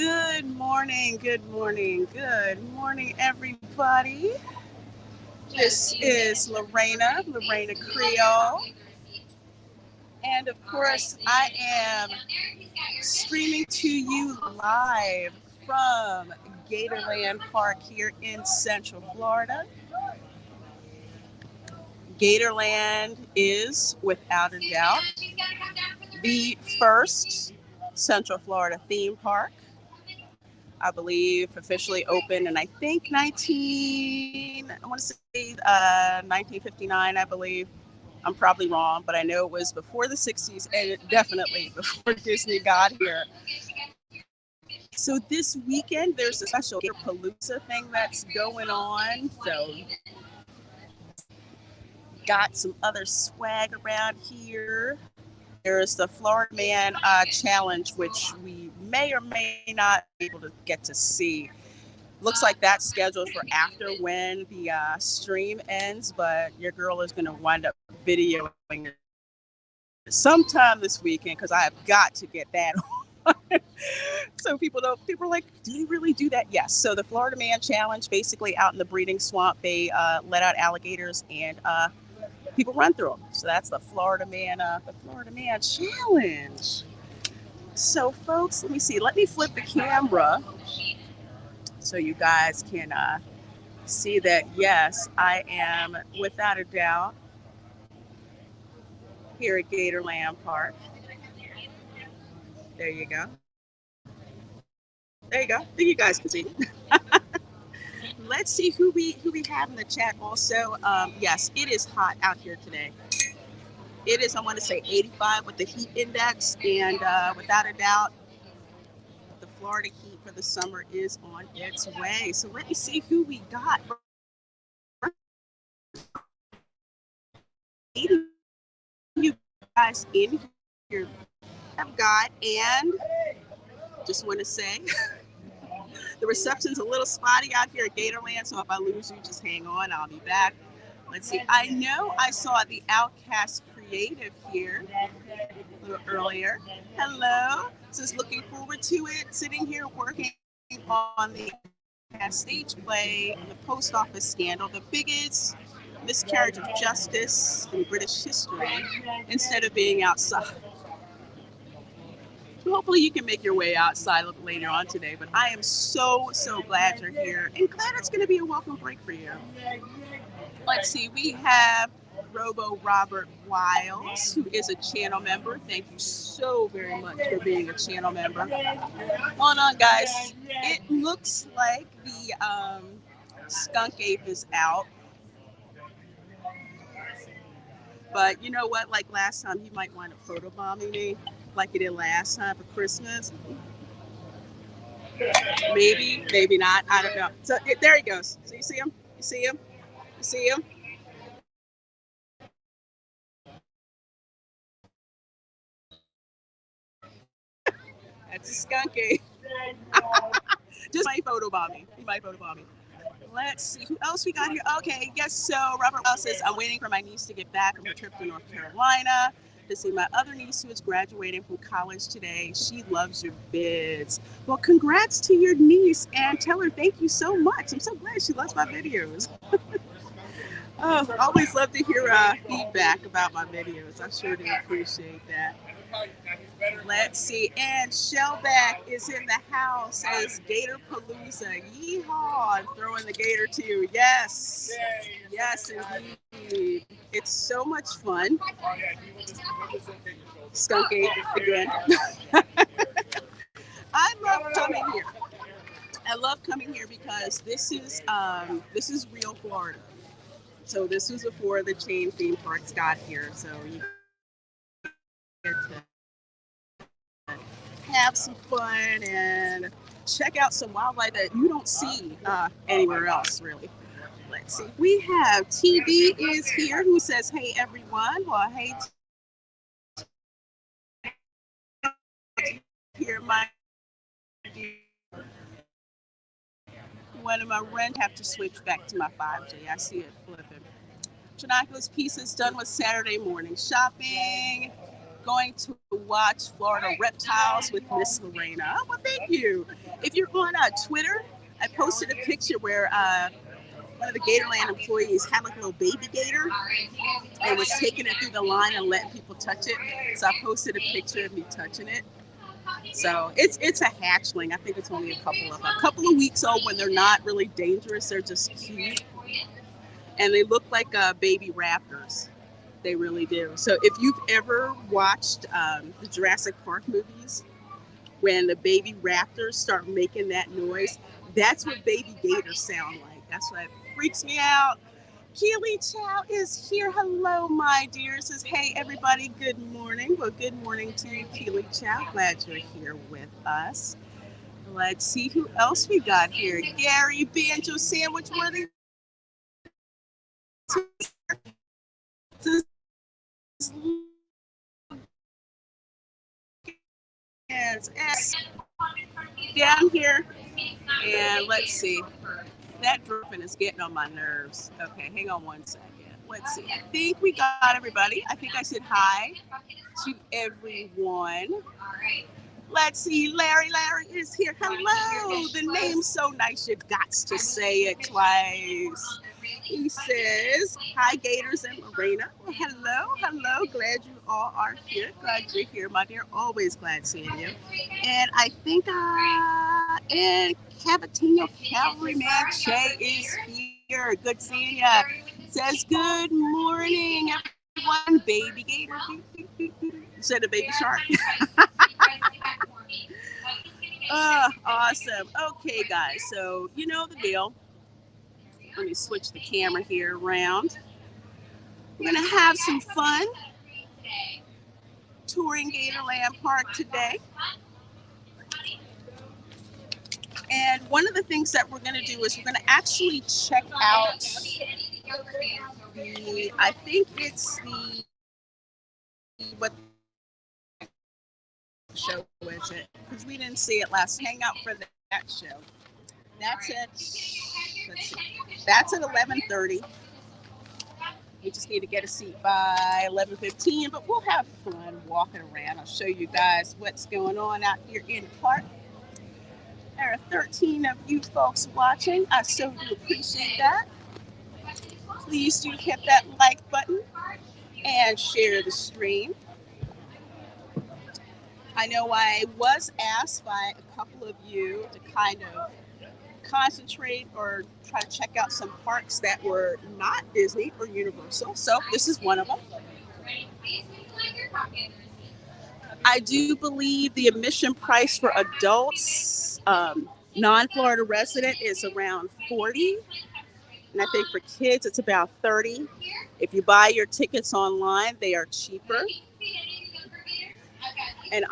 Good morning, good morning, good morning, everybody. This is Lorena Creole, and of course, I am streaming to you live from Gatorland Park here in Central Florida. Gatorland is, without a doubt, the first Central Florida theme park. I believe officially opened in I think 1959, I believe. I'm probably wrong, but I know it was before the 60s and definitely before Disney got here. So this weekend there's a special GATORPALOOZA thing that's going on. So got some other swag around here. There's the Florida Man Challenge, which we may or may not be able to get to see. Looks like that's scheduled for after when the stream ends, but your girl is going to wind up videoing it sometime this weekend because I have got to get that on. So people are like, do you really do that? Yes. So the Florida Man Challenge, basically out in the breeding swamp, they let out alligators and people run through them. So that's the Florida Man Challenge. So folks, let me see. Let me flip the camera so you guys can see that, yes, I am without a doubt here at Gatorland Park. There you go. There you go. I think you guys can see. Let's see who we have in the chat also. Yes, it is hot out here today. It is, I want to say 85 with the heat index, and without a doubt, the Florida heat for the summer is on its way. So let me see who we got. You guys in here have got, and just want to say the reception's a little spotty out here at Gatorland, so if I lose you, just hang on, I'll be back. Let's see. I know I saw the Outcast Creative here a little earlier. Hello. Just looking forward to it. Sitting here working on the stage play, the post office scandal, the biggest miscarriage of justice in British history, instead of being outside. Hopefully you can make your way outside later on today, but I am so glad you're here and glad it's going to be a welcome break for you. Let's see, we have Robo Robert Wiles, who is a channel member. Thank you so very much for being a channel member. Hold on, guys. It looks like the skunk ape is out. But you know what? Like last time, he might wind up photobombing me like he did last time for Christmas. Maybe, maybe not. I don't know. So there he goes. So you see him? You see him? You see him? That's a skunk ape. Just might photobomb me. He might photobomb me. Let's see who else we got here. Okay, yes. So Robert Wells says, I'm waiting for my niece to get back from her trip to North Carolina to see my other niece who is graduating from college today. She loves your vids. Well, congrats to your niece and tell her thank you so much. I'm so glad she loves my videos. Oh, I always love to hear feedback about my videos. I sure do appreciate that. Let's see. And Shellback is in the house as GATORPALOOZA. Yeehaw! Throwing the gator too. Yes. Yes, indeed. It's so much fun. Skunk ape again. I love coming here. I love coming here because this is real Florida. So this was before the chain theme parks got here. So you get to have some fun and check out some wildlife that you don't see anywhere else, really. Let's see. We have TV is here who says, hey, everyone. Well, hey, here, my dear. One of my rent have to switch back to my 5G. I see it flipping. Trinoculus pieces done with Saturday morning shopping. going to watch Florida Reptiles with Miss Lorena. Oh, well, thank you. If you're on Twitter, I posted a picture where one of the Gatorland employees had like a little baby gator and was taking it through the line and letting people touch it. So I posted a picture of me touching it. So it's a hatchling. I think it's only a couple of weeks old. When they're not really dangerous, they're just cute, and they look like baby raptors. They really do. So if you've ever watched the Jurassic Park movies, when the baby raptors start making that noise, that's what baby gators sound like. That's what freaks me out. Keely Chow is here. Hello, my dear. Says, hey, everybody, good morning. Well, good morning to you, Keely Chow. Glad you're here with us. Let's see who else we got here. Gary Banjo Sandwich Worthy. Down here. And let's see. That dripping is getting on my nerves. Okay, hang on one second. Let's see. I think we got everybody. I think I said hi to everyone. Let's see. Larry is here. Hello. The name's so nice, you got to say it twice. He says, hi, Gators and Lorena. Well, hello. Glad you all are here. Glad you're here, my dear. Always glad seeing you. And I think and Cavatino Cavalryman Che is here. Good seeing ya. Says, good morning, everyone. Baby Gator. Said a baby shark. Awesome. Okay, guys. So you know the deal. Let me switch the camera here around. We're going to have some fun touring Gatorland Park today. And one of the things that we're going to do is we're going to actually check out I think it's what show is it? Because we didn't see it last. Hang out for that show. That's at, let's see, that's at 11:30. We just need to get a seat by 11:15, but we'll have fun walking around. I'll show you guys what's going on out here in the park. There are 13 of you folks watching. I so do appreciate that. Please do hit that like button and share the stream. I know I was asked by a couple of you to kind of concentrate or try to check out some parks that were not Disney or Universal. So this is one of them. I do believe the admission price for adults, non-Florida resident, is around $40. And I think for kids, it's about $30. If you buy your tickets online, they are cheaper. And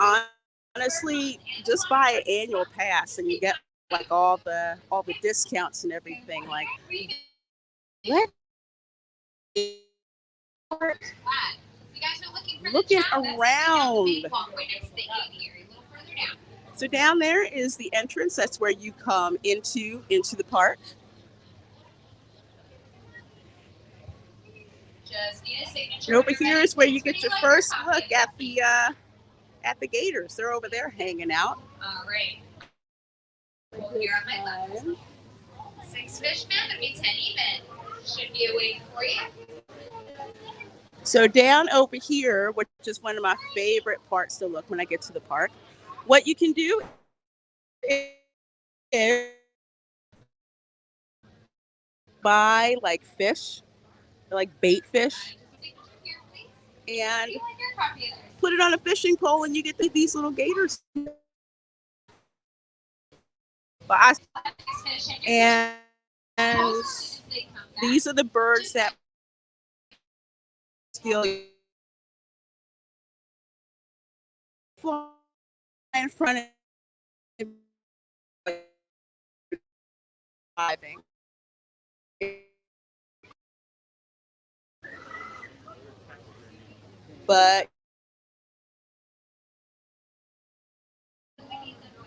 honestly, just buy an annual pass and you get like all the discounts and everything. Like, looking around. So down there is the entrance. That's where you come into the park. And over here is where you get your first look at the Gators. They're over there hanging out. All right. You're on my left. 6 fish, man. That'd be 10 even. Should be waiting for you. So down over here, which is one of my favorite parts to look when I get to the park, what you can do is buy like fish, like bait fish, and put it on a fishing pole, and you get these little gators. And these are the birds that still fly in front of diving. But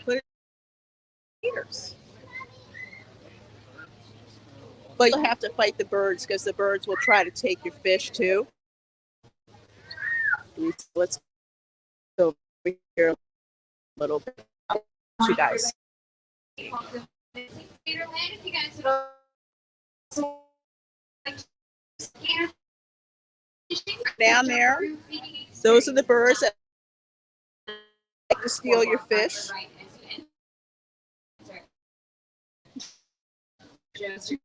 put it gators. But you'll have to fight the birds because the birds will try to take your fish too. Let's here a little bit. You guys. Gatorland, if you guys Down there, those are the birds that like to steal your fish. See?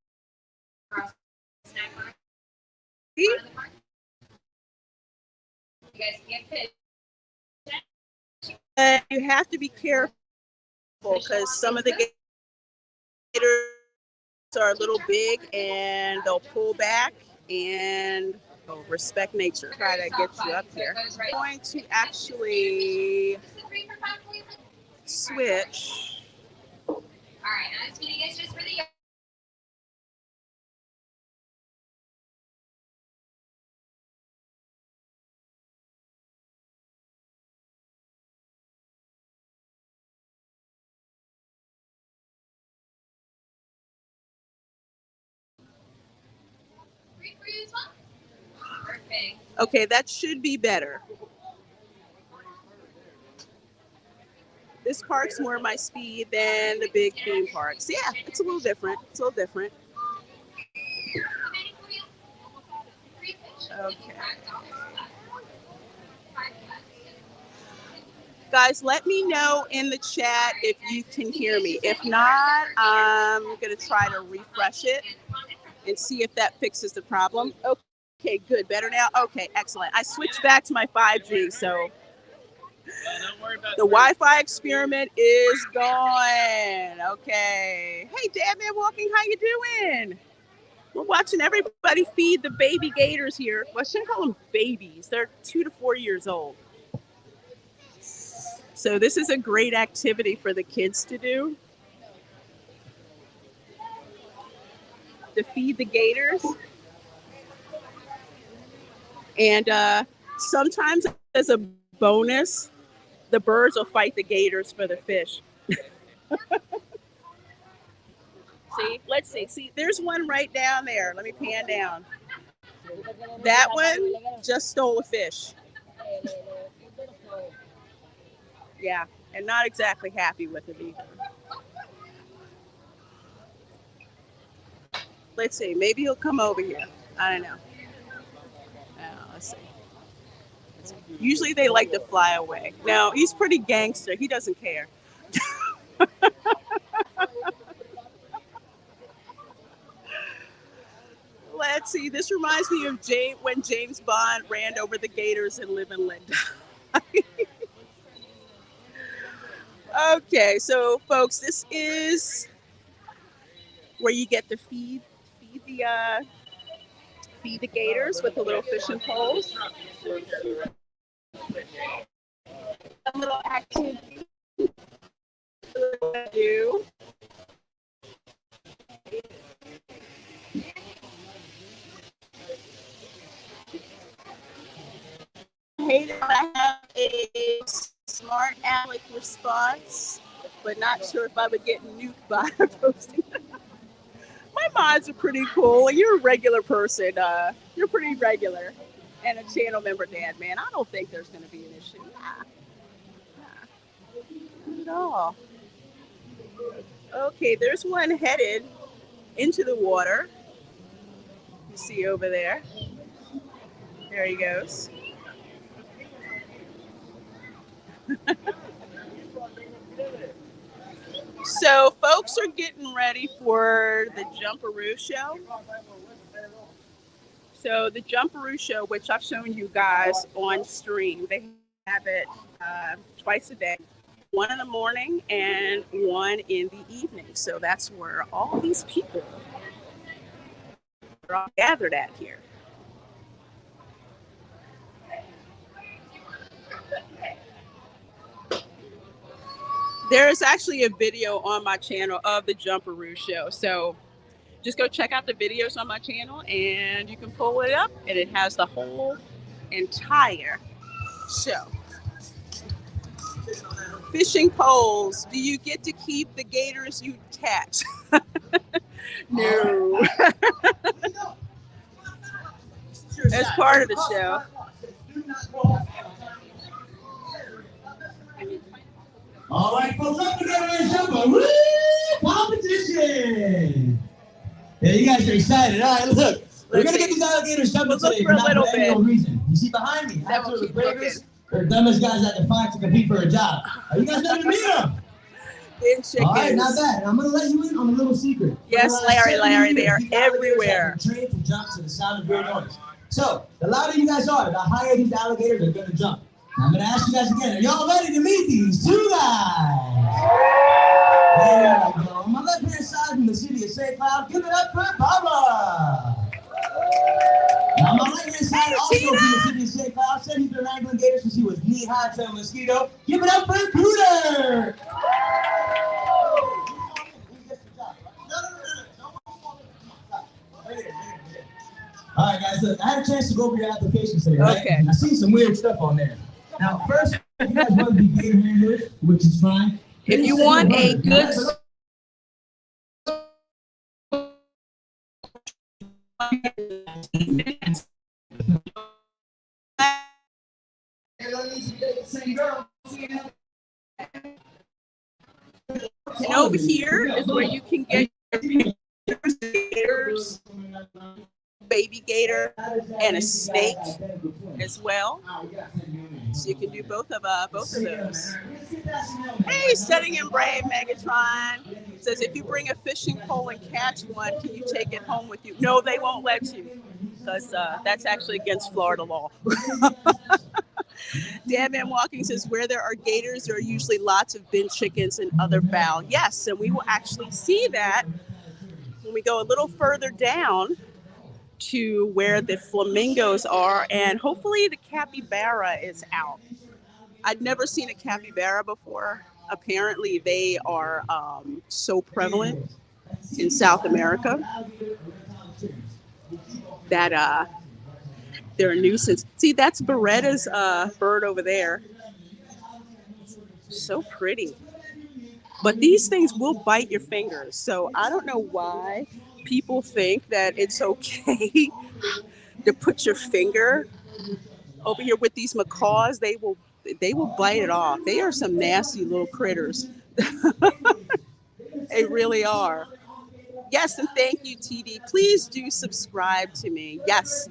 You have to be careful because some of the gators are a little big and they'll pull back and respect nature. Try to get you up here. I'm going to actually switch. All right, now this meeting is just for the. Perfect. Okay, that should be better. This park's more my speed than the big theme parks. Yeah, it's a little different. It's a little different. Okay. Guys, let me know in the chat if you can hear me. If not, I'm going to try to refresh it and see if that fixes the problem. Okay, good. Better now? Okay, excellent. I switched back to my 5G, so the Wi-Fi experiment is gone. Okay. Hey, Dad Man Walking, how you doing? We're watching everybody feed the baby gators here. Well, I shouldn't call them babies. They're 2 to 4 years old. So this is a great activity for the kids to do. To feed the gators. And sometimes as a bonus, the birds will fight the gators for the fish. See, let's see. See, there's one right down there. Let me pan down. That one just stole a fish. Yeah, and not exactly happy with it either. Let's see. Maybe he'll come over here. I don't know. Let's see. Usually they like to fly away. No, he's pretty gangster. He doesn't care. Let's see. This reminds me of when James Bond ran over the gators and Live and Let Die. Okay, so folks, this is where you get to feed the gators with the little fishing poles. A little activity to do. Hey, I have a smart aleck response, but not sure if I would get nuked by posting. My mods are pretty cool. You're a regular person. You're pretty regular. And a channel member, Dad, man. I don't think there's going to be an issue. Not at all. Okay, there's one headed into the water. You see over there. There he goes. So folks are getting ready for the Jumperoo Show. So the Jumperoo Show, which I've shown you guys on stream, they have it twice a day, one in the morning and one in the evening. So that's where all these people are all gathered at here. There's actually a video on my channel of the Jumperoo Show. So just go check out the videos on my channel and you can pull it up and it has the whole entire show. Fishing poles. Do you get to keep the gators you catch? No. As part of the show. All right, folks, up together and Jumperoo competition. Yeah, you guys are excited. All right, look. We're going to get these alligators jumping today for not for any reason. You see behind me, absolutely bravest. They're the dumbest guys at the fight to compete for a job. Are you guys ready to meet them? All right, not bad. I'm going to let you in on a little secret. Yes, Larry, they are everywhere. Trained to jump to the sound of your noise. So, the louder you guys are, the higher these alligators are going to jump. Now, I'm going to ask you guys again, are y'all ready to meet these two guys? There we go. On my left-hand side from the city of St. Cloud, give it up for Barbara. Now, on my right-hand side, also from the city of St. Cloud, said he's been wrangling gators since he was knee-high to a mosquito. Give it up for Cooter. All right, guys, look, I had a chance to go over your applications today, right? Okay. And I see some weird stuff on there. Now, first, you guys want to be gator handlers, which is fine. If you want a good... And over here is where you can get your gators, baby gator, and a snake as well. So you can do both of those. Hey, Studying in Brave Megatron says if you bring a fishing pole and catch one, can you take it home with you? No, they won't let you, because that's actually against Florida law. Dan Man Walking says where there are gators, there are usually lots of bin chickens and other fowl. Yes, and we will actually see that when we go a little further down to where the flamingos are, and hopefully the capybara is out. I'd never seen a capybara before. Apparently they are so prevalent in South America that they're a nuisance. See, that's Beretta's bird over there. So pretty. But these things will bite your fingers. So I don't know why people think that it's okay to put your finger over here with these macaws. They will bite it off. They are some nasty little critters. They really are. Yes, and thank you, TD. Please do subscribe to me. Yes.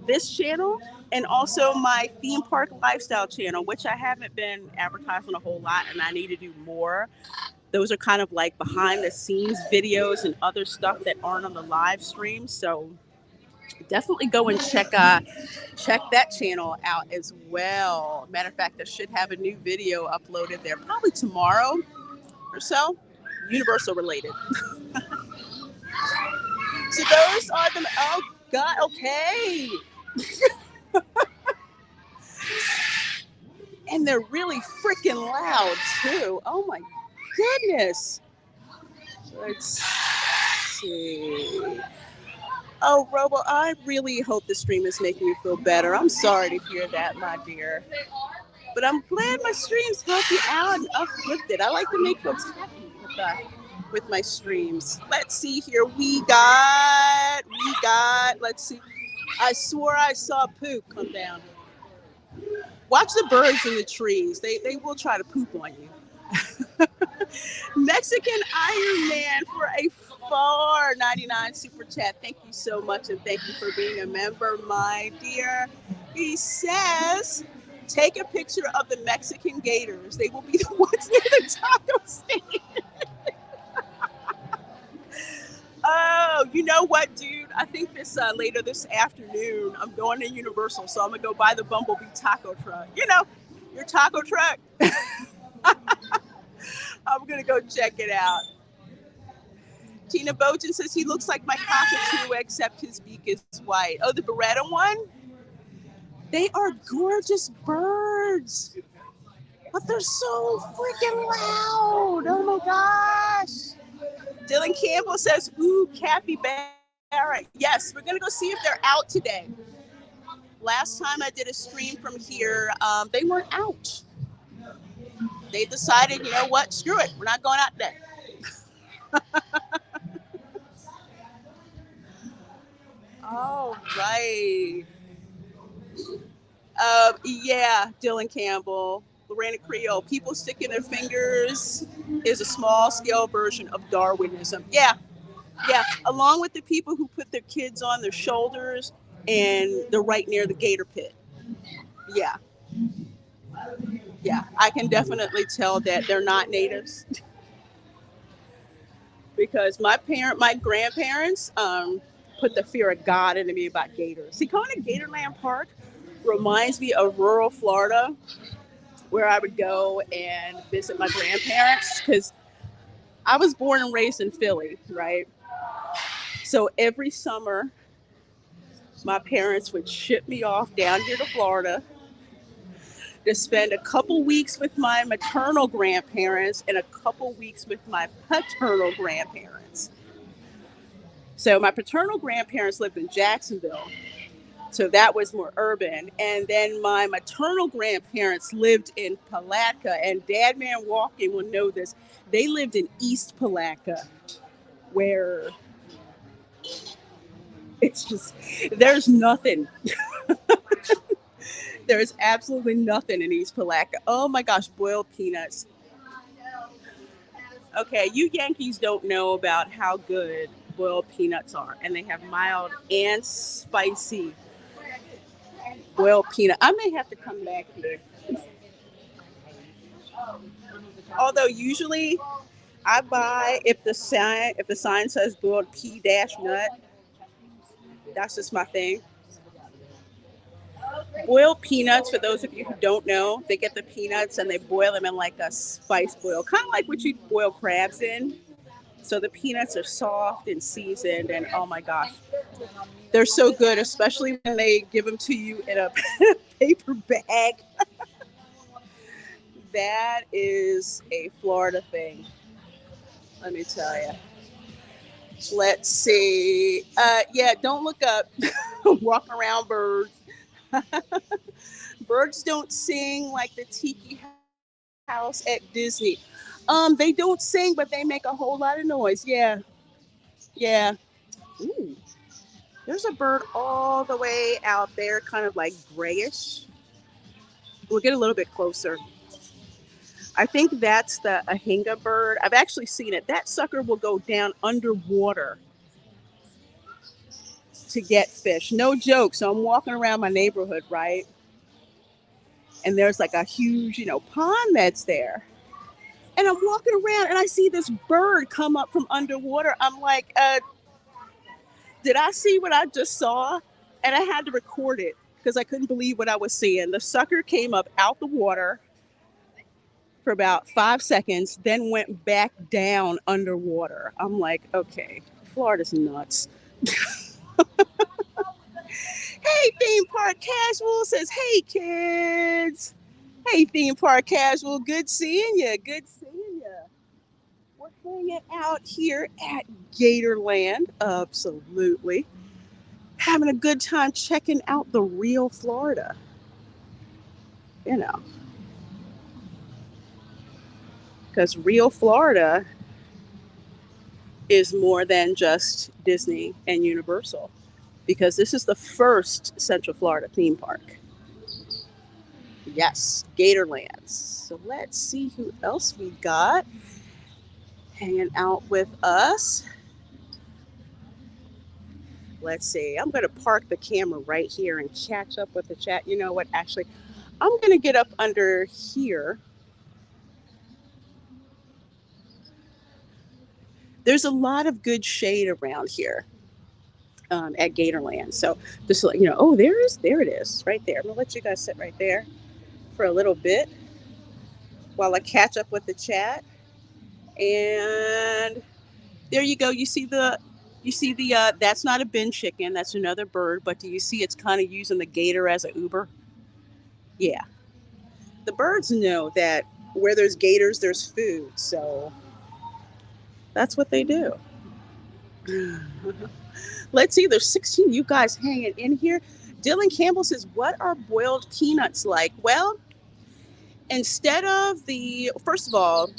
This channel and also my theme park lifestyle channel, which I haven't been advertising a whole lot, and I need to do more. Those are kind of like behind the scenes videos and other stuff that aren't on the live stream. So definitely go and check that channel out as well. Matter of fact, I should have a new video uploaded there probably tomorrow or so, Universal related. So those are the, oh God, okay. And they're really freaking loud too. Oh my goodness. Let's see. Oh, Robo, I really hope the stream is making you feel better. I'm sorry to hear that, my dear. But I'm glad my streams help you out and uplifted. I like to make folks happy with my streams. Let's see here. We got, let's see. I swore I saw poop come down. Watch the birds in the trees. They will try to poop on you. Mexican Iron Man for a $4.99 super chat. Thank you so much, and thank you for being a member, my dear. He says, take a picture of the Mexican Gators. They will be the ones near the taco stand. Oh, you know what, dude? I think later this afternoon, I'm going to Universal, so I'm going to go buy the Bumblebee taco truck. You know, your taco truck. I'm going to go check it out. Tina Bojan says he looks like my cockatoo, except his beak is white. Oh, the Beretta one? They are gorgeous birds. But they're so freaking loud. Oh, my gosh. Dylan Campbell says, ooh, Cappy Bear. Yes, we're going to go see if they're out today. Last time I did a stream from here, they weren't out. They decided, you know what, screw it. We're not going out today. All right. Yeah, Dylan Campbell. Reina Creole. People sticking their fingers is a small scale version of Darwinism. Yeah, yeah. Along with the people who put their kids on their shoulders and they're right near the gator pit. Yeah, yeah. I can definitely tell that they're not natives because my grandparents put the fear of God into me about gators. See, going to Gatorland Park reminds me of rural Florida, where I would go and visit my grandparents because I was born and raised in Philly, right? So every summer, my parents would ship me off down here to Florida to spend a couple weeks with my maternal grandparents and a couple weeks with my paternal grandparents. So my paternal grandparents lived in Jacksonville, so that was more urban. And then my maternal grandparents lived in Palatka, and Dad Man Walking will know this. They lived in East Palatka, where it's just, there's nothing. There's absolutely nothing in East Palatka. Oh my gosh, boiled peanuts. Okay, you Yankees don't know about how good boiled peanuts are, and they have mild and spicy boiled peanut. I may have to come back here. Although usually I buy if the sign says boiled pea dash nut, that's just my thing. Boiled peanuts, for those of you who don't know, they get the peanuts and they boil them in like a spice boil, kind of like what you boil crabs in. So the peanuts are soft and seasoned, and oh my gosh, they're so good, especially when they give them to you in a paper bag. That is a Florida thing, let me tell you. Let's see. Yeah, don't look up. Walk around birds. Birds don't sing like the tiki house at Disney. They don't sing, but they make a whole lot of noise. Yeah, yeah. Ooh, there's a bird all the way out there, kind of like grayish. We'll get a little bit closer. I think that's the ahinga bird. I've actually seen it. That sucker will go down underwater to get fish. No joke. So I'm walking around my neighborhood, right? And there's like a huge, pond that's there. And I'm walking around and I see this bird come up from underwater. I'm like, did I see what I just saw? And I had to record it because I couldn't believe what I was seeing. The sucker came up out the water for about 5 seconds, then went back down underwater. I'm like, okay, Florida's nuts. Hey, Theme Park Casual says, hey, kids. Hey, Theme Park Casual, good seeing you. Good seeing you. We're hanging out here at Gatorland, absolutely. Having a good time checking out the real Florida. Because real Florida is more than just Disney and Universal. Because this is the first Central Florida theme park. Yes, Gatorland. So let's see who else we got hanging out with us. Let's see. I'm going to park the camera right here and catch up with the chat. You know what? Actually, I'm going to get up under here. There's a lot of good shade around here at Gatorland. So just to let you know, oh, there it is right there. I'm going to let you guys sit right there for a little bit while I catch up with the chat. And there you go. You see the that's not a bin chicken. That's another bird. But do you see it's kind of using the gator as an Uber? Yeah. The birds know that where there's gators, there's food. So that's what they do. Let's see. There's 16 you guys hanging in here. Dylan Campbell says, what are boiled peanuts like? Well, instead of first of all,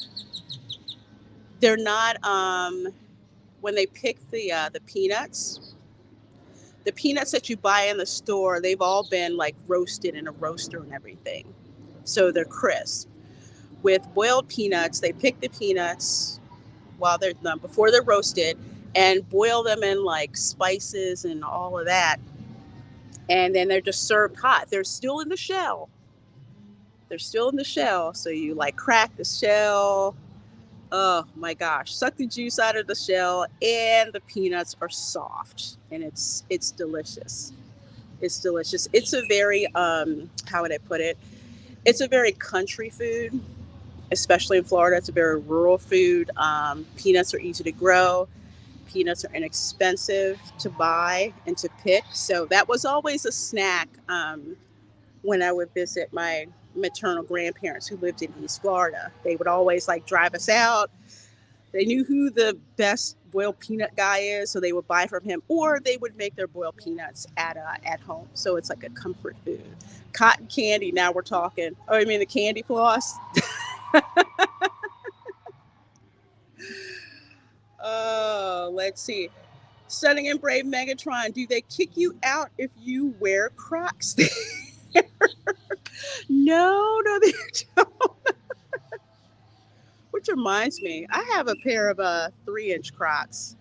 they're not, when they pick the peanuts that you buy in the store, they've all been like roasted in a roaster and everything. so they're crisp. With boiled peanuts, they pick the peanuts while they're done, before they're roasted, and boil them in like spices and all of that. And then they're just served hot. They're still in the shell. They're still in the shell. So you like crack the shell. Oh my gosh. Suck the juice out of the shell, and the peanuts are soft. And it's delicious. It's delicious. It's a very how would I put it? It's a very country food, especially in Florida. It's a very rural food. Peanuts are easy to grow. Peanuts are inexpensive to buy and to pick. So that was always a snack when I would visit my maternal grandparents who lived in East Florida. They would always like drive us out. They knew who the best boiled peanut guy is, so they would buy from him, or they would make their boiled peanuts at home. So it's like a comfort food. Cotton candy, now we're talking. Oh, I mean the candy floss? Oh, let's see. Stunning and Brave Megatron, do they kick you out if you wear Crocs? No, they don't. Which reminds me, I have a pair of 3-inch Crocs.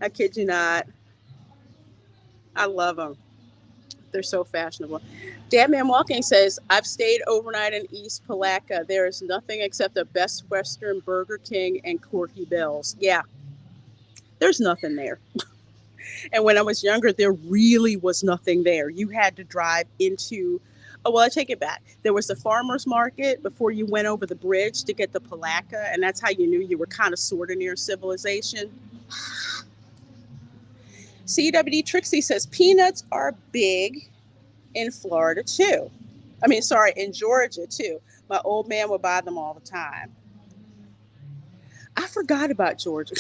I kid you not. I love them. They're so fashionable. Dadman Walking says, I've stayed overnight in East Palatka. There is nothing except a Best Western, Burger King, and Corky Bell's. Yeah, there's nothing there. And when I was younger, there really was nothing there. You had to drive into, oh, well, I take it back. There was the farmer's market before you went over the bridge to get the Palatka, and that's how you knew you were kind of sort of near civilization. CWD Trixie says, peanuts are big in Florida too. In Georgia too. My old man would buy them all the time. I forgot about Georgia.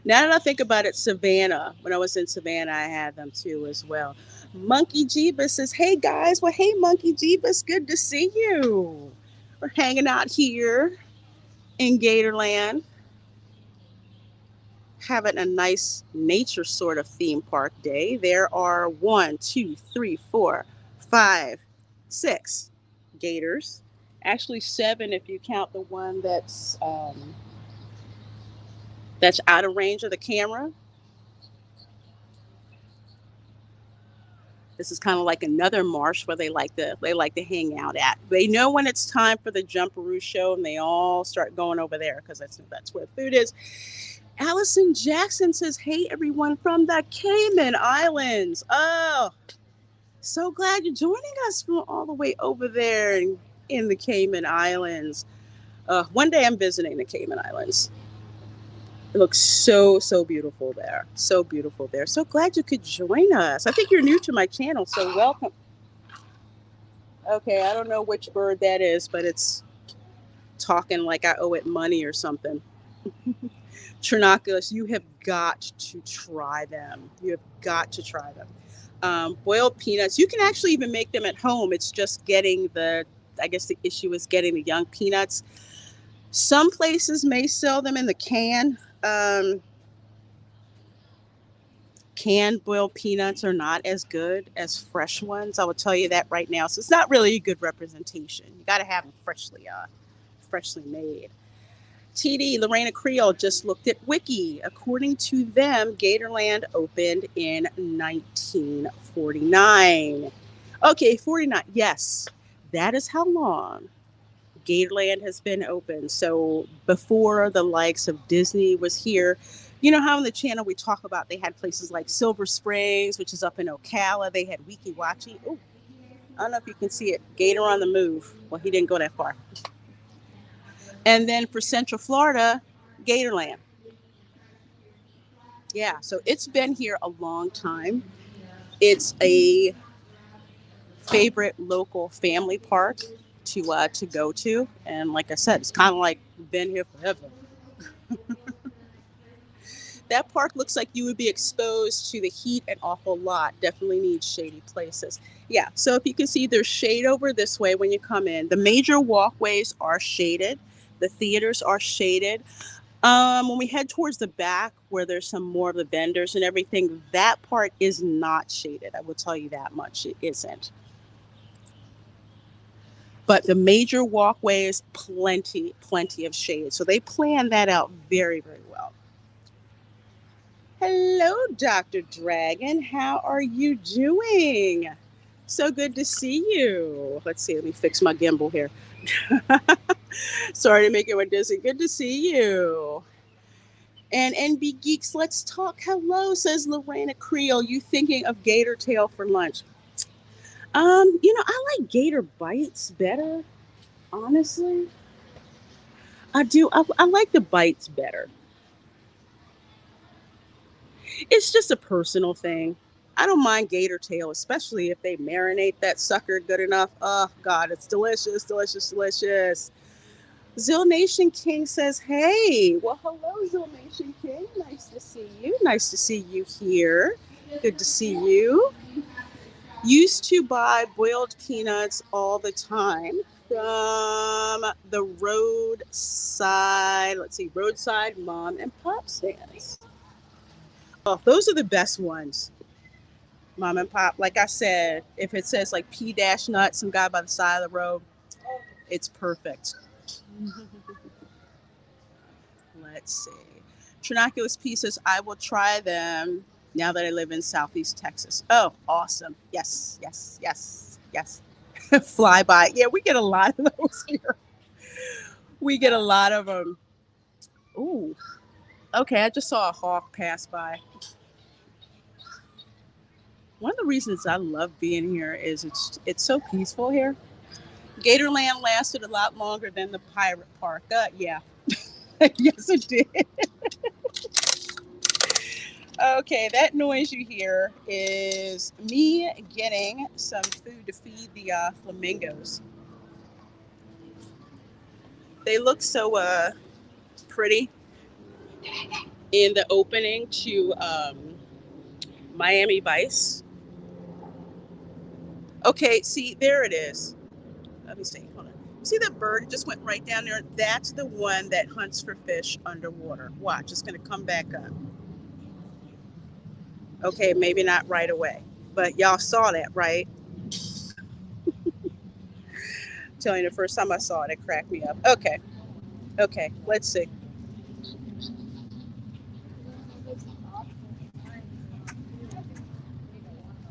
Now that I think about it, Savannah, when I was in Savannah, I had them too as well. Monkey Jeebus says, hey guys. Well, hey, Monkey Jeebus, good to see you. We're hanging out here in Gatorland, having a nice nature sort of theme park day. There are 1, 2, 3, 4, 5, 6 gators. Actually 7 if you count the one that's out of range of the camera. This is kind of like another marsh where they like to hang out at. They know when it's time for the Jumperoo Show, and they all start going over there because that's where food is. Allison Jackson says, hey, everyone from the Cayman Islands. Oh, so glad you're joining us from all the way over there in the Cayman Islands. One day I'm visiting the Cayman Islands. It looks so, so beautiful there. So beautiful there. So glad you could join us. I think you're new to my channel, so welcome. Okay, I don't know which bird that is, but it's talking like I owe it money or something. Trinoculus, you have got to try them. You have got to try them. Boiled peanuts, you can actually even make them at home. It's just getting the issue is getting the young peanuts. Some places may sell them in the can. Canned boiled peanuts are not as good as fresh ones. I will tell you that right now. So it's not really a good representation. You got to have them freshly made. TD, Reina Creole just looked at Wiki. According to them, Gatorland opened in 1949. Okay, 49. Yes, that is how long Gatorland has been open. So before the likes of Disney was here, you know how on the channel we talk about they had places like Silver Springs, which is up in Ocala. They had Weeki Wachee. Oh, I don't know if you can see it. Gator on the move. Well, he didn't go that far. And then for Central Florida, Gatorland. Yeah, so it's been here a long time. It's a favorite local family park to go to. And like I said, it's kind of like been here forever. That park looks like you would be exposed to the heat an awful lot. Definitely needs shady places. Yeah, so if you can see, there's shade over this way when you come in. The major walkways are shaded. The theaters are shaded. When we head towards the back where there's some more of the vendors and everything, that part is not shaded. I will tell you that much. It isn't. But the major walkway is plenty of shade. So they plan that out very, very well. Hello, Dr. Dragon. How are you doing? So good to see you. Let's see, let me fix my gimbal here. Sorry to make everyone dizzy. Good to see you. And NB Geeks, let's talk. Hello, says Reina Creole. You thinking of gator tail for lunch? I like gator bites better, honestly. I do. I like the bites better. It's just a personal thing. I don't mind gator tail, especially if they marinate that sucker good enough. Oh, God, it's delicious, delicious, delicious. Zill Nation King says, hey. Well, hello, Zill Nation King. Nice to see you. Nice to see you here. Good to see you. Used to buy boiled peanuts all the time from the roadside mom and pop stands. Oh, those are the best ones. Mom and pop. Like I said, if it says like P-Nut, some guy by the side of the road, it's perfect. Let's see. Trinoculus P says, I will try them now that I live in Southeast Texas. Oh, awesome. Yes, yes, yes, yes. Flyby. Yeah, we get a lot of those here. We get a lot of them. Ooh. Okay, I just saw a hawk pass by. One of the reasons I love being here is it's so peaceful here. Gatorland lasted a lot longer than the pirate park. Yeah. Yes, it did. Okay, that noise you hear is me getting some food to feed the flamingos. They look so pretty in the opening to Miami Vice. Okay, see, there it is. Let me see. Hold on. See that bird just went right down there? That's the one that hunts for fish underwater. Watch, it's going to come back up. Okay, maybe not right away, but y'all saw that, right? I'm telling you, the first time I saw it, it cracked me up. Okay, let's see.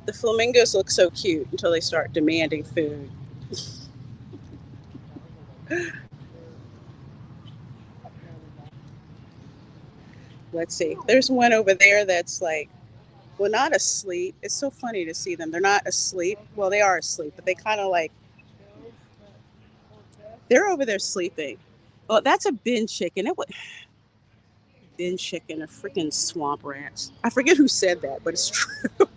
The flamingos look so cute until they start demanding food. Let's see. There's one over there that's like, well, not asleep. It's so funny to see them. They're not asleep. Well, they are asleep, but they kind of like, they're over there sleeping. Oh, that's a bin chicken. Bin chicken, a freaking swamp rat. I forget who said that, but it's true.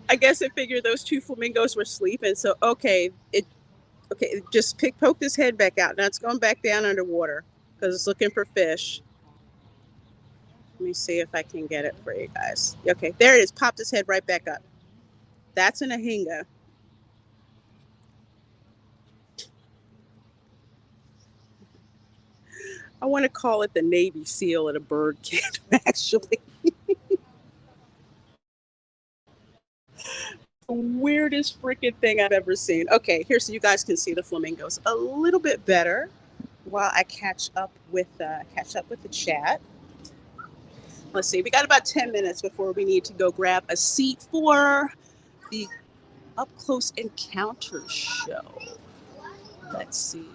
I guess it figured those two flamingos were sleeping. So, it just poked his head back out. Now it's going back down underwater because it's looking for fish. Let me see if I can get it for you guys. Okay, there it is. Popped his head right back up. That's an ahinga. I want to call it the Navy SEAL at a bird camp, actually. The weirdest freaking thing I've ever seen. Okay, here so you guys can see the flamingos a little bit better while I catch up with the chat. Let's see, we got about 10 minutes before we need to go grab a seat for the Up Close Encounter show. Let's see.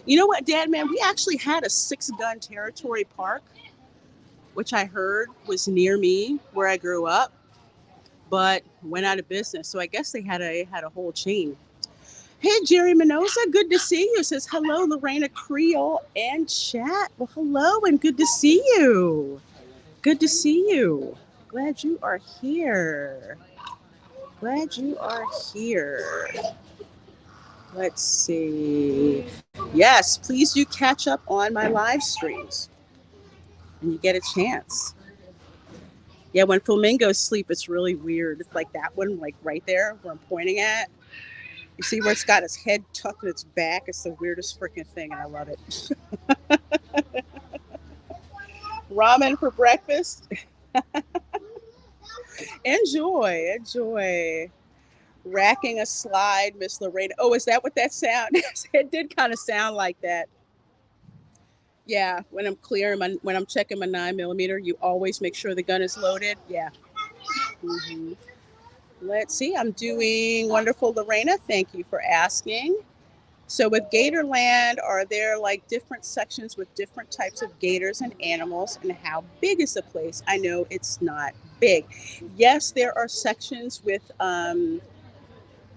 You know what, Dad, man? We actually had a 6-gun territory park, which I heard was near me where I grew up, but went out of business. So I guess they had a whole chain. Hey, Jerry Minosa, good to see you. Says hello, Reina Creole and chat. Well, hello and good to see you. Good to see you. Glad you are here. Glad you are here. Let's see. Yes, please do catch up on my live streams when you get a chance. Yeah, when flamingos sleep, it's really weird. It's like that one, like right there where I'm pointing at. You see where it's got its head tucked in its back? It's the weirdest freaking thing, and I love it. Ramen for breakfast? Enjoy. Racking a slide, Miss Lorena. Oh, is that what that sound is? It did kind of sound like that. Yeah, when I'm clearing when I'm checking my 9mm, you always make sure the gun is loaded. Yeah. Mm-hmm. Let's see. I'm doing wonderful, Lorena. Thank you for asking. So with Gatorland, are there like different sections with different types of gators and animals, and how big is the place? I know it's not big. Yes, there are sections with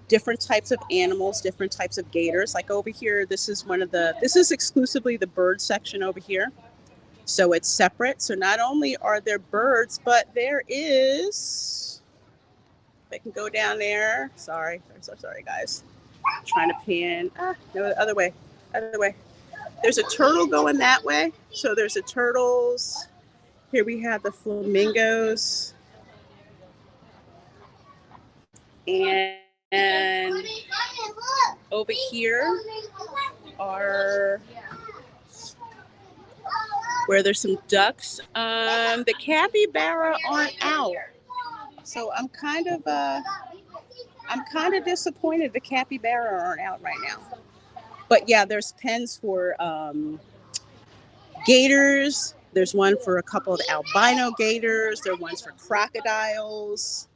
different types of animals, different types of gators. Like over here, this is exclusively the bird section over here. So it's separate. So not only are there birds, but there is, if I can go down there. Sorry. I'm so sorry, guys. I'm trying to pan. No, the other way. Other way. There's a turtle going that way. So there's a turtles. Here we have the flamingos. And over here are where there's some ducks. The Cappy Bear aren't out. So I'm kind of disappointed the Cappy Bear aren't out right now. But yeah, there's pens for gators. There's one for a couple of albino gators. There are ones for crocodiles.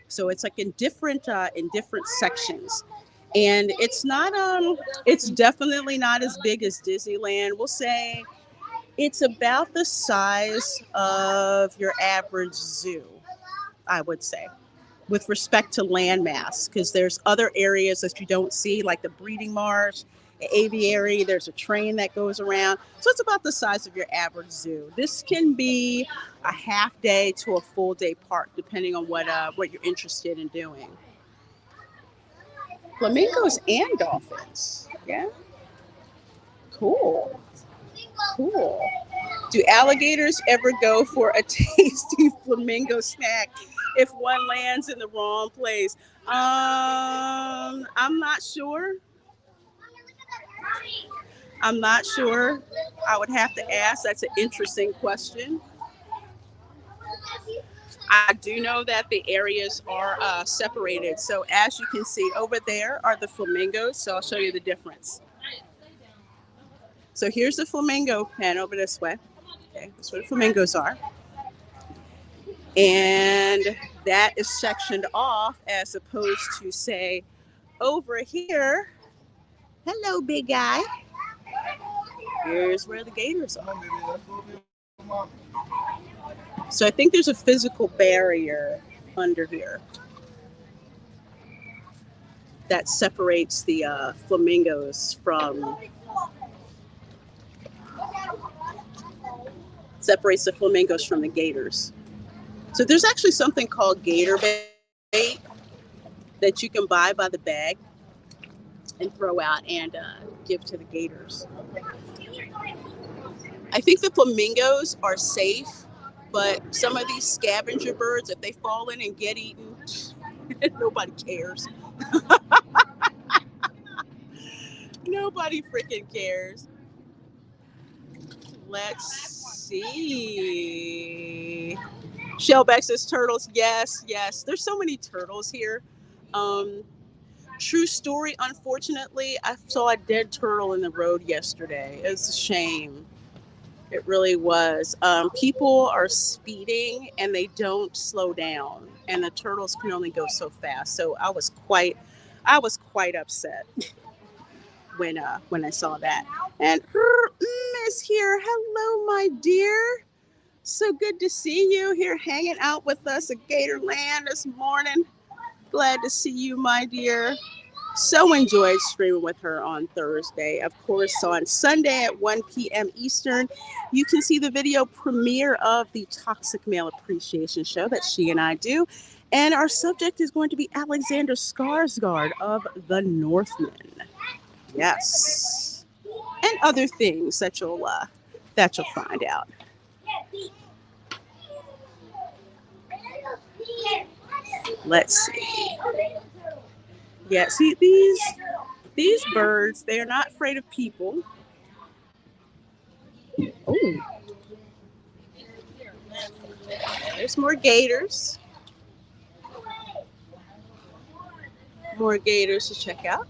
So it's like in different sections. And it's not it's definitely not as big as Disneyland. We'll say it's about the size of your average zoo, I would say, with respect to landmass, because there's other areas that you don't see, like the breeding marsh, the aviary. There's a train that goes around. So it's about the size of your average zoo. This can be a half day to a full day park, depending on what you're interested in doing. Flamingos and dolphins. Yeah. Cool. Cool. Do alligators ever go for a tasty flamingo snack if one lands in the wrong place? I'm not sure. I'm not sure. I would have to ask. That's an interesting question. I do know that the areas are separated. So as you can see, over there are the flamingos. So I'll show you the difference. So here's the flamingo pen over this way. Okay, that's where the flamingos are. And that is sectioned off as opposed to, say, over here. Hello, big guy. Here's where the gators are. So I think there's a physical barrier under here that separates the flamingos from the gators. So there's actually something called gator bait that you can buy by the bag and throw out and give to the gators. I think the flamingos are safe, but some of these scavenger birds, if they fall in and get eaten, nobody cares. Nobody freaking cares. Let's see. Shellback says turtles. Yes, yes. There's so many turtles here. True story, unfortunately, I saw a dead turtle in the road yesterday. It's a shame. It really was. People are speeding and they don't slow down, and the turtles can only go so fast. So I was quite upset when I saw that. And is here. Hello, my dear. So good to see you here hanging out with us at Gatorland this morning. Glad to see you, my dear. So enjoyed streaming with her on Thursday. Of course, on Sunday at 1 p.m. Eastern, you can see the video premiere of the Toxic Male Appreciation Show that she and I do. And our subject is going to be Alexander Skarsgård of The Northman. Yes. And other things that you'll find out. Let's see. Yeah, see these birds, they are not afraid of people. Oh. There's more gators. More gators to check out.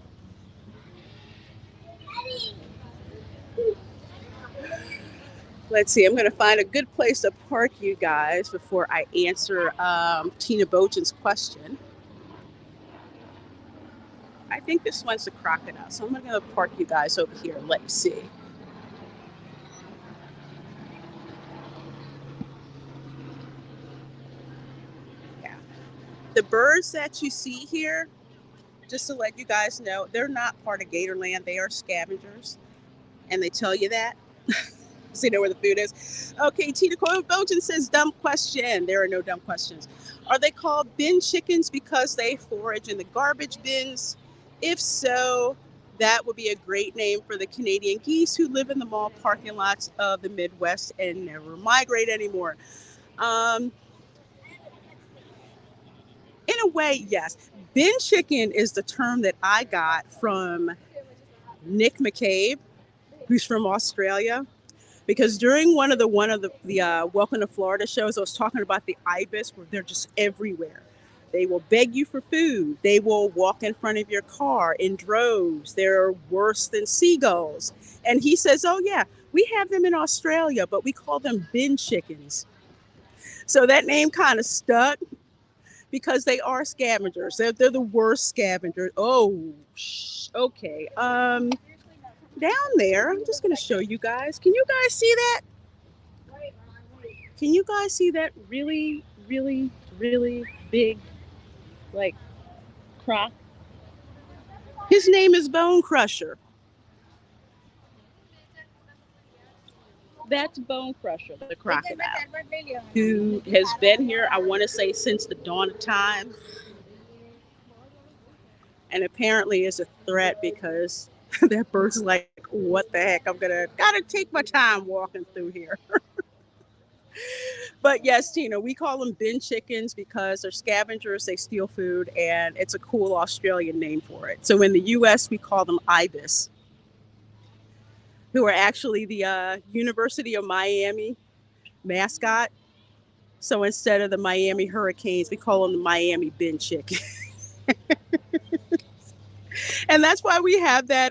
Let's see, I'm going to find a good place to park you guys before I answer Tina Bojan's question. I think this one's a crocodile, so I'm going to park you guys over here and let you see. Yeah. The birds that you see here, just to let you guys know, they're not part of Gatorland. They are scavengers, and they tell you that. So you know where the food is. Okay, Tina Bojan says, dumb question. There are no dumb questions. Are they called bin chickens because they forage in the garbage bins? If so, that would be a great name for the Canadian geese who live in the mall parking lots of the Midwest and never migrate anymore. In a way, yes. Bin chicken is the term that I got from Nick McCabe, who's from Australia. Because during one of the Welcome to Florida shows, I was talking about the ibis, where they're just everywhere. They will beg you for food. They will walk in front of your car in droves. They're worse than seagulls. And he says, oh yeah, we have them in Australia, but we call them bin chickens. So that name kind of stuck because they are scavengers. They're the worst scavengers. Oh, okay. Down there, I'm just going to show you guys. Can you guys see that? Can you guys see that really, really, really big, like, croc? His name is Bone Crusher. That's Bone Crusher, the crocodile, who has been here, I want to say, since the dawn of time. And apparently is a threat because that bird's like, what the heck? Gotta take my time walking through here. But yes, Tina, we call them bin chickens because they're scavengers, they steal food, and it's a cool Australian name for it. So in the US, we call them ibis, who are actually the University of Miami mascot. So instead of the Miami Hurricanes, we call them the Miami bin chicken. And that's why we have that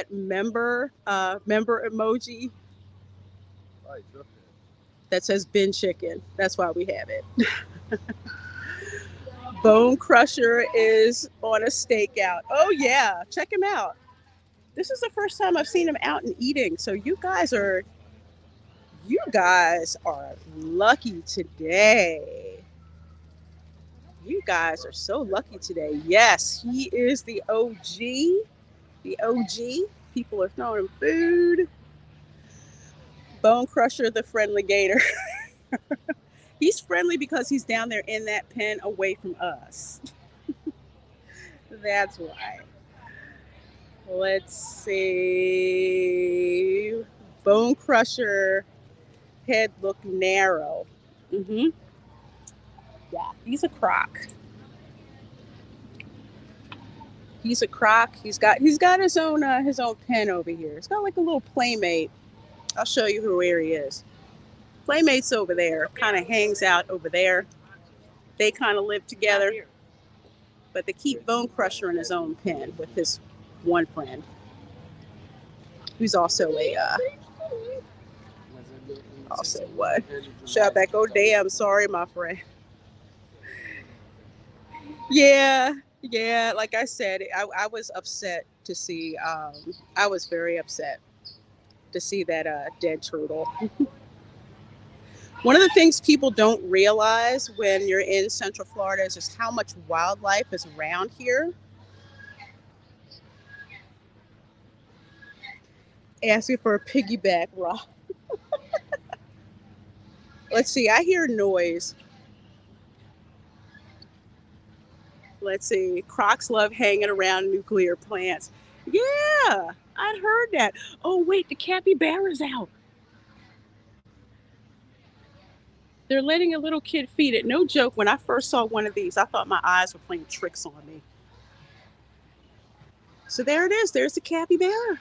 member emoji that says bin chicken. That's why we have it. Bone Crusher is on a stakeout. Oh yeah, check him out. This is the first time I've seen him out and eating. So you guys are lucky today. You guys are so lucky today. Yes, he is the OG. The OG. People are throwing him food. Bone Crusher, the friendly gator. He's friendly because he's down there in that pen away from us. That's why. Let's see. Bone Crusher, head look narrow. Yeah, he's a croc. He's a croc. He's got his own pen over here. It's got like a little playmate. I'll show you where he is. Playmate's over there. Kind of hangs out over there. They kind of live together. But they keep Bone Crusher in his own pen with his one friend, who's also what? Shut back. Oh damn, sorry, my friend. Yeah, like I said, I was upset to see, I was very upset to see that dead turtle. One of the things people don't realize when you're in Central Florida is just how much wildlife is around here. Asking for a piggyback ride. Let's see, I hear noise. Let's see, crocs love hanging around nuclear plants. Yeah, I'd heard that. Oh wait, the Cappy Bear is out. They're letting a little kid feed it. No joke, when I first saw one of these, I thought my eyes were playing tricks on me. So there it is. There's the Cappy Bear.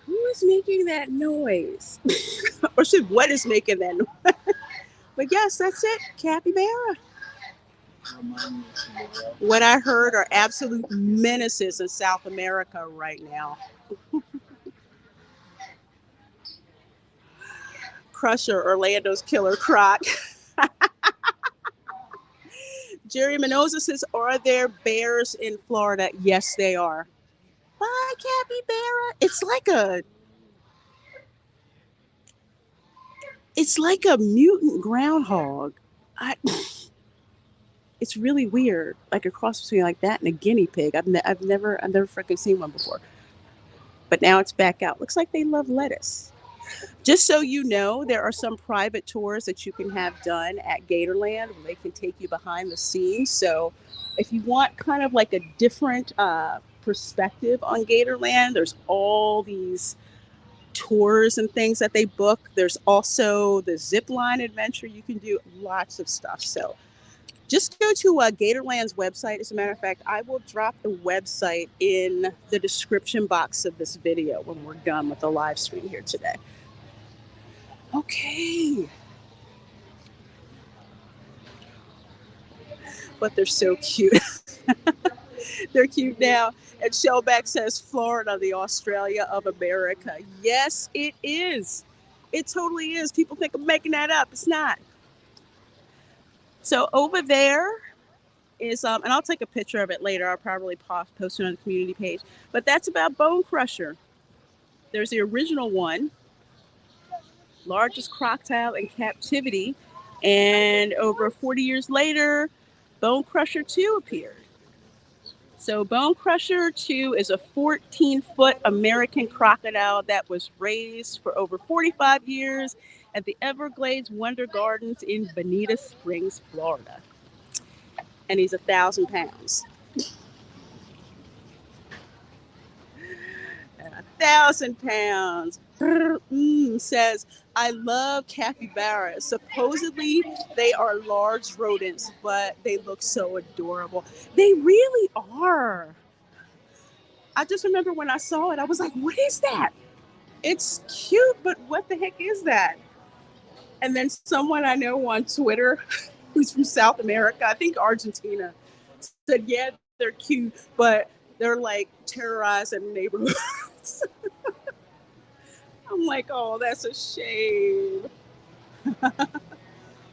Who is making that noise? Or what is making that noise? But yes, that's it. Cappy Bear. What I heard are absolute menaces in South America right now. Crusher, Orlando's killer croc. Jerry Mendoza says, "Are there bears in Florida?" Yes, they are. Bye, Cappy Bear. It's like a mutant groundhog. I, it's really weird, like a cross between like that and a guinea pig. I've never freaking seen one before. But now it's back out. Looks like they love lettuce. Just so you know, there are some private tours that you can have done at Gatorland where they can take you behind the scenes. So if you want kind of like a different perspective on Gatorland, there's all these tours and things that they book. There's also the zip line adventure you can do, lots of stuff. So just go to Gatorland's website. As a matter of fact, I will drop the website in the description box of this video when we're done with the live stream here today. Okay. But they're so cute. They're cute now. And Shellback says Florida, the Australia of America. Yes, it is. It totally is. People think I'm making that up. It's not. So over there is, and I'll take a picture of it later. I'll probably post it on the community page. But that's about Bone Crusher. There's the original one, largest crocodile in captivity. And over 40 years later, Bone Crusher 2 appeared. So Bone Crusher 2 is a 14-foot American crocodile that was raised for over 45 years at the Everglades Wonder Gardens in Bonita Springs, Florida. And he's 1,000 pounds. 1,000 pounds. Says, I love capybaras. Supposedly, they are large rodents, but they look so adorable. They really are. I just remember when I saw it, I was like, what is that? It's cute, but what the heck is that? And then someone I know on Twitter who's from South America, I think Argentina, said, yeah, they're cute, but they're like terrorizing neighborhoods. I'm like, oh, that's a shame.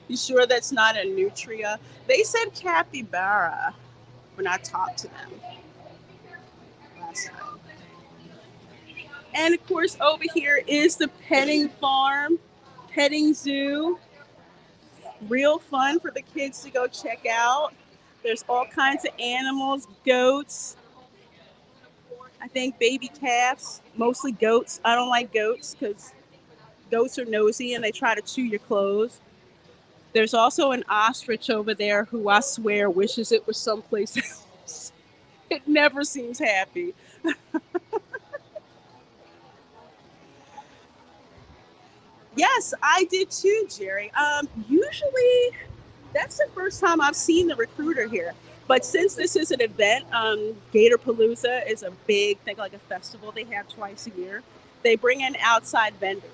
You sure that's not a nutria? They said capybara when I talked to them last time. And of course, over here is the petting farm, petting zoo. Real fun for the kids to go check out. There's all kinds of animals, goats. I think baby calves, mostly goats. I don't like goats because goats are nosy and they try to chew your clothes. There's also an ostrich over there who I swear wishes it was someplace else. It never seems happy. Yes, I did too, Jerry. Usually, that's the first time I've seen the recruiter here. But since this is an event, GATORPALOOZA is a big thing, like a festival they have twice a year. They bring in outside vendors.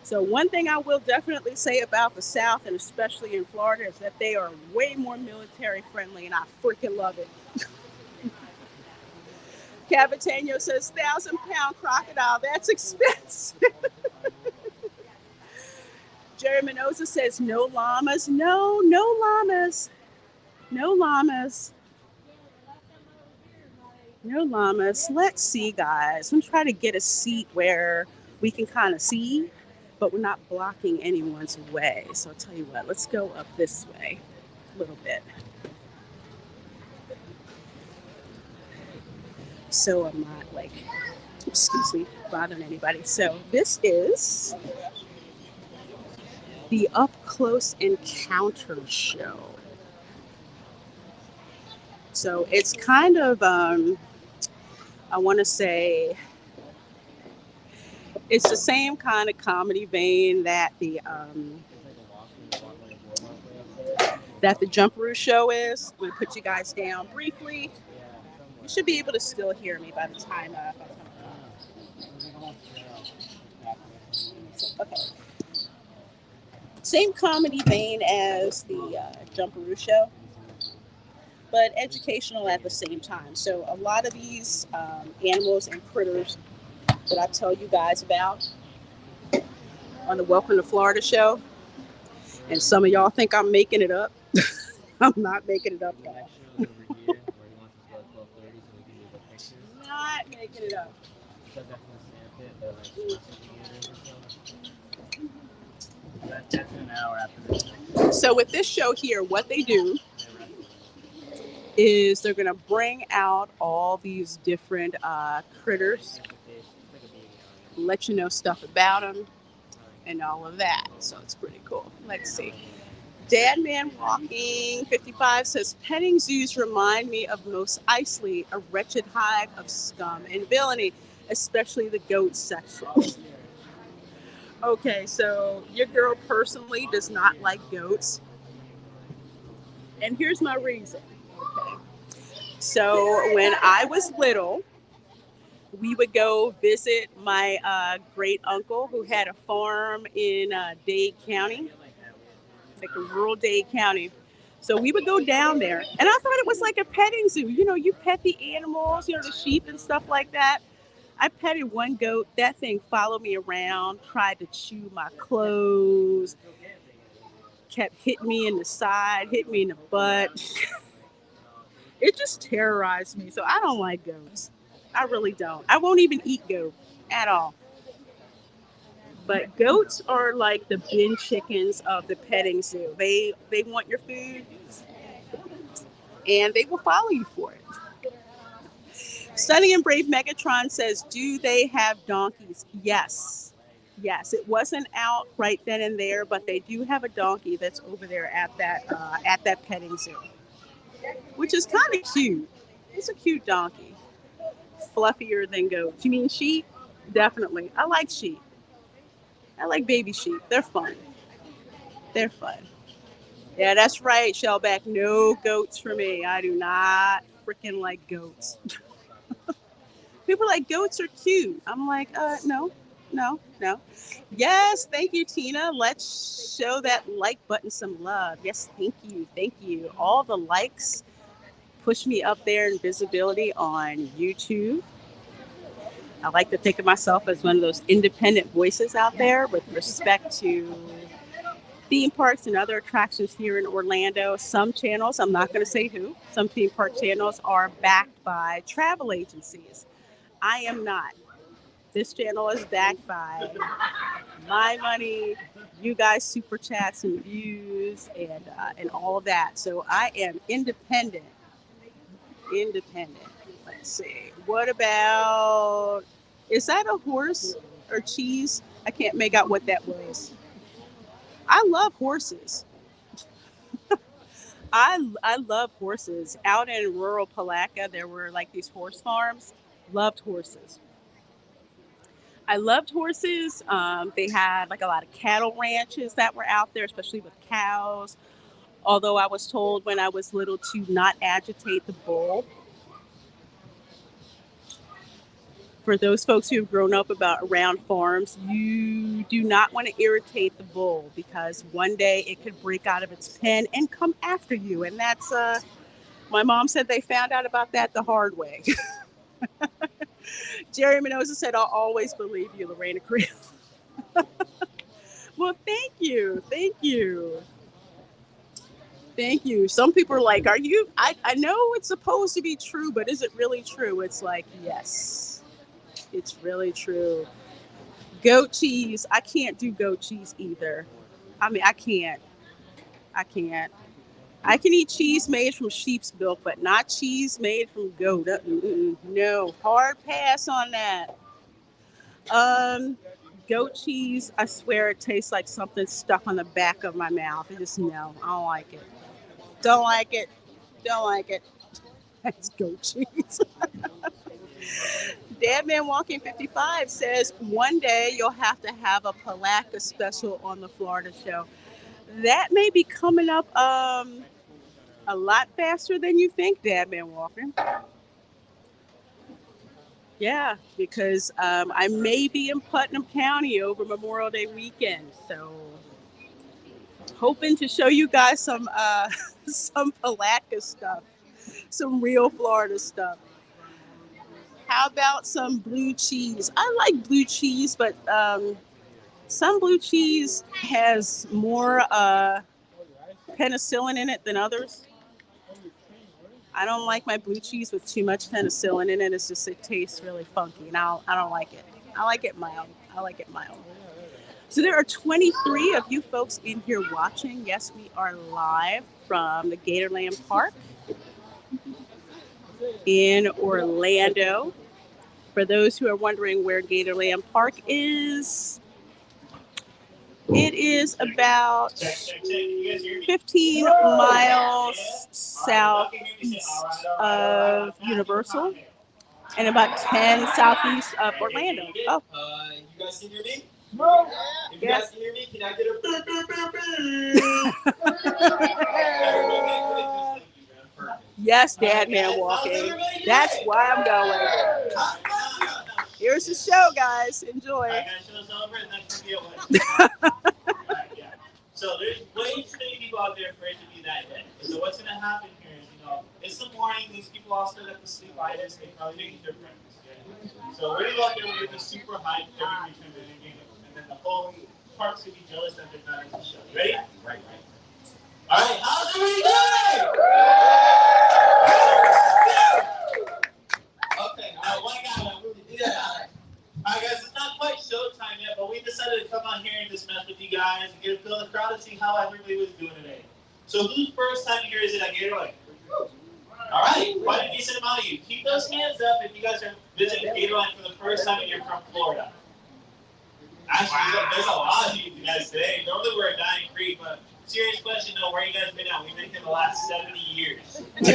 So one thing I will definitely say about the South, and especially in Florida, is that they are way more military friendly, and I freaking love it. Cavatano says, 1,000-pound crocodile, that's expensive. Jerry Mendoza says, no llamas. No llamas. No llamas. No llamas. Let's see, guys. I'm trying to get a seat where we can kind of see, but we're not blocking anyone's way. So I'll tell you what, let's go up this way a little bit. So I'm not like, excuse me, bothering anybody. So this is the Up Close Encounter show. So it's kind of, I want to say, it's the same kind of comedy vein that the Jumperoo Show is. I'm going to put you guys down briefly. You should be able to still hear me by the time okay. Same comedy vein as the Jumperoo Show, but educational at the same time. So a lot of these animals and critters that I tell you guys about on the Welcome to Florida show, and some of y'all think I'm making it up. I'm not making it up, guys. Not making it up. So with this show here, what they do is they're going to bring out all these different critters, let you know stuff about them and all of that. So it's pretty cool. Let's see. Dad Man Walking 55 says, petting zoos remind me of Mos Eisley, a wretched hive of scum and villainy, especially the goat section. Okay, so your girl personally does not like goats. And here's my reason. Okay. So when I was little, we would go visit my great uncle who had a farm in Dade County, like a rural Dade County. So we would go down there, and I thought it was like a petting zoo. You know, you pet the animals, you know, the sheep and stuff like that. I petted one goat. That thing followed me around, tried to chew my clothes, kept hitting me in the side, hit me in the butt. It just terrorized me. So I don't like goats. I really don't. I won't even eat goat at all. But goats are like the bin chickens of the petting zoo. They want your food, and they will follow you for it. Sunny and Brave Megatron says, do they have donkeys? Yes. Yes, it wasn't out right then and there, but they do have a donkey that's over there at that petting zoo, which is kind of cute. It's a cute donkey. Fluffier than goats. You mean sheep? Definitely. I like sheep. I like baby sheep. They're fun. They're fun. Yeah, that's right, Shellback. No goats for me. I do not freaking like goats. People are like, goats are cute. I'm like, no. Yes, thank you, Tina. Let's show that like button some love. Yes, thank you. Thank you. All the likes push me up there in visibility on YouTube. I like to think of myself as one of those independent voices out there with respect to theme parks and other attractions here in Orlando. Some channels, I'm not going to say who, some theme park channels are backed by travel agencies. I am not. This channel is backed by my money, you guys super chats and views and all of that. So I am independent. Let's see. What about, is that a horse or cheese? I can't make out what that was. I love horses. I love horses. Out in rural Palaca, there were like these horse farms. Loved horses. I loved horses. They had like a lot of cattle ranches that were out there, especially with cows. Although I was told when I was little to not agitate the bull. For those folks who have grown up around farms, you do not want to irritate the bull because one day it could break out of its pen and come after you. And that's, my mom said they found out about that the hard way. Jerry Mendoza said, I'll always believe you, Reina Creole. Well, thank you. Some people are like, are you, I know it's supposed to be true, but is it really true? It's like, yes. It's really true. Goat cheese. I can't do goat cheese either. I mean, I can't. I can eat cheese made from sheep's milk, but not cheese made from goat. No, hard pass on that. Goat cheese, I swear it tastes like something stuck on the back of my mouth. I just, no, I don't like it. Don't like it. That's goat cheese. Deadman Walking 55 says, one day you'll have to have a Palaca special on the Florida show. That may be coming up a lot faster than you think, Deadman Walking. Yeah, because I may be in Putnam County over Memorial Day weekend. So hoping to show you guys some some Palatka stuff, some real Florida stuff. How about some blue cheese? I like blue cheese, but some blue cheese has more penicillin in it than others. I don't like my blue cheese with too much penicillin in it. It tastes really funky, and I don't like it. I like it mild. So there are 23 of you folks in here watching. Yes, we are live from the Gatorland Park in Orlando. For those who are wondering where Gatorland Park is, it is about 15 miles southeast of Universal and about 10 southeast of Orlando. Oh. You guys can hear me? No. If you guys can hear me, can I get a Yes, Dad Man walking. That's why I'm going. Here's the show, guys. Enjoy. So there's way too many people out there for it to be that day. So what's going to happen here is, it's the morning. These people all still have to sleep itis. They probably didn't eat their breakfast. Okay? So we're going to go out there with the super hype every return of the game. And then the whole park's going to be jealous that they're not in the show. Ready? Right. All right. How's everybody doing? Okay. One guy. All right, guys. It's not quite showtime yet, but we decided to come out here and just mess with you guys and get a feel of the crowd and see how everybody was doing today. So whose first time here is it at Gatorland? All right. Quite a decent amount of you. Keep those hands up if you guys are visiting Gatorland for the first time and you're from Florida. Actually, there's a lot of you guys today. Normally we're at Dying Creek, but serious question though, where you guys been at? We've been here the last 70 years. Let me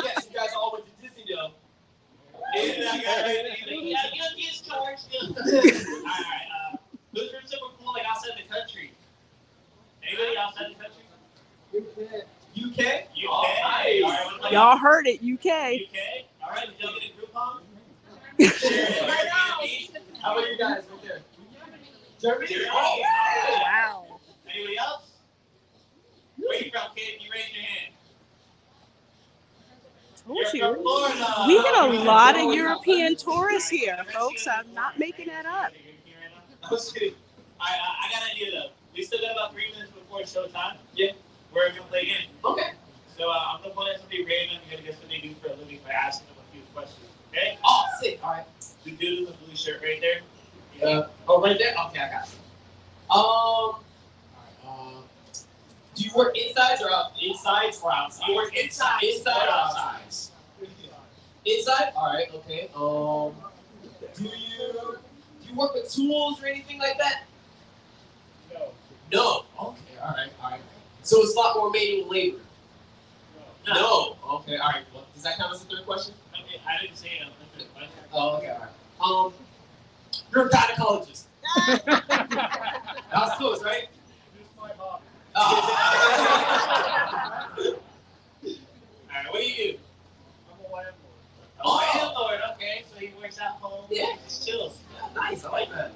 guess, you guys all went to Disney though. Alright, who's from somewhere cool like outside the country? Anybody outside the country? UK? Oh, nice. Right, y'all heard it, UK. Alright, did y'all get a group home? How about you guys right there? Germany? Oh, wow. Anybody else? Where you from, kid? You raise your hand. We get a lot of European tourists here, folks. I'm not making that up. I got an idea though. We still got about 3 minutes before showtime. Yeah. We're gonna play a game. Okay. So I'm gonna point at somebody random. You're gonna guess what they do for a living by asking them a few questions. Okay? Oh, sick. All right. The dude in the blue shirt right there. Right there. Okay, I got you. All right. Do you work inside or out? Inside or outside? You work inside. Inside or outside? Inside? Alright, okay. Do you work with tools or anything like that? No. Okay, alright. So it's a lot more manual labor? No. Okay, alright. Well, does that count as a third question? Okay, I didn't say it. Oh, okay, alright. You're a gynecologist. That was close, right? Alright, what do you do? I'm a landlord. Oh, landlord, okay. So he works at home. Yeah, just chills. Yeah, nice, I like that.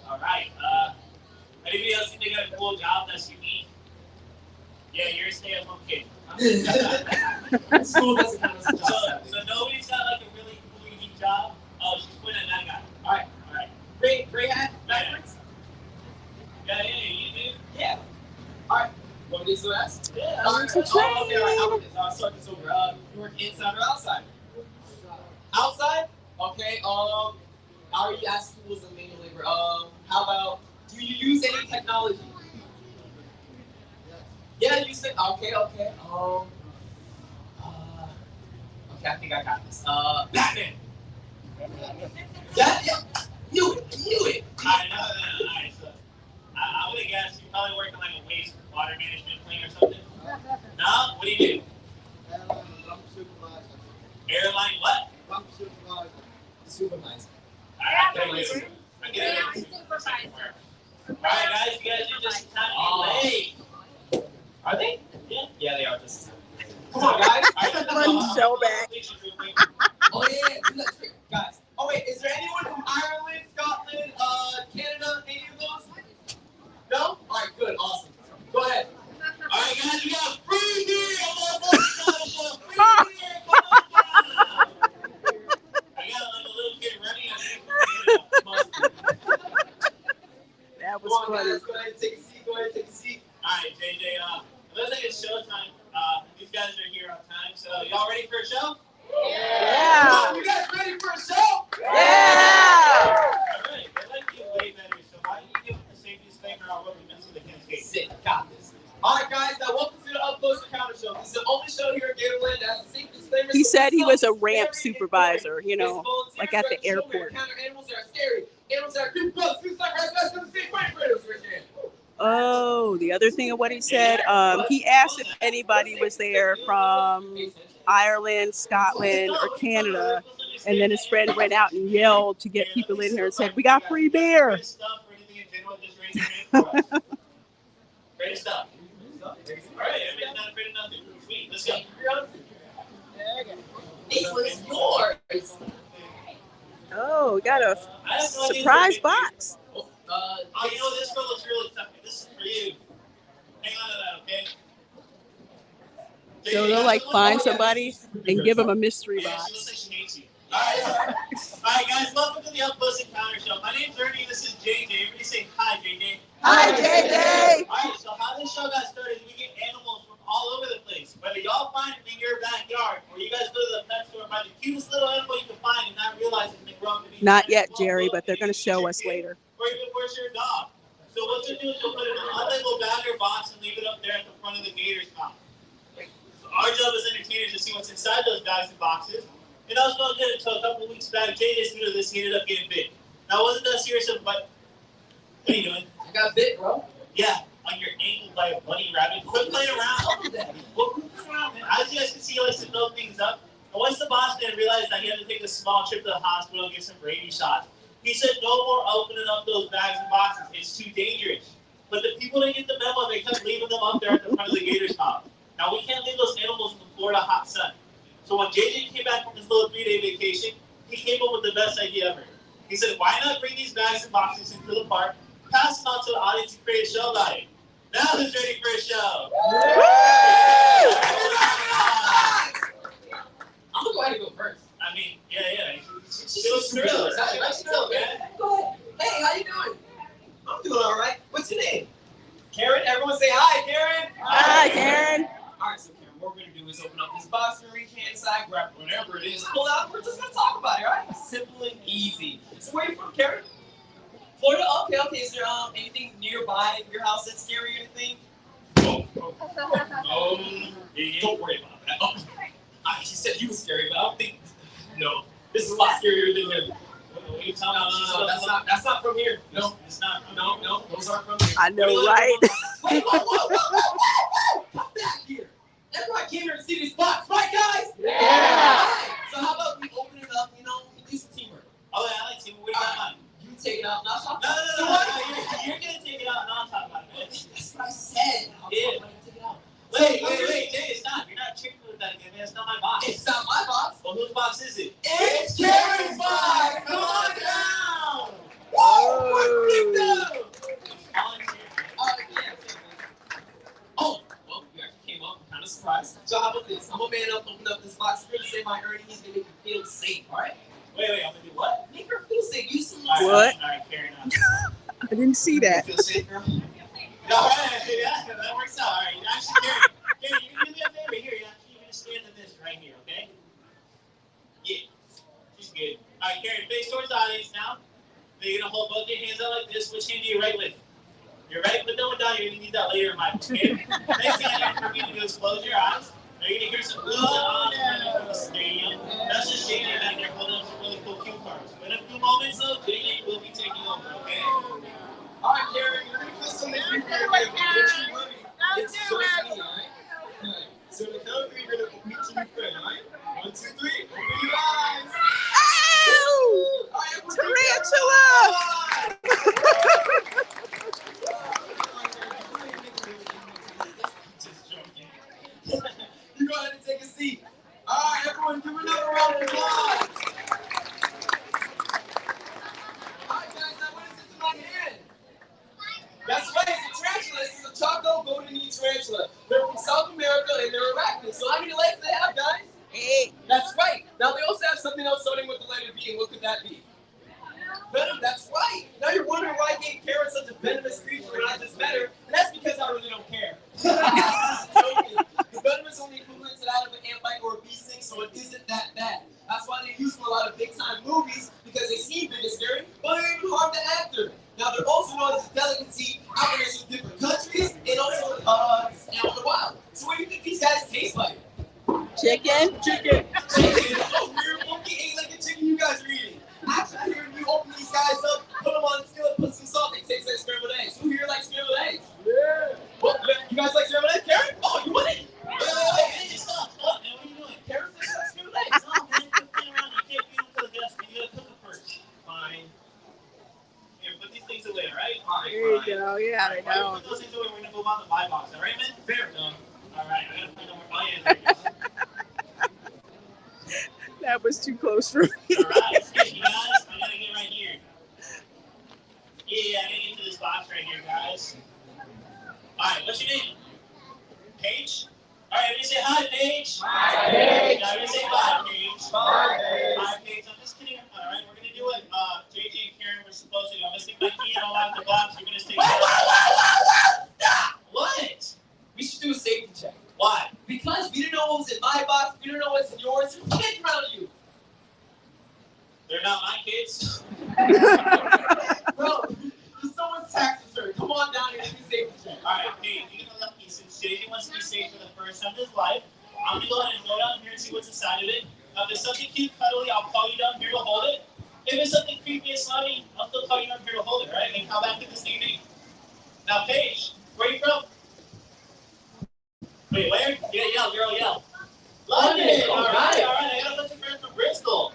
Alright, anybody else think they got a cool job that's unique? Yeah, you're a stay-at-home kid. School doesn't have a job. So nobody's got like a really cool unique job? Oh, she's pointing at that guy. Alright. Gray hat, backwards? Yeah, you do? Yeah. Alright. Want me to do that? Yeah. I'll start this over. You work inside or outside? Outside? Okay. I already asked who was in manual labor. How about, do you use any technology? Yeah, you said, okay. Okay, I think I got this. Batman! Yeah. Knew it. Alright, so I would have guessed you probably work on like a water management plant or something. No? What do you do? I'm supervisor. Airline what? I'm supervisor. I get it. Supervisor. Alright guys, you guys are just kind of late. Are they? Yeah, they are just. Come on, guys. One show back. Oh yeah, guys. Oh wait, is there anyone from Ireland, Scotland, Canada, any of those? No? Alright, good, awesome. time. These guys are here on time. So y'all ready for a show? Yeah. You guys ready for a show? Yeah. All right. They like you way better. So why don't you give them the same disclaimer on what we meant so they can escape? Sick, got this. All right, guys, now welcome to the Up Close Encounter Show. This is the only show here at Gatorland that has a safe disclaimer. He said he was a Very ramp important. supervisor, you know, It's volunteers like at the who are airport. encounter animals that are scary. Animals that are creepy, close, things like that. That's the same fight for us right here. Oh, the other thing of what he said, he asked if anybody was there from Ireland, Scotland, or Canada, and then his friend went out and yelled to get people in here and said, "We got free beer." Great stuff or anything in general, just raise your hand for us. Great stuff. All right, everybody's not afraid of nothing. Sweet, let's go. This was yours. Oh, we got a I have no idea surprise what they box. Oh, you know, this one looks really tough. This is for you. Hang on to that, okay? So they'll like find somebody and give them a mystery Yeah, she looks box. like she hates you. All right, guys, welcome to the Up Close Encounter Show. My name's Ernie, this is JJ. Everybody say hi, JJ. Hi, JJ. All right, so how this show got started is we get animals from all over the place. Whether y'all find them in your backyard or you guys go to the pet store and buy the cutest little animal you can find and not realize it's been grown to be. Not yet, Jerry, but they're going to show us later. Or even where's your dog? So what you do is you'll put it in an unlabeled bag or box and leave it up there at the front of the Gators comp. So our job as entertainers is to see what's inside those bags and boxes. And I was going good until a couple of weeks back, JJ's new to this, he ended up getting bit. Now, I wasn't that serious, but what are you doing? I got bit, bro. Yeah, on your ankle by a bunny rabbit. Quit playing around. Well, quit playing around, man. As you guys can see, he likes to build things up. And once the boss man realized that he had to take a small trip to the hospital and get some rabies shots, he said no more opening up those bags and boxes. It's too dangerous. But the people didn't get the memo. They kept leaving them up there at the front of the Gators comp. Now, we can't leave those animals in the Florida hot sun. So when JJ came back from his little 3-day vacation, he came up with the best idea ever. He said, why not bring these bags and boxes into the park, pass them out to the audience and create a show about it? Now who's ready for a show? I'm gonna go ahead and go first. I mean, yeah. She looks thrilled. Let's go, man. Go ahead. Hey, how you doing? I'm doing all right. What's your name? Karen. Everyone say hi, Karen. Hi, Karen. All right, so Karen, what we're gonna do is open up this box and reach inside, grab whatever it is, pull it out. We're just gonna talk about it, all right? Simple and easy. So where are you from, Karen? Florida. Okay. Is there anything nearby your house that's scary or anything? Don't worry about that. She said you was scary, but I don't think. No, this is a lot scarier than him. No, that's not from here. No, it's not. No, those aren't from here. I know, right? Wait, whoa. Come back here. Everyone came here to see this box, right, guys? Yeah. So how about we open it up, we do some teamwork. Oh, yeah, I like teamwork. What do you got on? You take it out, and I'll talk No. about it. You're going to take it out and I'll talk about it. That's what I said. I'll Yeah. talk about it, take it out. Wait, Jay, stop. You're not tricking with that again, man. It's not my box. It's not my box. Well, whose box is it? It's Karen's box. Come on down. Oh. Woo! Volunteer. Yeah. Oh, well, you actually came up. I'm kind of surprised. So how about this? I'm gonna man up, open up this box. We're gonna say my Ernie. He's gonna make you feel safe. All right? Wait, I'm going to do what? Make her feel safe. You some What? All right, Karen. I didn't see that. Feel safe, girl. All right, yeah, that works out. All right, actually, Karen, you can do me a favor here. You're going to stand in this right here, okay? Yeah, she's good. All right, Karen, face towards the audience now. Then you're going to hold both your hands out like this. Which hand do you right with? Your right foot down, you're going to need that later in life, okay? Next thing I need for you to do is close your eyes. Now you're going to hear some blues and ahs coming from the stadium. That's just JJ back there holding up some really cool cue cards. In a few moments, though, JJ will be taking over, okay? All right, Karen, you're gonna feel something. Don't you worry. It's just me, all right? So the count of three, you're gonna meet your new friend, all right? 1, 2, 3. Open your eyes. Ow! All right, everyone, just joking. You go ahead and take a seat. All right, everyone, give another round of applause. All right, guys, now what is this in my hand? That's right, it's a tarantula. This is a Choco golden knee tarantula. They're from South America and they're arachnids. So how many legs do they have, guys? 8. That's right. Now they also have something else starting with the letter V, and what could that be? Venom, that's right. Now you're wondering why I gave Karen such a venomous creature when I just met her, and that's because I really don't care. Just joking. it taste like? Chicken. Chicken. Chicken. Oh, weird monkey ate like a chicken you guys are eating. Actually, I hear you open these guys up, put them on the skillet, put some salt, they taste like scrambled eggs. Who here likes scrambled eggs? Yeah. What? You guys like scrambled eggs? Karen? Oh, you want it? Wait, stop. What? Man, what are you doing? Karen says like scrambled eggs. No, man, you're playing around. You can't feed them to the guests. You gotta cook them first. Fine. Here, put these things away, all right? All right, There you go. Yeah, they Right, go. put those things away. We're gonna move on to my box, all right, man? Fair enough. All right, I gotta find out where there you go. That was too close for me. All right, excuse me, guys. I gotta get right here. Yeah, I gotta get to this box right here, guys. All right, what's your name? Paige? All right, everybody say hi, Paige. Hi, Paige. Now, everybody say bye, Paige. Bye, Paige. Hi, Paige. I'm just kidding. All right, we're gonna do what JJ and Karen were supposed to do. I'm gonna stick my key in all out the box. You're gonna stick. Stop! What? We should do a safety check. Why? Because we didn't know what was in my box, we don't know what's in yours. Who's taking around you? They're not my kids. Bro, there's someone's tax return. Come on down here and do a safety check. All right, Paige, you're gonna let me, since JJ wants to be safe for the first time in his life, I'm gonna go ahead and go down here and see what's inside of it. If there's something cute, cuddly, I'll call you down here to hold it. If it's something creepy and slutty, I'll still call you down here to hold it, right? And come back to this evening. Now, Paige, where are you from? Wait, where? Yeah, yell, girl, yell. London! Alright, I got a bunch of friends from Bristol.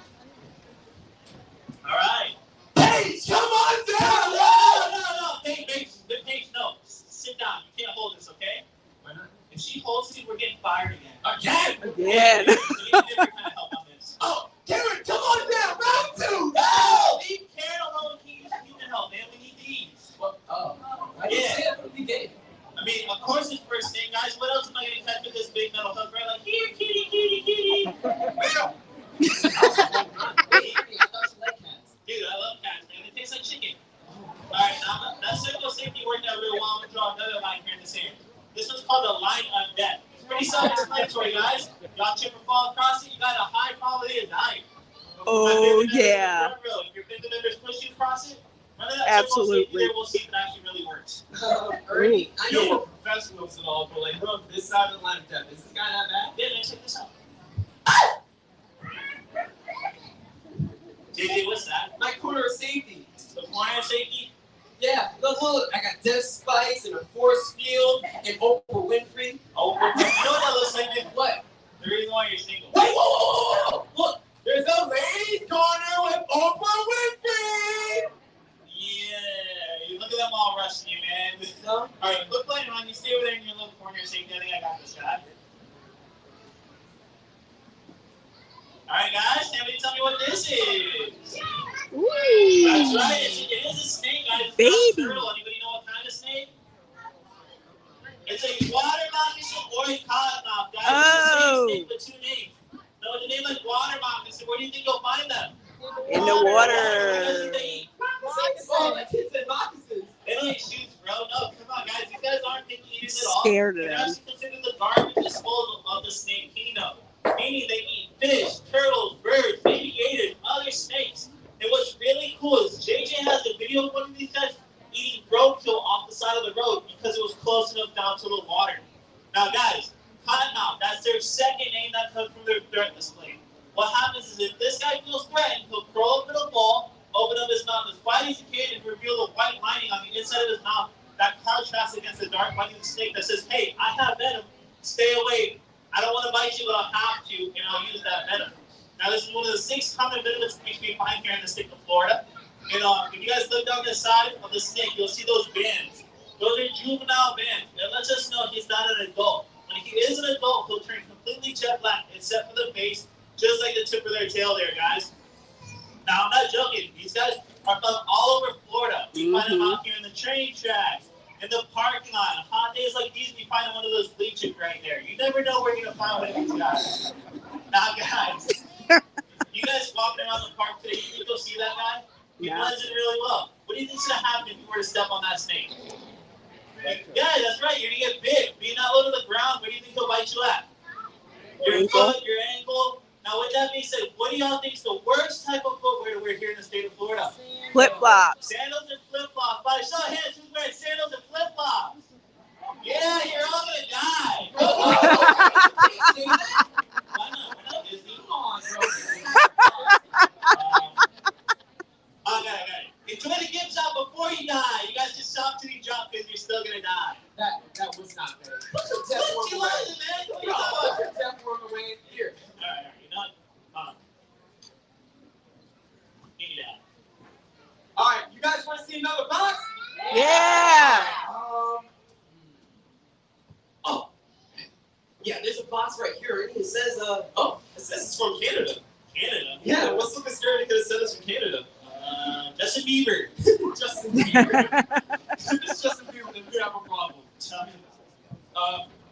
Alright. Paige, come on down! No. Paige, no. Sit down. You can't hold this, okay? Why not? If she holds you, we're getting fired again. Again? Again. You need a different kind of help on this. Oh, Karen, come on down! Round two! No! Leave Karen alone. We can use human help, man. We need these. What? Oh. I didn't say that from the beginning. I mean, of course it's first thing, guys. What else am I going to catch with this big metal hook, right? Like, here, kitty, kitty, kitty. Meow. Wait, I thought you liked cats. Dude, I love cats, man. They taste like chicken. Alright, now that circle safety worked out real well. I'm going to draw another line here in the sand. This one's called the line on deck. It's pretty self-explanatory, guys. Y'all trip or fall across it, you got a high probability of dying. Oh, yeah. If your family members push you across it, run to that Absolutely. circle safety there, we'll see if it actually really works. Ernie, I know we're professionals and all, but like, look, this side of the line of death, is this guy that bad? Yeah, man, check this out. JJ, what's that? My corner of safety. The corner of safety? Yeah, look, I got death spikes and a force field and Oprah Winfrey. Oh, you know what that looks like, dude? What? The reason why you're single. Wait, whoa! Look, there's a ladies' corner with Oprah Winfrey! Yeah, you look at them all rushing you, man. No? Alright, quit playing around. You stay over there in your little corner of safety. I think I got this shot. Alright, guys, everybody tell me what this is. Ooh. That's right, it is a snake, guys. It's Baby. not a turtle. Anybody know what kind of snake? It's a water moccasin or a cottonmouth, guys. It's the same snake with two names. No, the name like water moccasin. Where do you think you'll find them? In the What water. do they eat? Oh, my kids said moccasins. They don't eat shoes, bro. No, come on, guys. You guys aren't picky eaters at all. Scared of They're them. actually considered the garbage disposal of the snake kingdom. Meaning they eat fish, turtles, birds, baby gators, other snakes. And what's really cool is JJ has a video of one of these guys eating roadkill off the side of the road because it was close enough down to the water. Now, guys, cottonmouth, that's their second name that comes from their threat display. What happens is if this guy feels threatened, he'll crawl up in a ball, open up his mouth as wide as he can, and reveal the white lining on the inside of his mouth that contrasts against the dark white of the snake that says, hey, I have venom, stay away. I don't want to bite you, but I'll have to, and I'll use that venom. Now, this is one of the 6 common venomous snakes we find here in the state of Florida. And if you guys look down the side of the snake, you'll see those bands. Those are juvenile bands. It lets us know he's not an adult. When he is an adult, he'll turn completely jet black, except for the face, just like the tip of their tail there, guys. Now, I'm not joking. These guys are found all over Florida. We find them out here in the train tracks, in the parking lot. On hot days like these, we find one of those bleachers right there. You never know where you're going to find one of these guys. Now, guys, you guys walking around the park today, you think you'll see that guy? He blends in really well. What do you think's going to happen if you were to step on that snake? Yeah, that's right. You're going to get bit. Being that low to the ground, where do you think he'll bite you at? Your foot, your ankle. Now, with that being said, what do y'all think is the worst type of footwear to wear here in the state of Florida? Flip-flops. Sandals and flip-flops. By show of hands, who's wearing sandals and flip-flops? Yeah, you're all going to die. Ernie. It says, it says it's from Canada. Canada. Yeah, what's so concerning it could have said it's from Canada? Justin Bieber. Justin Bieber. It's Justin Bieber, then we have a problem.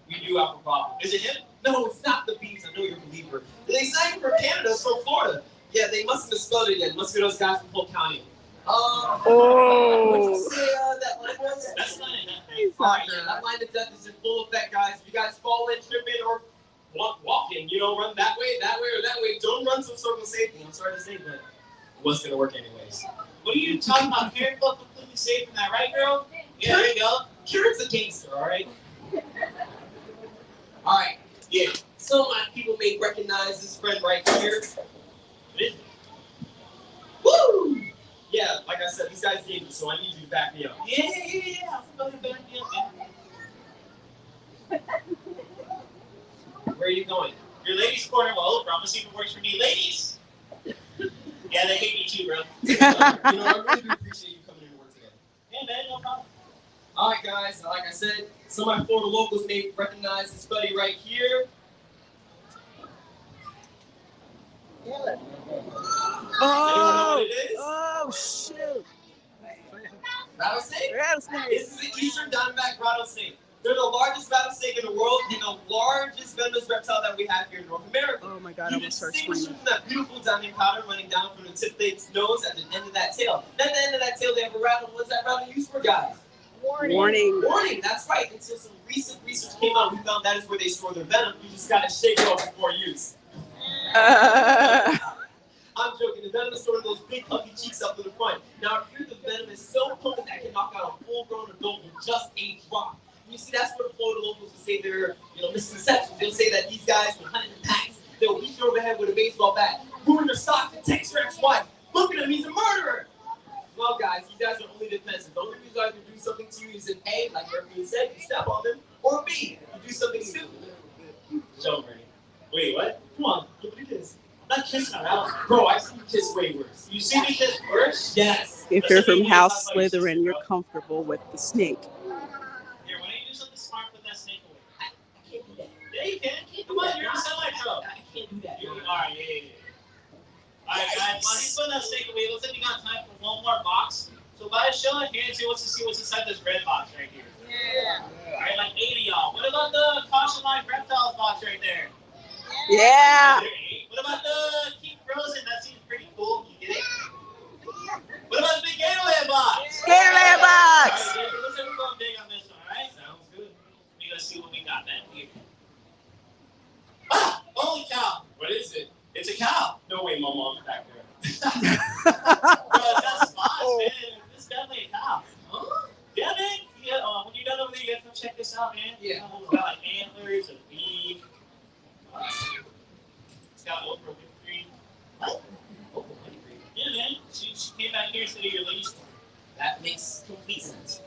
We do have a problem. Is it him? No, it's not the Bees. I know you're a believer. They sang from Canada, it's from Florida. Yeah, they must have misspelled it again. Must be those guys from Polk County. What did you say that line was? That's not it. Alright, yeah, that line of death is in full effect, guys. If you guys fall in, trip in, or walking, run that way, or that way. Don't run some sort of safety. I'm sorry to say, but it wasn't gonna work anyways. What are you talking about? Karen felt completely safe from that, right, girl? Yeah, there you go. Karen's a gangster, alright? Alright. Yeah. Some of my people may recognize this friend right here. What is it? Woo! Yeah, like I said, these guys gave me, so I need you to back me up. Yeah. I'm going to back you up, man. Where are you going? Your ladies' corner will open. I'm going to see if it works for me. Ladies! Yeah, they hate me too, bro. I really do appreciate you coming into work today. Yeah, man, no problem. Alright, guys, like I said, some of my Florida locals may recognize this buddy right here. Oh, shoot. Rattlesnake? Rattlesnake. This is the Eastern Diamondback rattlesnake. They're the largest rattlesnake in the world and the largest venomous reptile that we have here in North America. Oh my God, I You almost start distinguish screaming. from that beautiful diamond powder running down from the tip of its nose at the end of that tail. Then at the end of that tail, they have a rattle. What's that rattle used for, guys? Warning. Warning, that's right. Until some recent research came out, we found that is where they store their venom. You just gotta shake it off before use. I'm joking. The venom is stored in those big puffy cheeks up to the front. Now, here the venom is so potent that can knock out a full-grown adult with just a drop. You see, that's where the Florida locals will say their misconceptions. They'll say that these guys will hunt in packs. They'll beat you over the head with a baseball bat, ruin your socks, and text your ex-wife. Look at him, he's a murderer. Well, guys, you guys are only defensive. The only reason I can do something to you is in A, like Ernie said, you step on them, or B, you do something stupid. Show him, Ernie. Wait, what? Come on, give it a kiss. I'm not kissing her out. Bro, I've seen you kiss way worse. You see me kiss worse? Yes. If you're from House Slytherin, you're comfortable with the snake. Here, why don't you do something smart with that snake away? I can't do that. Yeah, you can. Come on, you're a semi-pro. I can't do that. Alright, yeah. Alright, guys, while he's putting that snake away, looks like we got time for one more box. So by a show of hands, who wants to see what's inside this red box right here? Yeah. Alright, like 8 of y'all. What about the caution line reptiles box right there? Yeah. What about the Keep Frozen? That seems pretty cool. You get it? What about the big Gatorland box? Gatorland box. Alright, looks like we're going big on this one, alright? Sounds good. We gotta see what we got then here. Ah! Holy cow! What is it? It's a cow. No way, my mom's back there. Bro, that's spots, man. This is definitely a cow. Huh? Yeah, man. Yeah, when you're done over there, you gotta come check this out, man. Yeah. It's got like antlers, a beak. It's got Oprah Winfrey. What? Oprah Winfrey. Yeah, man. She came back here instead of your lady's. That makes complete sense.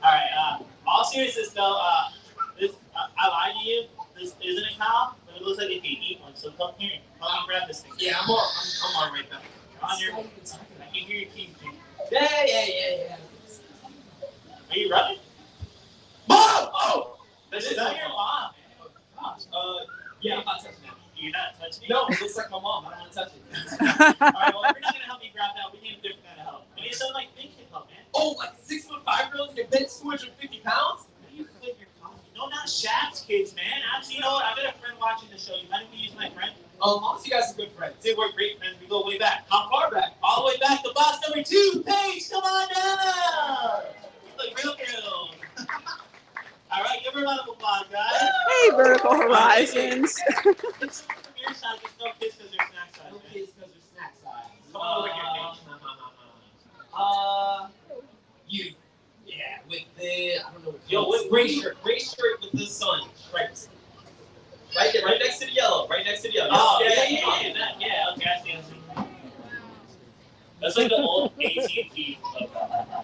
Alright, all seriousness though, this, I lied to you. This isn't a cow, but it looks like it can eat one. So come here. Help me grab this thing. Yeah, I'm on right now. You're on your, I can hear your keys, Jim. Yeah. Are you running? Mom! Oh! This is not your mom. Gosh. Yeah, I'm not touching that. You're not touching it? No, it looks like my mom. I don't want to touch it. Alright, well, if you're not gonna help me grab that, we need a different kind of help. We need something like big kid help, man. Oh, like a 6'5" and bench 250 pounds? How do you quit your college? No, not Shaq's kids, man. Actually, you know what? I've got a friend watching the show. You mind if we use my friend? Honestly, you guys are good friends. Dude, we're great friends. We go way back. How far back? All the way back to box number 2. Paige, come on down. Look real girl. All right, give her a round of applause, guys. Hey, Vertical Horizons. It's from your side. There's no kiss because they're snack size. No man. kids because they're snack size. Come on over here, Paige. You. Yeah, with the, I don't know. Yo, what gray shirt with the sun stripes. Right there, right next to the yellow. Oh, yeah. Okay, I see. That's like the old AT&T logo.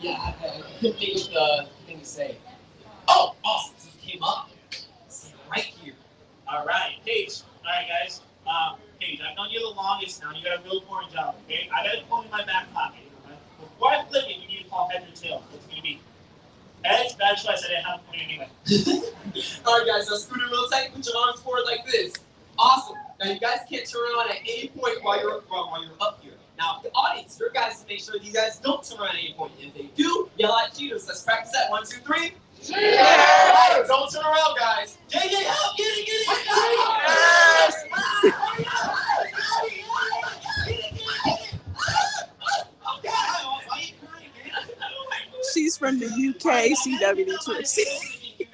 Yeah, I couldn't think of the thing to say. Oh, awesome. It just came up. It's right here. All right, Paige. All right, guys. Paige, I've known you the longest now. You got a real boring job, okay? I got a phone in my back pocket. Before I flip it, you need to call head or tail. What's it gonna be? Hey, bad choice. I didn't have one anyway. Alright guys, now scoot it real tight, put your arms forward like this. Awesome. Now you guys can't turn around at any point while you're up here. Now the audience, your guys to make sure you guys don't turn around at any point. If they do, yell at cheaters. Let's practice that. 1, 2, 3. Alright, don't turn around, guys. JJ, help! Get it! Yes! She's from the UK CWD tour.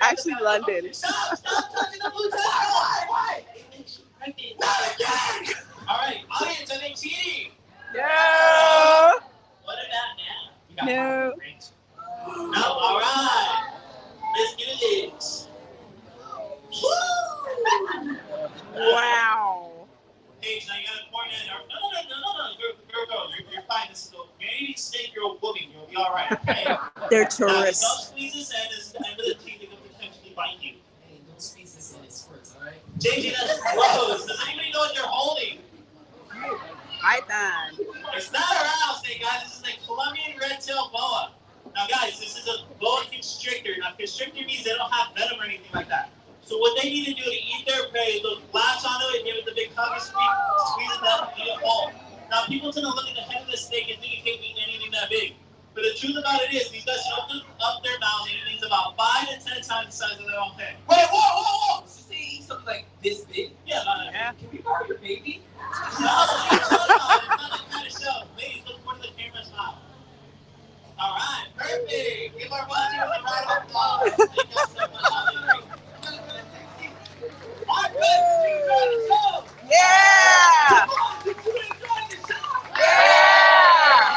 Actually, London. Stop touching the blue tie. Alright, audience, are they cheating? No. What about now? No. No, alright. Let's do this. Wow. Paige, now you gotta point in. No. Girl. You're fine. This is a maybe mistake. You're a woman. You'll be alright, okay? They're Now, tourists. don't squeeze this in. This is the end of the teeth. They could potentially bite you. Hey, don't squeeze this in, it squirts, alright? JJ, that's gross. Does anybody know what they're holding? Python. It's not a rattlesnake, guys. This is a Colombian red-tailed boa. Now, guys, this is a boa constrictor. Now, constrictor means they don't have venom or anything like that. So what they need to do to eat their prey, look, latch onto it, give it the big huggy squeeze it down, eat it whole. Now, people tend to look at the head of the snake and think it can't eat anything that big. But the truth about it is, these guys open up their mouths and it about 5 to 10 times the size of their own head. Wait, whoa! So say you eat something like this big? Yeah, Yeah. Can we borrow your baby? No, it's not that kind of show. Ladies, look for the camera's mouth. All right, perfect. Give our body a round of applause. Thank you so much. Our best team on the show. Yeah. Did you enjoy the show? Yeah.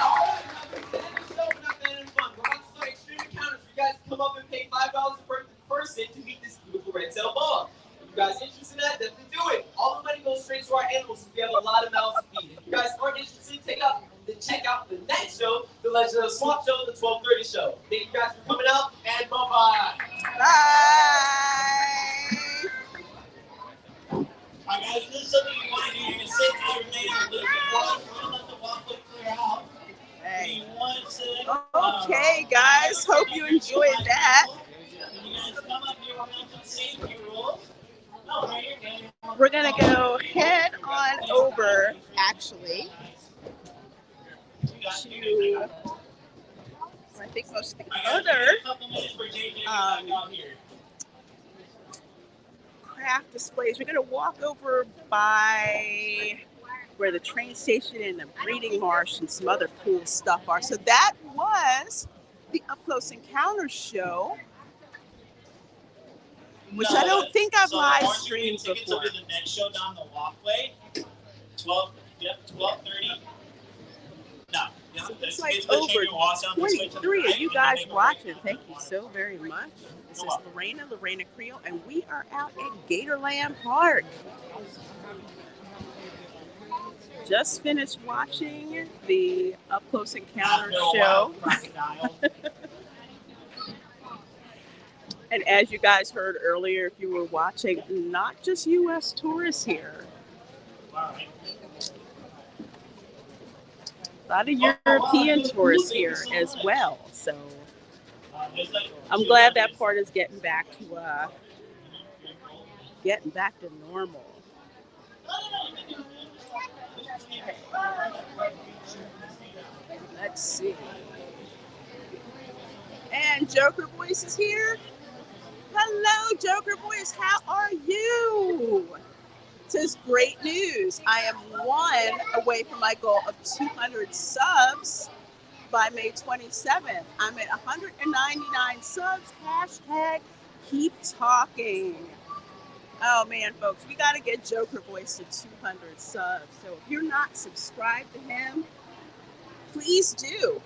We're about to start extreme encounters. You guys come up and pay $5 per person to meet this beautiful red-tailed boa. If you guys are interested in that, definitely do it. All the money goes straight to our animals. We have a lot of mouths to feed. If you guys aren't interested, check out the next show, the Legend of the Swamp Show, the 12:30 show. Thank you guys for coming out, and bye-bye. Bye. All right, guys, this is something you want to do. You're going to sit there and lay a little bit more. We're going to let the walkway clear out. Hey. Okay, Okay, guys. Hope you enjoyed that. You guys come up here. We're going to put safety rules. No, right here. We're going to go head on over, actually, to, I think most of the other craft displays. We're going to walk over by where the train station and the breeding marsh and some other cool stuff are. So that was the Up Close Encounters show, which I don't think I've live streamed before. The next show down the walkway, 12:30. No. So it's like over 23 of you guys watching. Thank you so very much. This is Reina Creole, and we are out at Gatorland Park. Just finished watching the Up Close Encounters show. And as you guys heard earlier, if you were watching, not just U.S. tourists here. A lot of European tourists here as well. So I'm glad that part is getting back to normal. Okay. Let's see. And Joker Voice is here. Hello, Joker Voice. How are you? Says great news. I am 1 away from my goal of 200 subs by May 27th. I'm at 199 subs. Hashtag keep talking. Oh man, folks, we got to get Joker Voice to 200 subs. So if you're not subscribed to him, please do.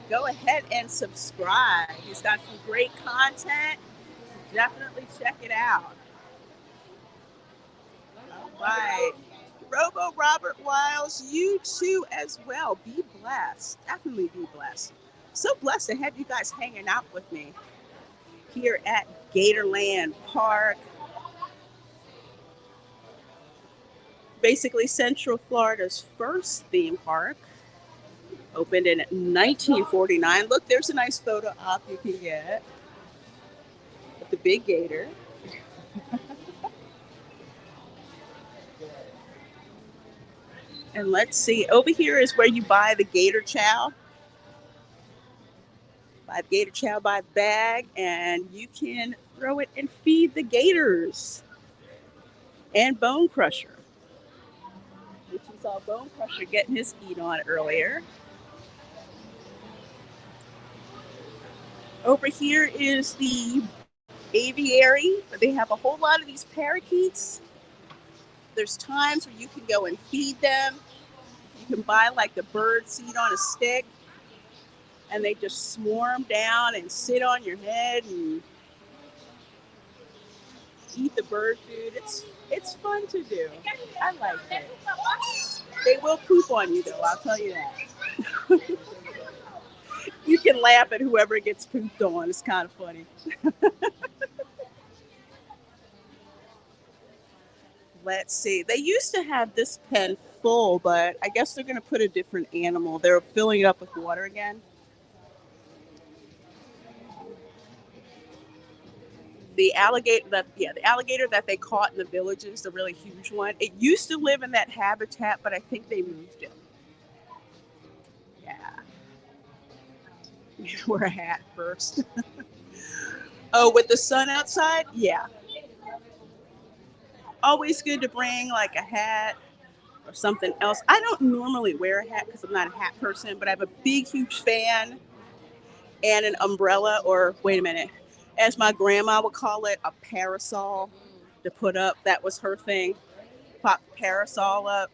Go ahead and subscribe. He's got some great content. Definitely check it out. All right. Robo Robert Wiles, you too as well. Be blessed. Definitely be blessed. So blessed to have you guys hanging out with me here at Gatorland Park. Basically Central Florida's first theme park. Opened in 1949. Look, there's a nice photo op you can get. the big gator. And let's see, over here is where you buy the gator chow. Buy the gator chow by the bag, and you can throw it and feed the gators. And Bone Crusher, which you saw Bone Crusher getting his eat on earlier. Over here is the aviary. They have a whole lot of these parakeets. There's times where you can go and feed them. You can buy like the bird seed on a stick, and they just swarm down and sit on your head and eat the bird food. It's fun to do. I like it. They will poop on you though, I'll tell you that. You can laugh at whoever gets pooped on. It's kind of funny. Let's see. They used to have this pen full, but I guess they're going to put a different animal. They're filling it up with water again. The alligator that they caught in the villages, the really huge one. It used to live in that habitat, but I think they moved it. Yeah. Wear a hat first. Oh, with the sun outside? Yeah. Always good to bring like a hat or something else. I don't normally wear a hat because I'm not a hat person, but I have a big, huge fan and an umbrella, or wait a minute, as my grandma would call it, a parasol to put up. That was her thing. Pop the parasol up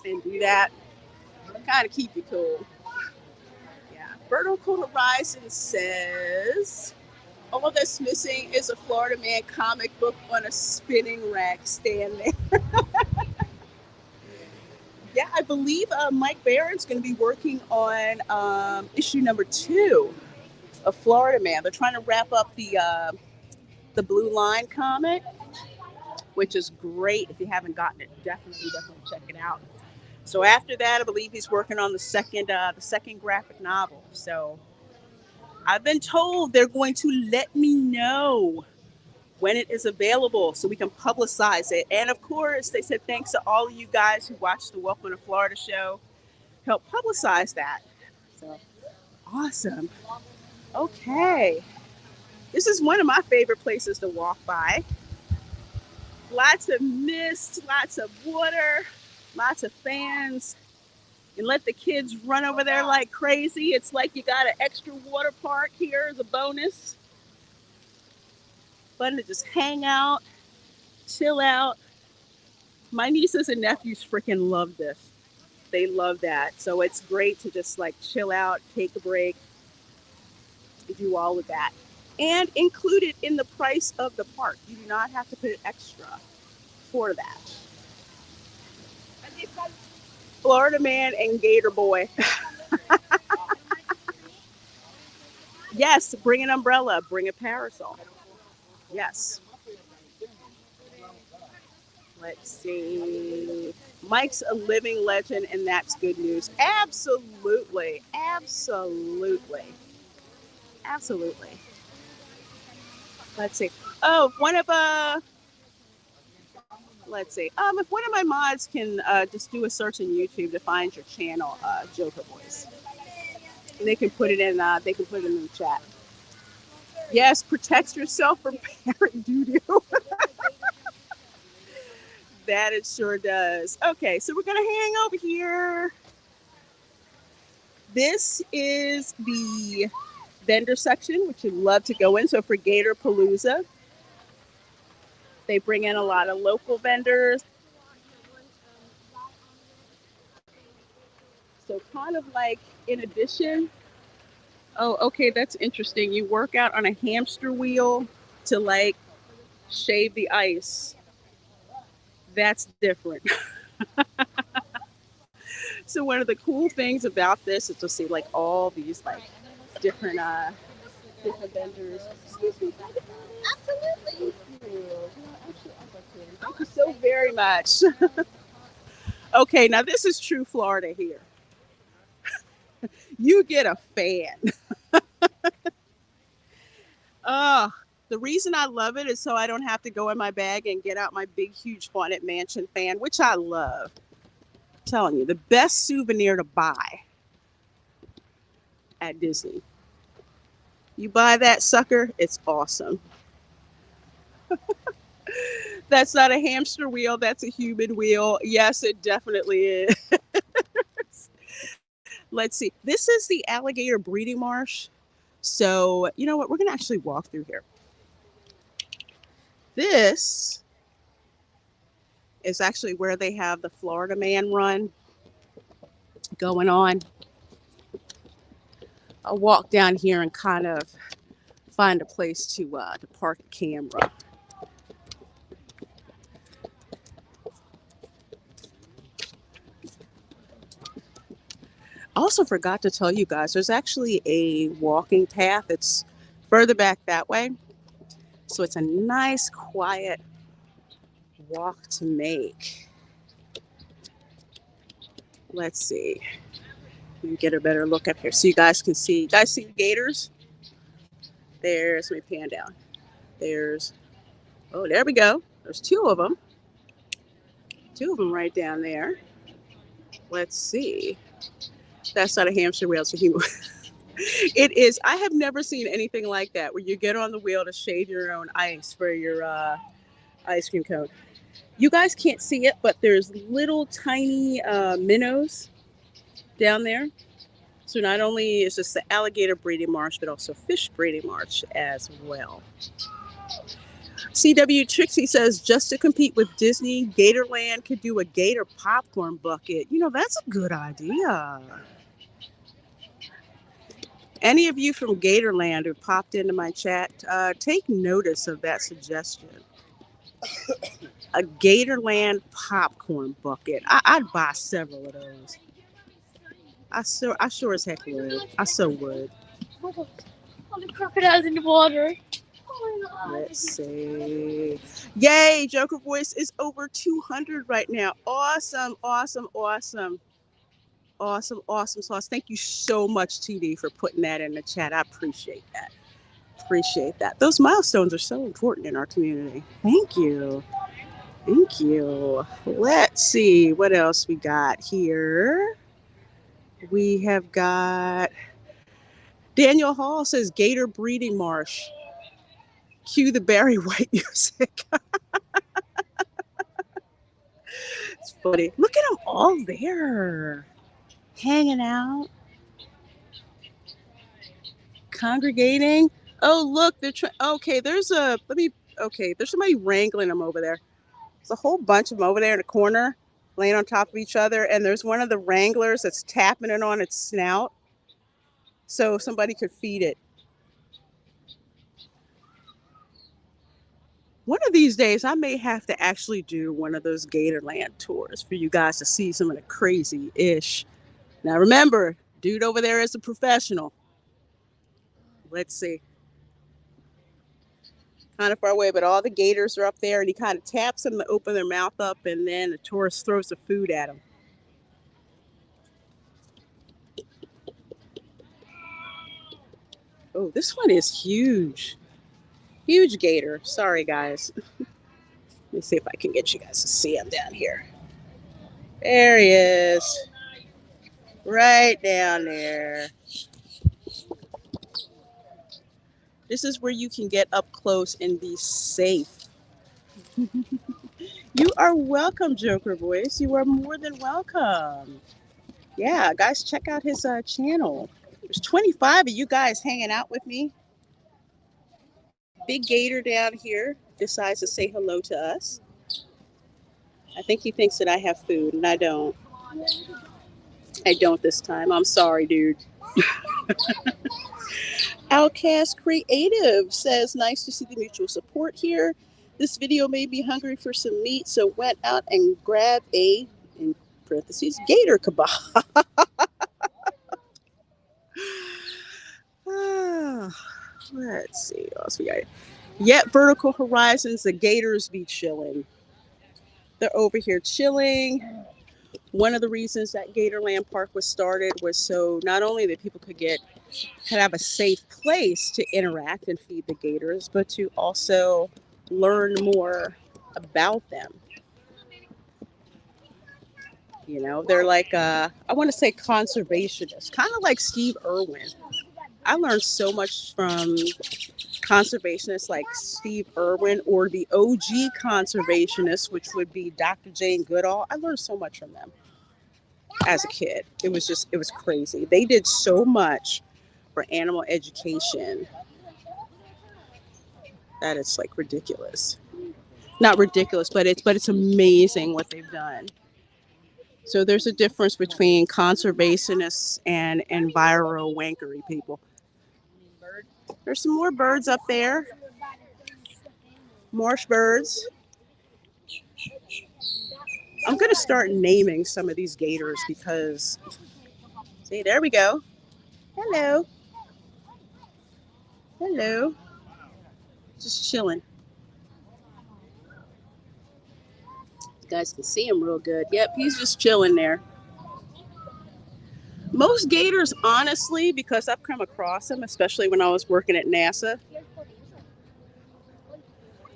and do that. Kind of keep you cool. Yeah. Vertical Horizon says, all that's missing is a Florida Man comic book on a spinning rack stand there. Yeah, I believe Mike Barron's going to be working on issue number 2 of Florida Man. They're trying to wrap up the Blue Line comic, which is great. If you haven't gotten it, definitely check it out. So after that, I believe he's working on the second graphic novel. So I've been told they're going to let me know when it is available so we can publicize it. And of course, they said thanks to all of you guys who watched the Welcome to Florida show, help publicize that. So awesome. Okay. This is one of my favorite places to walk by. Lots of mist, lots of water, lots of fans. And let the kids run over there like crazy. It's like you got an extra water park here as a bonus. Fun to just hang out, chill out. My nieces and nephews freaking love this. They love that. So it's great to just like chill out, take a break, do all of that. And include it in the price of the park. You do not have to put it extra for that. Florida Man and Gator Boy. Yes, bring an umbrella, bring a parasol. Yes. Let's see. Mike's a living legend, and that's good news. Absolutely. Absolutely. Absolutely. Let's see. Oh, if one of my mods can just do a search on YouTube to find your channel, Joker Boys. And they can put it in the chat. Yes, protect yourself from parrot doo-doo. That it sure does. Okay, so we're gonna hang over here. This is the vendor section, which you'd love to go in. So for GATORPALOOZA, they bring in a lot of local vendors. So kind of like in addition, oh, okay, that's interesting. You work out on a hamster wheel to like shave the ice. That's different. So one of the cool things about this is to see like all these like different vendors. Excuse me. Absolutely. Thank you so very much. Okay, now this is true Florida here. You get a fan. Oh, The reason I love it is so I don't have to go in my bag and get out my big, huge Haunted Mansion fan, which I love. I'm telling you, the best souvenir to buy at Disney. You buy that sucker, it's awesome. That's not a hamster wheel, that's a human wheel. Yes, it definitely is. Let's see. This is the alligator breeding marsh. So, you know what? We're going to actually walk through here. This is actually where they have the Florida Man run going on. I'll walk down here and kind of find a place to park the camera. I also forgot to tell you guys, there's actually a walking path. It's further back that way. So it's a nice, quiet walk to make. Let's see. Let me get a better look up here so you guys can see. You guys see the gators? There's, let me pan down. There's, oh, there we go. There's two of them. Two of them right down there. Let's see. That's not a hamster wheel, it's a human. It is. I have never seen anything like that where you get on the wheel to shave your own ice for your ice cream cone. You guys can't see it, but there's little tiny minnows down there. So not only is this the alligator breeding marsh, but also fish breeding marsh as well. CW Trixie says, just to compete with Disney, Gatorland could do a gator popcorn bucket. You know, that's a good idea. Any of you from Gatorland who popped into my chat, take notice of that suggestion. A Gatorland popcorn bucket. I'd buy several of those. I sure as heck would. I so would. All the crocodiles in the water. Oh my God. Let's see. Yay, Joker Voice is over 200 right now. Awesome, awesome, awesome. Awesome, awesome sauce. Thank you so much, TD, for putting that in the chat. I appreciate that. Appreciate that. Those milestones are so important in our community. Thank you. Thank you. Let's see what else we got here. We have got Daniel Hall says gator breeding marsh. Cue the Barry White music. It's funny. Look at them all there. Hanging out. Congregating. Oh, look, they're trying. Okay, there's somebody wrangling them over there. There's a whole bunch of them over there in the corner, laying on top of each other, and there's one of the wranglers that's tapping it on its snout so somebody could feed it. One of these days, I may have to actually do one of those Gatorland tours for you guys to see some of the crazy-ish. Now, remember, dude over there is a professional. Let's see. Kind of far away, but all the gators are up there, and he kind of taps them to open their mouth up, and then the tourist throws the food at them. Oh, this one is huge. Huge gator. Sorry, guys. Let me see if I can get you guys to see him down here. There he is. Right down there. This is where you can get up close and be safe. You are welcome, Joker Voice. You are more than welcome. Yeah, guys, check out his channel. There's 25 of you guys hanging out with me. Big gator down here decides to say hello to us. I think he thinks that I have food, and I don't. I don't this time. I'm sorry, dude. Outcast Creative says, nice to see the mutual support here. This video made me hungry for some meat, so went out and grabbed a, in parentheses, gator kebab. Let's see what else we got. Yet Vertical Horizons, the gators be chilling. They're over here chilling. One of the reasons that Gatorland Park was started was so not only that people could have a safe place to interact and feed the gators, but to also learn more about them. You know, they're like, I want to say conservationists, kind of like Steve Irwin. I learned so much from conservationists like Steve Irwin or the OG conservationists, which would be Dr. Jane Goodall. I learned so much from them as a kid. It was crazy. They did so much for animal education that it's like ridiculous. Not ridiculous, but it's amazing what they've done. So there's a difference between conservationists and enviro wankery people. There's some more birds up there. Marsh birds. I'm going to start naming some of these gators because, see, there we go. Hello. Hello. Just chilling. You guys can see him real good. Yep, he's just chilling there. Most gators, honestly, because I've come across them, especially when I was working at NASA,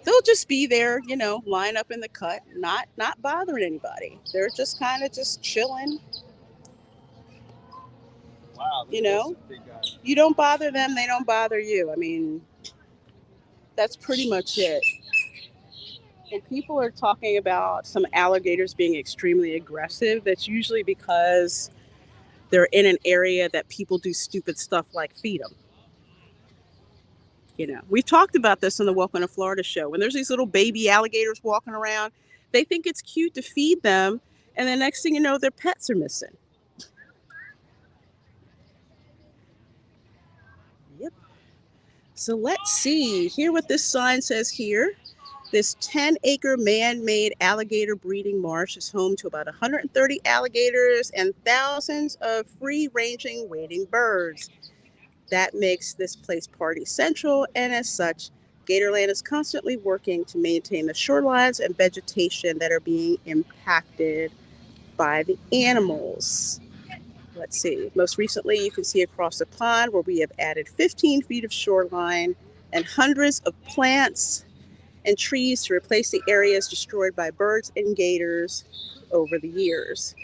they'll just be there, you know, line up in the cut, not bothering anybody. They're just kind of just chilling. Wow, you know, you don't bother them, they don't bother you. I mean, that's pretty much it. And people are talking about some alligators being extremely aggressive. That's usually because they're in an area that people do stupid stuff like feed them. You know, we've talked about this on the Welcome to Florida show. When there's these little baby alligators walking around, they think it's cute to feed them, and the next thing you know, their pets are missing. Yep. So let's see. Hear what this sign says here. This 10-acre man-made alligator breeding marsh is home to about 130 alligators and thousands of free-ranging wading birds. That makes this place party central, and as such, Gatorland is constantly working to maintain the shorelines and vegetation that are being impacted by the animals. Let's see. Most recently, you can see across the pond where we have added 15 feet of shoreline and hundreds of plants and trees to replace the areas destroyed by birds and gators over the years.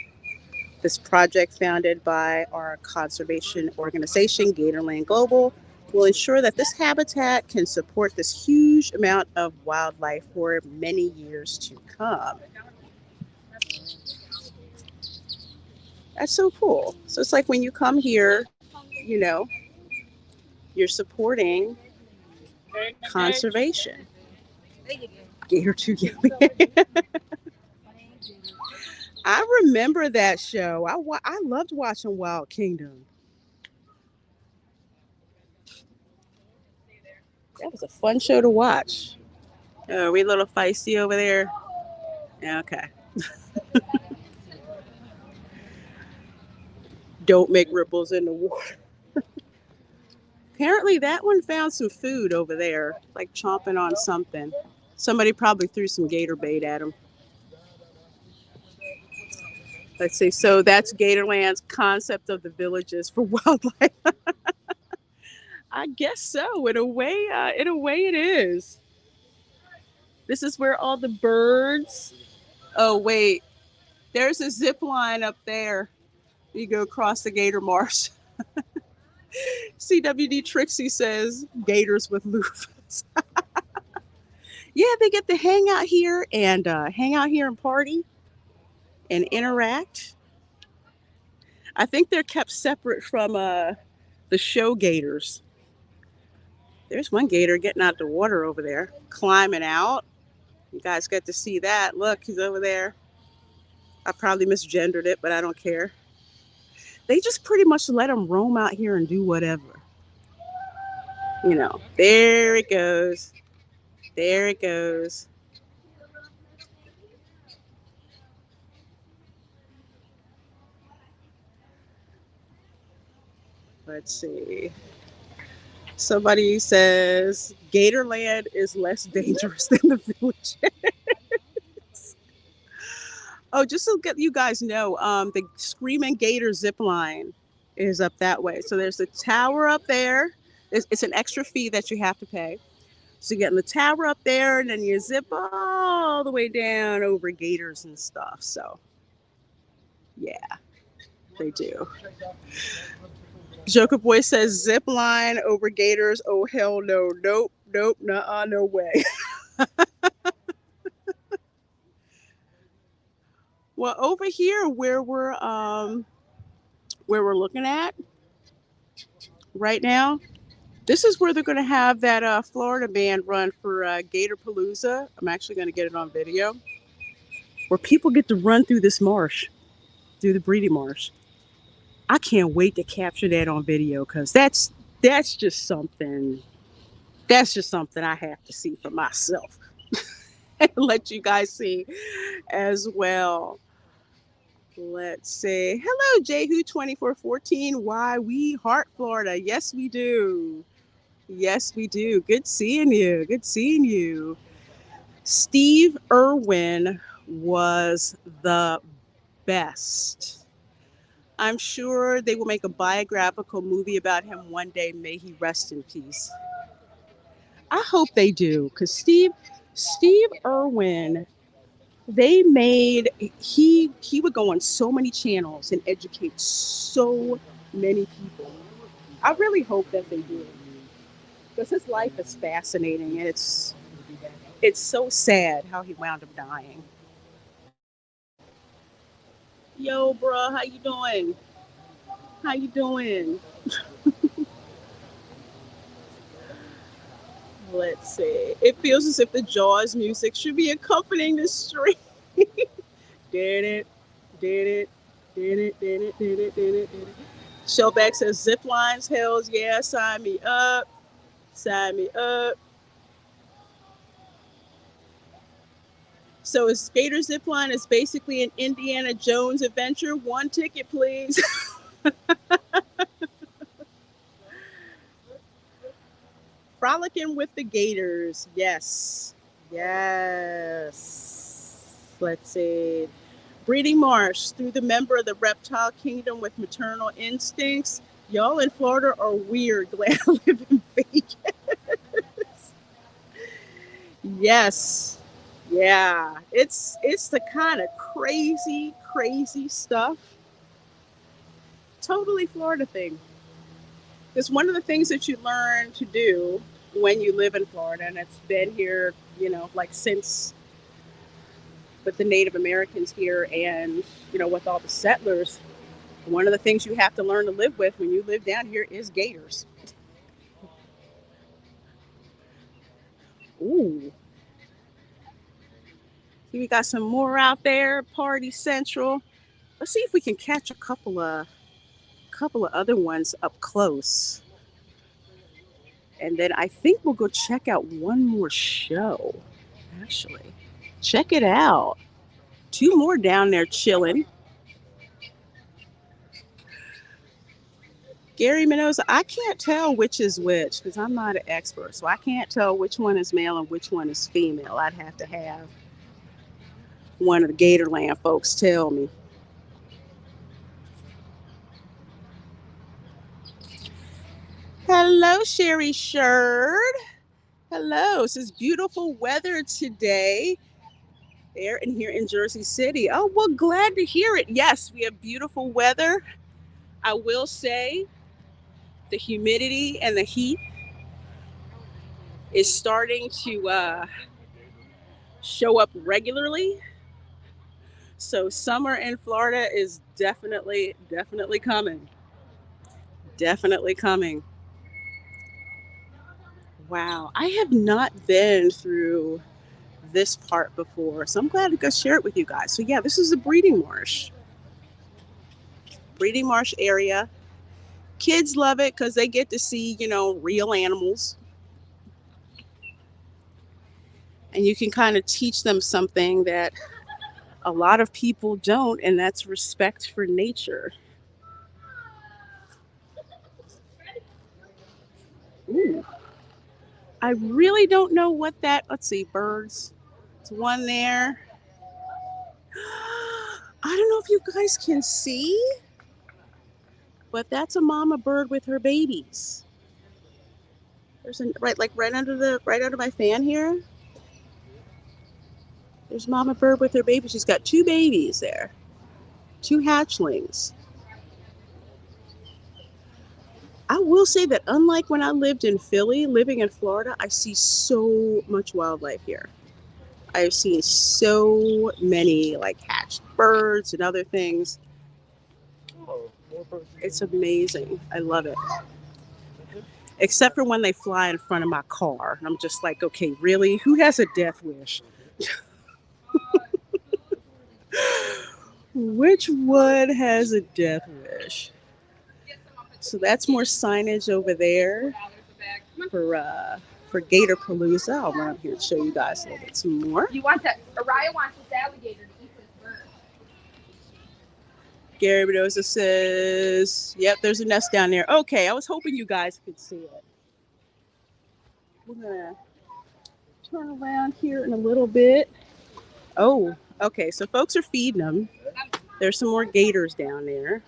This project, founded by our conservation organization, Gatorland Global, will ensure that this habitat can support this huge amount of wildlife for many years to come. That's so cool. So it's like when you come here, you know, you're supporting conservation. Gator 2 yelling. I remember that show. I loved watching Wild Kingdom. That was a fun show to watch. Oh, are we a little feisty over there? Okay. Don't make ripples in the water. Apparently that one found some food over there, like chomping on something. Somebody probably threw some gator bait at him. Let's see. So that's Gatorland's concept of the villages for wildlife. I guess so. In a way it is. This is where all the birds. Oh wait, there's a zip line up there. You go across the Gator Marsh. CWD Trixie says gators with loofahs. Yeah, they get to hang out here and party and interact. I think they're kept separate from the show gators. There's one gator getting out the water over there, climbing out. You guys get to see that. Look, he's over there. I probably misgendered it, but I don't care. They just pretty much let him roam out here and do whatever. You know, there it goes. There it goes. Let's see. Somebody says Gatorland is less dangerous than the village. Oh, just to get you guys know, the Screaming Gator zip line is up that way. So there's a tower up there. It's an extra fee that you have to pay. So you get in the tower up there, and then you zip all the way down over Gators and stuff. So yeah, they do. Joker Boy says zip line over Gators. Oh hell no, nope, nope, nuh-uh, no way. Well, over here where we're looking at right now, this is where they're going to have that Florida band run for GATORPALOOZA. I'm actually going to get it on video, where people get to run through this marsh, through the breeding marsh. I can't wait to capture that on video because that's just something. That's just something I have to see for myself and let you guys see as well. Let's see. Hello, Jehu2414. Why we heart Florida? Yes, we do. Yes, we do. Good seeing you. Good seeing you. Steve Irwin was the best. I'm sure they will make a biographical movie about him one day. May he rest in peace. I hope they do, because Steve Irwin, they made he would go on so many channels and educate so many people. I really hope that they do, because his life is fascinating. It's so sad how he wound up dying. Yo, bruh, how you doing? How you doing? Let's see. It feels as if the Jaws music should be accompanying the stream. Did it, did it, did it, did it, did it, did it, did it. Shellback says zip lines, hells yeah, sign me up. Sign me up. So a skater zipline is basically an Indiana Jones adventure. One ticket, please. Frolicking with the Gators. Yes. Yes. Let's see. Breeding Marsh, through the member of the reptile kingdom with maternal instincts. Y'all in Florida are weird. Glad I live in Vegas. Yes. Yeah. It's the kind of crazy, crazy stuff. Totally Florida thing. It's one of the things that you learn to do when you live in Florida, and it's been here, like since with the Native Americans here and, with all the settlers. One of the things you have to learn to live with when you live down here is gators. Ooh. We got some more out there, Party Central. Let's see if we can catch a couple of other ones up close. And then I think we'll go check out one more show, actually. Check it out. Two more down there chilling. Gary Mendoza, I can't tell which is which because I'm not an expert. So I can't tell which one is male and which one is female. I'd have to have one of the Gatorland folks tell me. Hello, Sherry Sherd. Hello. This is beautiful weather today there and here in Jersey City. Oh, well, glad to hear it. Yes, we have beautiful weather. I will say the humidity and the heat is starting to show up regularly. So summer in Florida is definitely coming. Definitely coming. Wow, I have not been through this part before, so I'm glad to share it with you guys. So yeah, this is the breeding marsh area. Kids love it because they get to see, real animals. And you can kind of teach them something that a lot of people don't, and that's respect for nature. Ooh. I really don't know what that, let's see, birds. It's one there. you guys can see, but that's a mama bird with her babies. There's a right under my fan here. There's mama bird with her baby. She's got 2 babies there, 2 hatchlings. I will say that unlike when I lived in Philly, living in Florida, I see so much wildlife here. I've seen so many like hatched birds and other things. It's amazing. I love it. Except for when they fly in front of my car. And I'm just like, okay, really? Who has a death wish? Which one has a death wish? So that's more signage over there for GATORPALOOZA. I'll run up here and show you guys a little bit some more. You want that? Araya wants this alligator to eat this bird. Gary Mendoza says, yep, there's a nest down there. Okay, I was hoping you guys could see it. We're going to turn around here in a little bit. Oh, okay, so folks are feeding them. There's some more gators down there.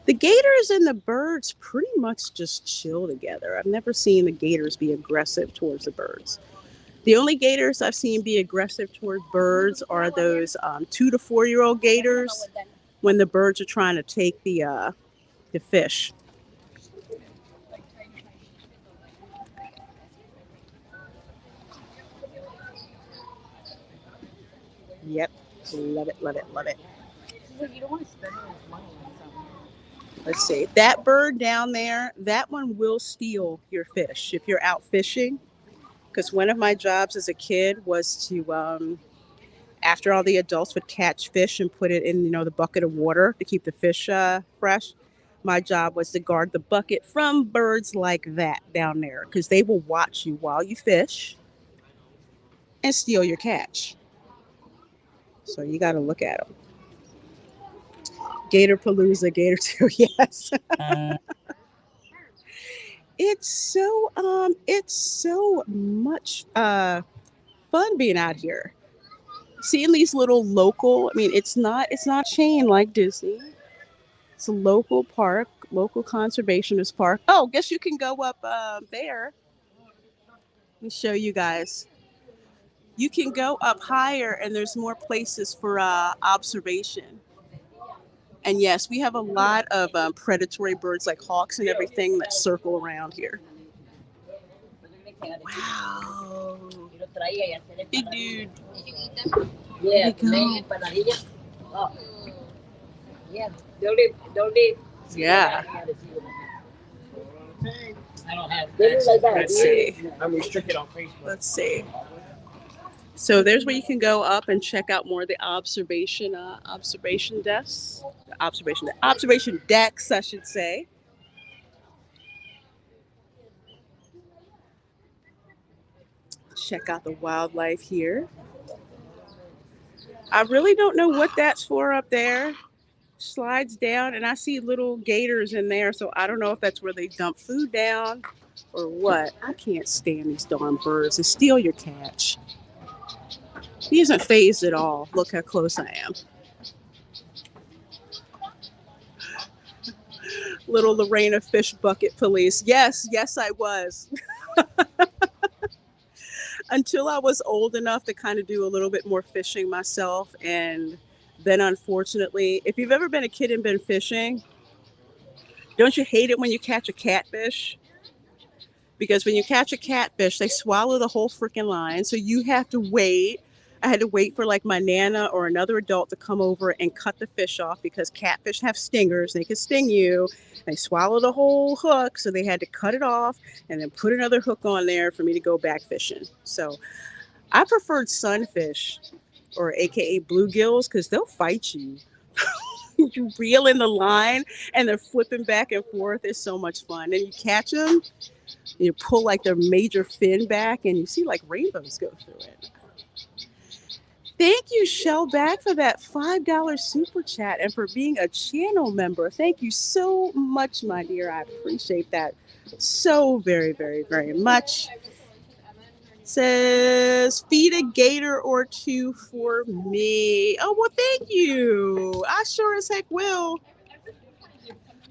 The gators and the birds pretty much just chill together. I've never seen the gators be aggressive towards the birds. The only gators I've seen be aggressive towards birds are those 2 to 4 year old gators when the birds are trying to take the fish. Yep, love it, love it, love it. You don't want to spend much money on something. Let's see, that bird down there, that one will steal your fish if you're out fishing. Because one of my jobs as a kid was to, after all the adults would catch fish and put it in, the bucket of water to keep the fish fresh, my job was to guard the bucket from birds like that down there. Because they will watch you while you fish and steal your catch. So you got to look at them. GATORPALOOZA, Gator 2, yes. It's so much fun being out here. Seeing these little local, it's not chain like Disney. It's a local park, local conservationist park. Oh, guess you can go up there. Let me show you guys. You can go up higher and there's more places for observation. And yes, we have a lot of predatory birds like hawks and everything that circle around here. Wow. Big dude. Did you eat them? Yeah, Yeah. I don't have Let's see. I'm restricted on Facebook. Let's see. So there's where you can go up and check out more of the observation decks. Observation decks, I should say. Check out the wildlife here. I really don't know what that's for up there. Slides down and I see little gators in there, so I don't know if that's where they dump food down or what. I can't stand these darn birds. They steal your catch. He isn't phased at all. Look how close I am. Little Lorena fish bucket police. Yes, I was. Until I was old enough to kind of do a little bit more fishing myself. And then unfortunately, if you've ever been a kid and been fishing, don't you hate it when you catch a catfish? Because when you catch a catfish, they swallow the whole freaking line. So you have to wait. I had to wait for like my Nana or another adult to come over and cut the fish off because catfish have stingers. They can sting you. They swallow the whole hook. So they had to cut it off and then put another hook on there for me to go back fishing. So I preferred sunfish or AKA bluegills because they'll fight you. You reel in the line and they're flipping back and forth. It's so much fun. And you catch them, you pull like their major fin back and you see like rainbows go through it. Thank you, Shellback, for that $5 super chat and for being a channel member. Thank you so much, my dear. I appreciate that so very, very, very much. Says feed a gator or two for me. Oh, well, thank you. I sure as heck will.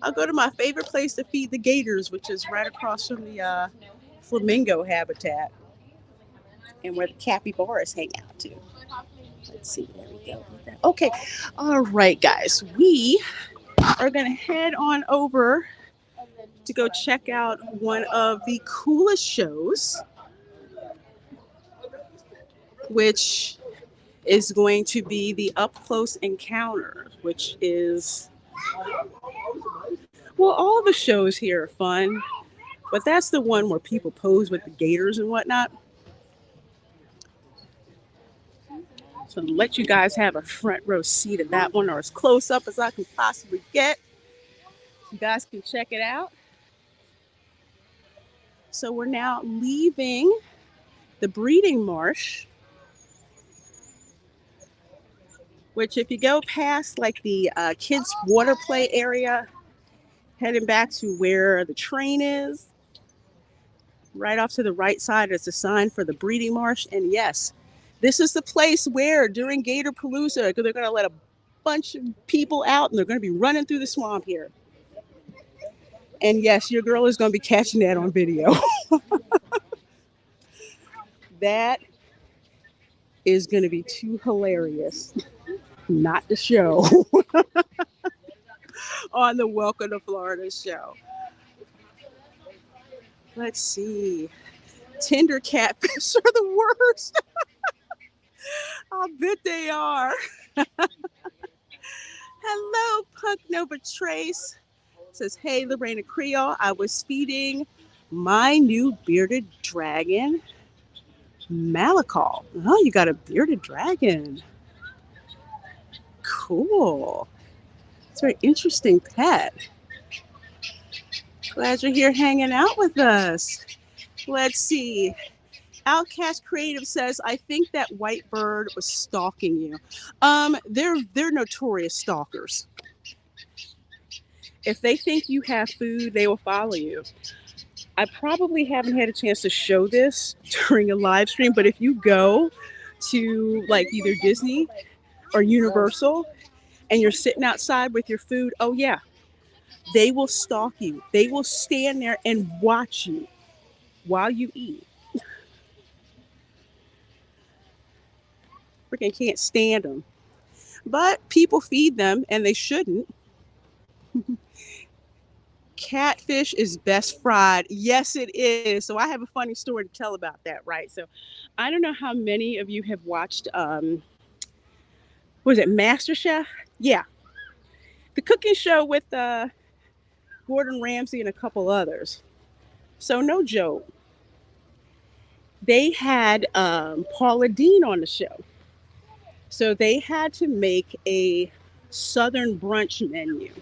I'll go to my favorite place to feed the gators, which is right across from the flamingo habitat and where the capybaras hang out too. Let's see, there we go. Okay, all right, guys, we are gonna head on over to go check out one of the coolest shows, which is going to be the Up Close Encounter, which is, well, all the shows here are fun, but that's the one where people pose with the gators and whatnot. So I'll let you guys have a front row seat of that one, or as close up as I can possibly get. You guys can check it out. So we're now leaving the breeding marsh, which if you go past like the kids water play area, heading back to where the train is, right off to the right side is a sign for the breeding marsh. And yes, this is the place where during GATORPALOOZA, they're going to let a bunch of people out and they're going to be running through the swamp here. And yes, your girl is going to be catching that on video. That is going to be too hilarious not to show on the Welcome to Florida show. Let's see. Tender catfish are the worst. I bet they are. Hello, Punk Nova Trace. Says, hey, the Reina Creole. I was feeding my new bearded dragon, Malakal. Oh, you got a bearded dragon. Cool. It's a very interesting pet. Glad you're here hanging out with us. Let's see. Outcast Creative says, I think that white bird was stalking you. They're notorious stalkers. If they think you have food, they will follow you. I probably haven't had a chance to show this during a live stream, but if you go to like either Disney or Universal and you're sitting outside with your food, oh yeah, they will stalk you. They will stand there and watch you while you eat. Freaking can't stand them. But people feed them and they shouldn't. Catfish is best fried. Yes, it is. So I have a funny story to tell about that, right? So I don't know how many of you have watched, was it MasterChef? Yeah. The cooking show with Gordon Ramsay and a couple others. So no joke. They had Paula Deen on the show. So they had to make a Southern brunch menu.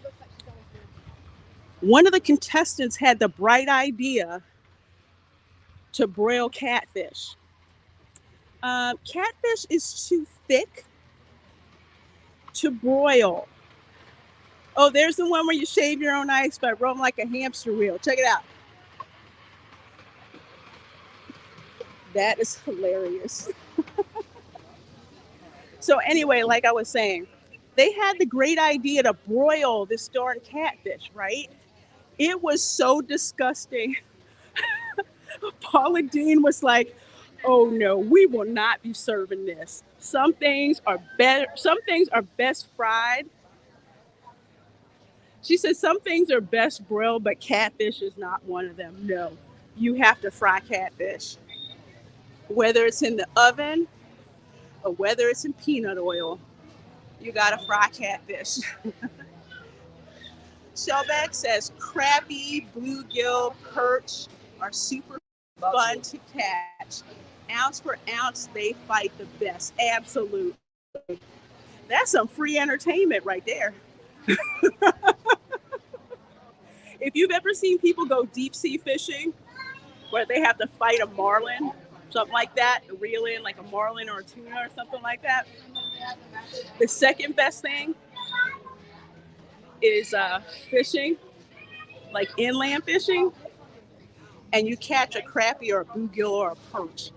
One of the contestants had the bright idea to broil catfish. Catfish is too thick to broil. Oh, there's the one where you shave your own ice by rolling like a hamster wheel. Check it out. That is hilarious. So anyway, like I was saying, they had the great idea to broil this darn catfish, right? It was so disgusting. Paula Deen was like, oh no, we will not be serving this. Some things are better, some things are best fried. She said some things are best broiled, but catfish is not one of them. No, you have to fry catfish. Whether it's in the oven or whether it's in peanut oil, you gotta fry catfish. Shellback says crappie, bluegill, perch are super fun to catch. Ounce for ounce, they fight the best. Absolutely. That's some free entertainment right there. If you've ever seen people go deep sea fishing, where they have to fight a marlin, something like that, reel in like a marlin or a tuna or something like that, the second best thing is fishing, like inland fishing, and you catch a crappie or a bluegill or a perch.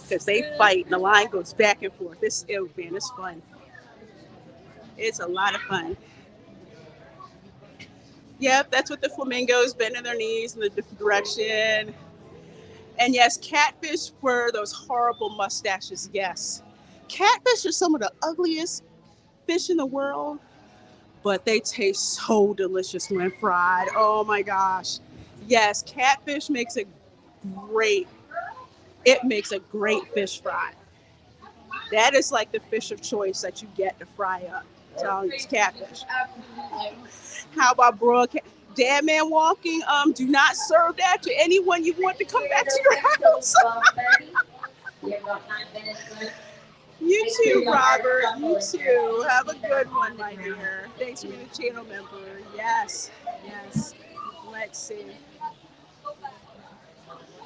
because they fight and the line goes back and forth. It's man, it's fun. It's a lot of fun. Yep, that's what the flamingos bending their knees in the different direction. And yes, catfish were those horrible mustaches. Yes, catfish are some of the ugliest fish in the world, but they taste so delicious when fried. Oh my gosh. Yes, catfish makes a great, it makes a great fish fry. That is like the fish of choice that you get to fry up. So it's catfish. How about broiled cat? Dead man walking. Do not serve that to anyone you want to come back to your house. You too, Robert. You too. Have a good one, my dear. Thanks for being a channel member. Yes. Yes. Let's see.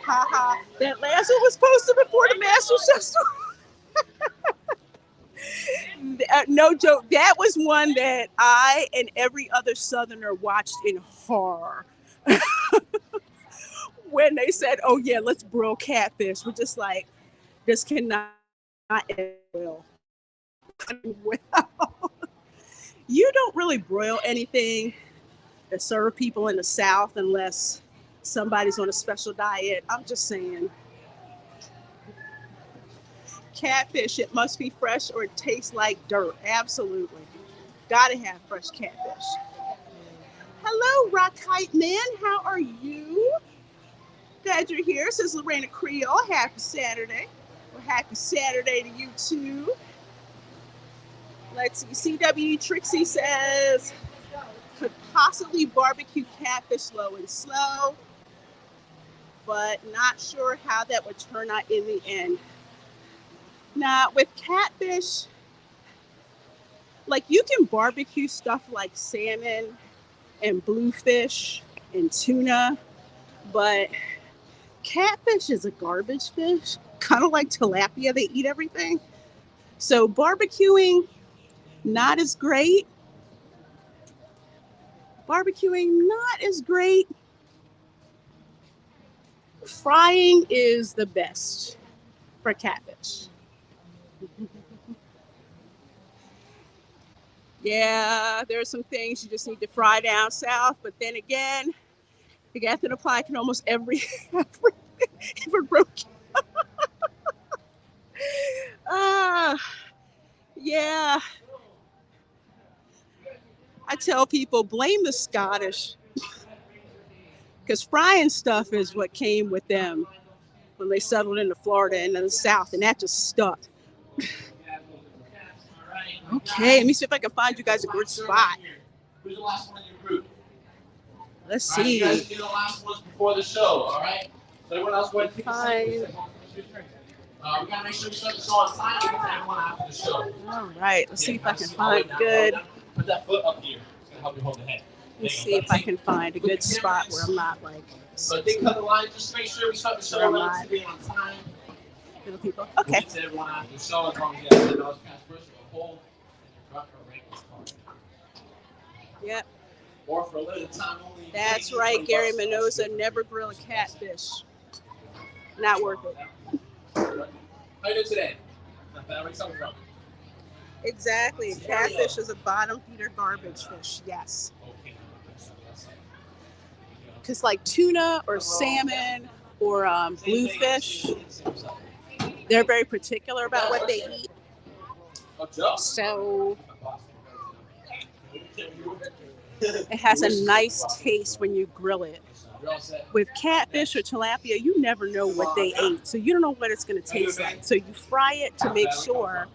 Haha. That last one was posted before the Master Chef story. No joke. That was one that I and every other Southerner watched in horror. When they said, "Oh yeah, let's broil catfish," we're just like, "This cannot end well." You don't really broil anything to serve people in the South unless somebody's on a special diet. I'm just saying. Catfish, it must be fresh or it tastes like dirt. Absolutely. Gotta have fresh catfish. Hello, Rockite Man. How are you? Glad you're here. Says Reina Creole. Happy Saturday. Well, happy Saturday to you too. Let's see. CW Trixie says, could possibly barbecue catfish low and slow, but not sure how that would turn out in the end. Now, with catfish, like you can barbecue stuff like salmon and bluefish and tuna, but catfish is a garbage fish, kind of like tilapia. They eat everything. So barbecuing, not as great. Barbecuing, not as great. Frying is the best for catfish. Yeah, there are some things you just need to fry down south, but then again, the gas can apply to almost every broken. Yeah. I tell people, blame the Scottish, because frying stuff is what came with them when they settled into Florida and in the South, and that just stuck. Okay, let me see if I can find you guys a good spot. Who's the last one in your group? Let's see. You guys do the last ones before the show, all right? So everyone else go ahead and Fine. we gotta make sure we start the show on time to get to everyone after the show. All right, let's see if I can find good. Put that foot up here. It's gonna help you hold the head. Let's see if I can find a good spot where I'm not like. So they cut the line. Just make sure we start the show relatively on time. Little people. Okay. We'll get to everyone after the show as long as you guys $10 cash first for a hold. Yep. Or for a limited time only. That's right, Gary Mendoza. Never grill a catfish. Not worth it. How you doing today? Not bad. Where you coming from? Exactly. Catfish is a bottom feeder garbage fish. Yes. Because like tuna or salmon or bluefish, they're very particular about what they eat. So it has a nice taste when you grill it. With catfish or tilapia, you never know what they ate, so you don't know what it's going to taste like. So you fry it to make sure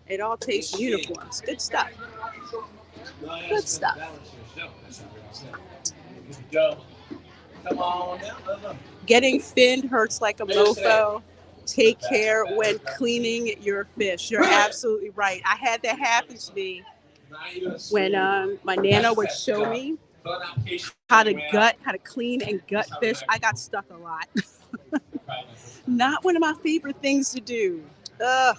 it all tastes uniform. It's good stuff. Good stuff. Come on down. Getting finned hurts like a mofo. Take care when cleaning your fish. You're absolutely right. I had that happen to me when my Nana would show me how to clean and gut fish. I got stuck a lot. Not one of my favorite things to do. Ugh.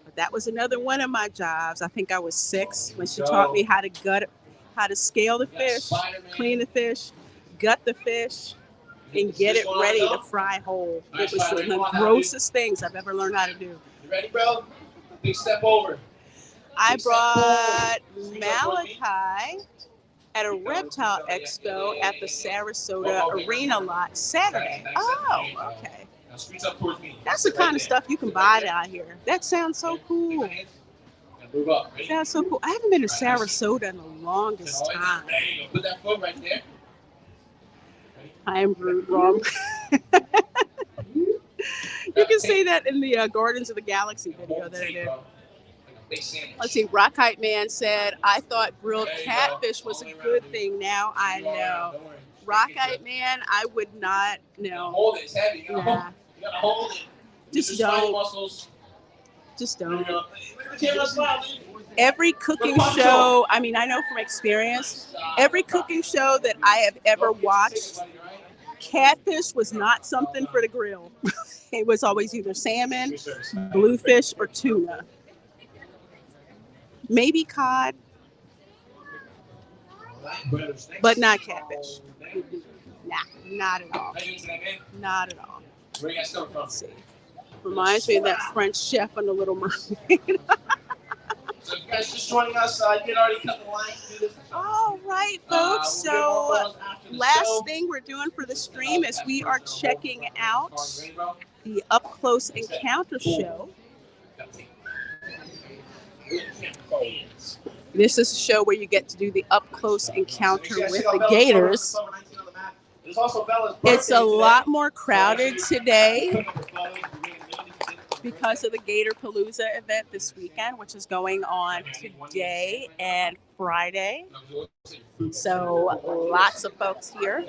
But that was another one of my jobs. I think I was 6 when she taught me how to scale the fish, clean the fish, gut the fish. and get it ready to fry whole. It was one of the grossest things I've ever learned how to do. You ready, bro? Big step over. I brought Malachi at a reptile expo at the Sarasota Arena lot Saturday. Oh, okay. Now screech up towards me. That's the kind of stuff you can buy down here. That sounds so cool. Move up. Ready? Sounds so cool. I haven't been to Sarasota in the longest time. There you go. Put that foot right there. I am wrong. You can see that in the Guardians of the Galaxy video that I did. Let's see. Rockite Man said, I thought grilled catfish was a good thing. Now I know. Rockite Man, I would not know. Hold it. It's heavy. You Nah. gotta hold it. Just don't. Just don't. Don't. Every cooking show, I mean, I know from experience, every cooking show that I have ever watched, catfish was not something for the grill. It was always either salmon, bluefish, or tuna. Maybe cod, but not catfish. Nah, not at all. Not at all. Where you guys coming from? Let's see. Reminds me of that French chef on The Little Mermaid. So if you guys just joining us, you can already cut the lines to do this. All right, folks. So last thing we're doing for the stream is we are checking out the Up Close Encounter show. This is a show where you get to do the up close encounter with the Gators. It's a lot more crowded today because of the GATORPALOOZA event this weekend, which is going on today and Friday. So lots of folks here.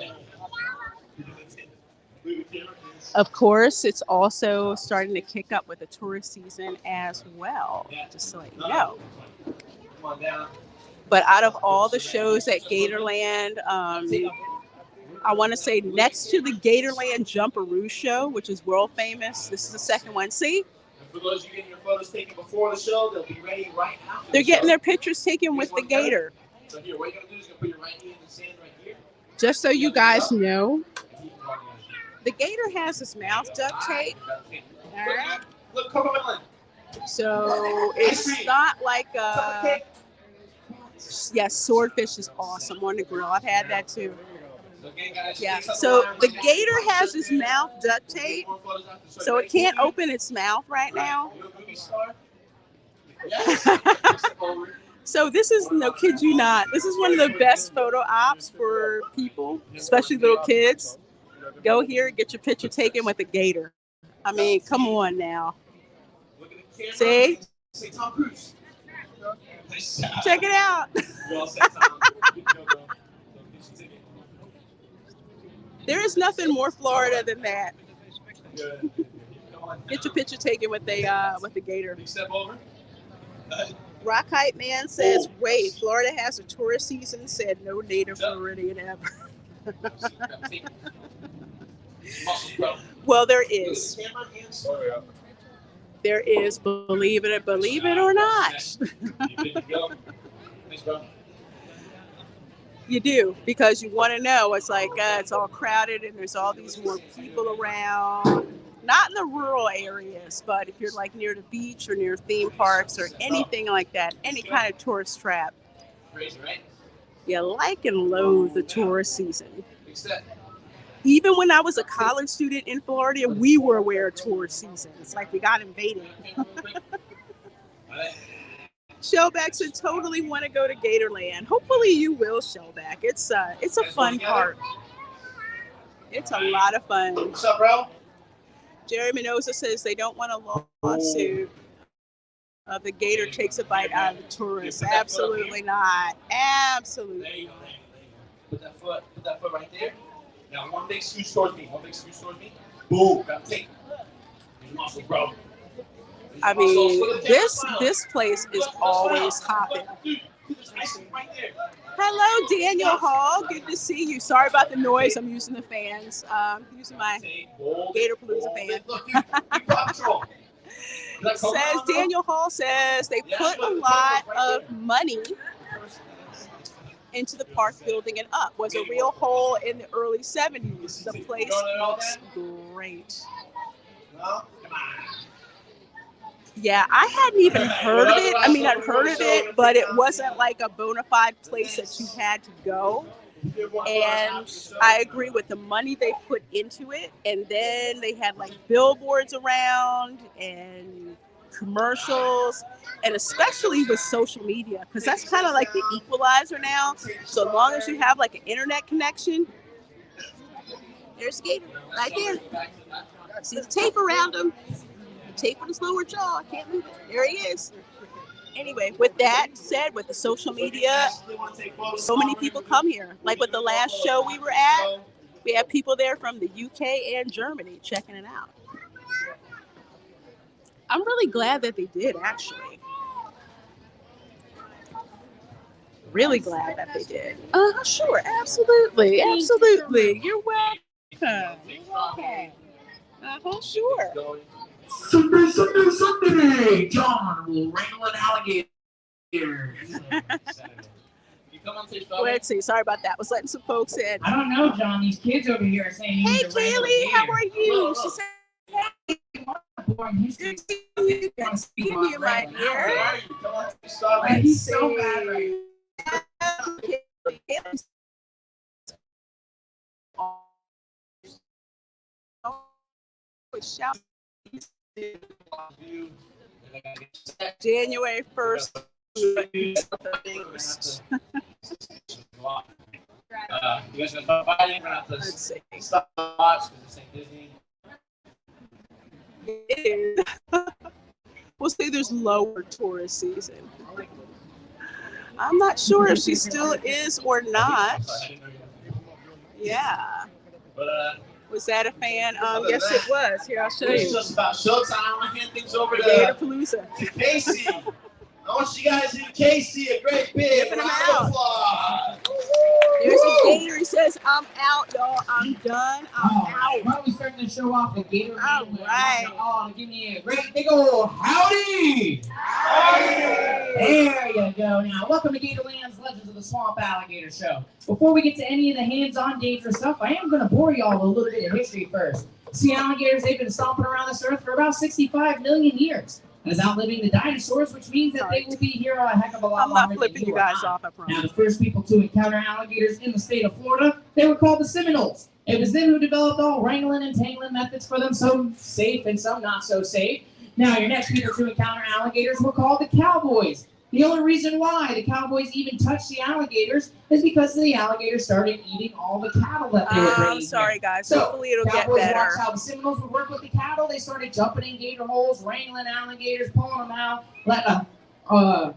Of course, it's also starting to kick up with the tourist season as well, just to let you know. But out of all the shows at Gatorland, I want to say next to the Gatorland Jumperoo Show, which is world famous, this is the second one. See? For those of you getting your photos taken before the show, they'll be ready right after. They're getting their pictures taken with the Gator. So here, what you're going to do is you're going to put your right knee in the sand right here. Just so you guys know, the Gator has his mouth duct tape. All right. Look, come on. So it's not like yes, swordfish is awesome on the grill. I've had that too. Yeah. So the Gator has his mouth duct tape, so it can't open its mouth right now. So this is, no kid you not, this is one of the best photo ops for people, especially little kids. Go here and get your picture taken with a Gator. I mean, come on now. See? Check it out. There is nothing more Florida than that. Get your picture taken with a Gator. Rockite Man says, wait, Florida has a tourist season, said no native Floridian ever. Well, there is. There is, believe it or not. You do, because you want to know. It's like it's all crowded and there's all these more people around. Not in the rural areas, but if you're like near the beach or near theme parks or anything like that, any kind of tourist trap, you like and loathe the tourist season. Even when I was a college student in Florida, we were aware of tourist season. It's like we got invaded. Shellback said, totally want to go to Gatorland. Hopefully you will, Shellback. It's a fun park. It's a lot of fun. What's up, bro? Jerry Mendoza says they don't want a lawsuit. The Gator takes a bite out of the tourists. Absolutely not. Absolutely. Put that foot right there. Now one big scooch towards me. Boom. Got tape. Use muscles, bro. I mean, this place is always hopping. Hello, Daniel Hall. Good to see you. Sorry about the noise. I'm using the fans. Using my GATORPALOOZA fan. Says Daniel Hall says they put a lot of money into the park building and up. Was a real hole in the early 70s. The place looks great. No? Come on. Yeah, I hadn't even heard of it. I mean, I'd heard of it, but it wasn't like a bona fide place that you had to go. And I agree with the money they put into it. And then they had like billboards around and commercials, and especially with social media, because that's kind of like the equalizer now. So long as you have like an internet connection, there's a gator right there. See the tape around him. Tape on his lower jaw. I can't move it. There he is. Anyway, with that said, with the social media, so many people come here. Like with the last show we were at, we had people there from the UK and Germany checking it out. I'm really glad that they did, actually. Really glad that they did. Sure, absolutely, absolutely. You're welcome. You're welcome. Sure. Sunday! John will wrangle an alligator. Let's see. Sorry about that. Was letting some folks in. I don't know, John. These kids over here are saying you Hey, need to wrangle a Kaylee, how gator. are you? She said, "Hey, Born history. good to see you, my dear." He's so bad right January 1st. You guys gonna talk about it? We're gonna have Let's see. to stop and watch because this ain't Disney. It is. We'll say there's lower tourist season. I'm not sure if she still is or not. Yeah. But Was that a fan? Yes, it was. Here, I'll show it's you. just about showtime. I want to hand things over to GATORPALOOZA. Casey. I want you guys to give Casey a great big Giving him round out. of applause. There's a gator. He says, "I'm out, y'all. I'm done. I'm out." Why don't we start the show off with Gatorland? All right. Oh, give me a great big old howdy! There you go. Now, welcome to Gatorland's Legends of the Swamp Alligator Show. Before we get to any of the hands-on dangerous stuff, I am going to bore you all with a little bit of history first. See, alligators, they've been stomping around this earth for about 65 million years. As outliving the dinosaurs, which means that they will be here a heck of a lot I'm longer not flipping than you or guys I. off, I Now, promise. the first people to encounter alligators in the state of Florida, they were called the Seminoles. It was them who developed all wrangling and tangling methods for them, some safe and some not so safe. Now, your next people to encounter alligators were called the cowboys. The only reason why the cowboys even touched the alligators is because the alligators started eating all the cattle that they were bringing I'm sorry, guys. So, Hopefully it'll get cowboys better. watched how the Seminoles would work with the cattle. They started jumping in gator holes, wrangling alligators, pulling them out.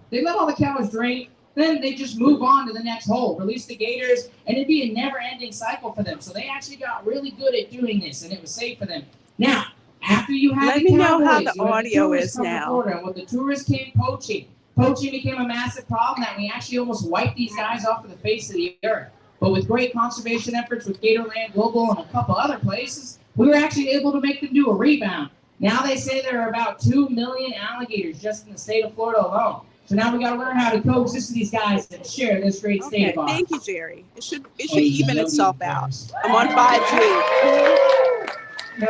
They let all the cows drink. Then they just move on to the next hole, release the gators, and it'd be a never-ending cycle for them. So they actually got really good at doing this, and it was safe for them. Now, after you had Let the me know cowboys, how the you had audio tourists is come to now. Florida, and with the tourists came poaching. Poaching became a massive problem that we actually almost wiped these guys off of the face of the earth. But with great conservation efforts with Gatorland Global and a couple other places, we were actually able to make them do a rebound. Now they say there are about 2 million alligators just in the state of Florida alone. So now we got to learn how to coexist with these guys and share this great state Okay, of ours. thank you, Jerry. It should even itself out. I'm on 5G.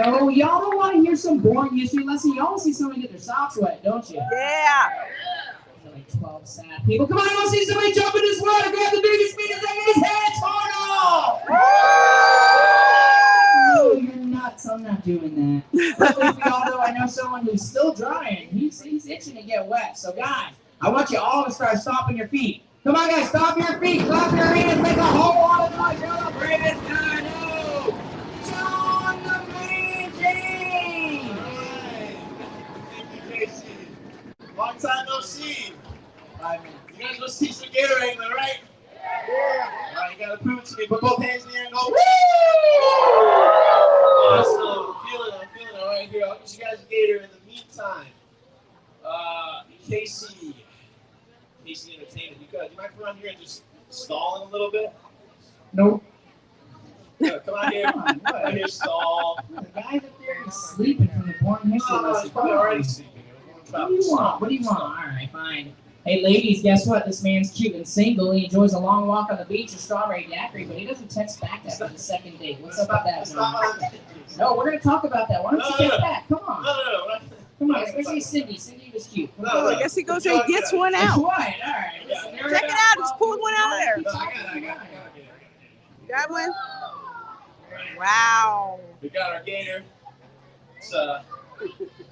No, y'all don't want to hear some boring history lesson. Y'all want to see someone get their socks wet, don't you? Yeah. Like 12 sad people. Come on, I want to see somebody jump in this water, grab the biggest penis and get his head torn off! No, you're nuts. I'm not doing that. Luckily for y'all, though, I know someone who's still drying. He's itching to get wet. So, guys, I want you all to start stomping your feet. Come on, guys, stomp your feet, clap your hands, make a whole lot of noise. Celebrate it, Dino! John the Main James! Thank you, Casey. Long time no see. 5 minutes. You guys must teach some gator wrangling, right? Yeah. All right, you gotta prove it to me. Put both hands in the air and go, woo! Awesome. I'm feeling it. All right, here. I'll get you guys a gator in the meantime. Casey Entertainment. You might come around here and just stall in a little bit. Nope. Yeah, come on here. Come on here, stall. The guy's up there is sleeping from the boring history No, lesson. he's probably already sleeping. What do you want? What do you want? All right, fine. Hey, ladies, guess what? This man's cute and single. He enjoys a long walk on the beach or strawberry daiquiri, but he doesn't text back after the second date. What's up with that, John? No, we're going to talk about that. Why don't you get back? Come on. No. Come on, especially Cindy. Cindy was cute. Come Oh, I guess he goes there and gets one That's out. right. All right. Listen, there we Check it go. out. Just pulled one out of there. I got it. Got one? Wow. We got our gator. Let's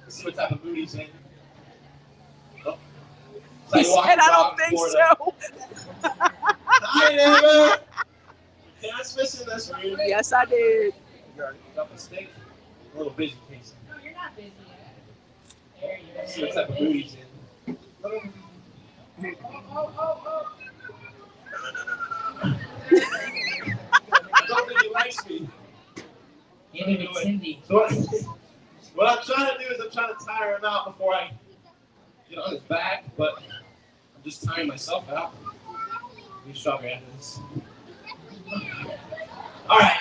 see what type of booty he's in. Oh. He said, I don't think so. Hi, neighbor. Can I spit in this room? Yes, I did. You're up a steak. A little busy, Casey. No, you're not busy yet. There you go. Let's see what type of booty he's in. I don't think he likes me. Give him a Cindy. So what I'm trying to do is I'm trying to tire him out before I get on his back, but I'm just tiring myself out. Leave strawberry after this. All right.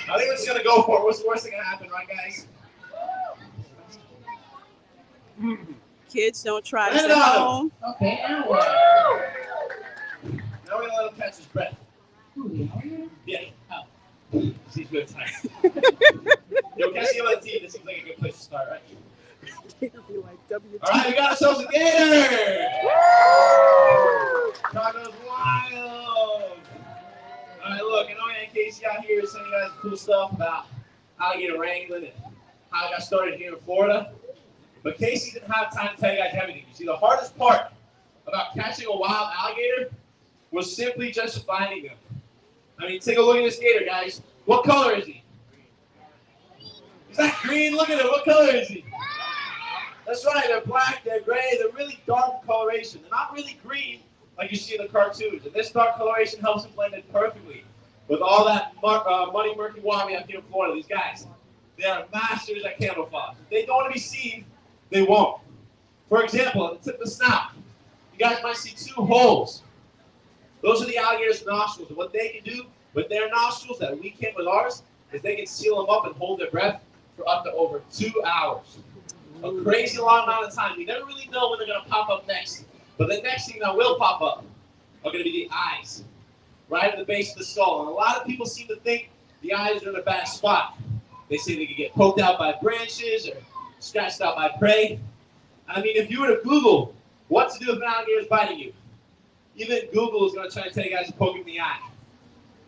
I think we're just going to go for it. What's the worst thing that can happen, right, guys? Kids, don't try Hand this it at out. home. Okay, now what? Now we're going to let him catch his breath. Ooh, Yeah. Oh. He's good time. Yo, can I see him on the team? This seems like a good place to start, right? All right, we got ourselves a gator! Chicago's wild! All right, look, I know Aunt Casey out here is telling you guys cool stuff about alligator wrangling and how I got started here in Florida. But Casey didn't have time to tell you guys everything. You see, the hardest part about catching a wild alligator was simply just finding them. I mean, take a look at this gator, guys. What color is he? Is that green? Look at him. What color is he? That's right. They're black. They're gray. They're really dark coloration. They're not really green like you see in the cartoons. And this dark coloration helps them blend in perfectly with all that muddy, murky water we have here in Florida. These guys, they are masters at camouflage. If they don't want to be seen, they won't. For example, at the tip of the snout, you guys might see two holes. Those are the alligator's nostrils. And what they can do with their nostrils that we can't with ours is they can seal them up and hold their breath for up to over 2 hours. A crazy long amount of time. We never really know when they're going to pop up next. But the next thing that will pop up are going to be the eyes, right at the base of the skull. And a lot of people seem to think the eyes are in a bad spot. They say they can get poked out by branches or scratched out by prey. I mean, if you were to Google what to do if an alligator is biting you, even Google is going to try to tell you guys to poke him in the eye.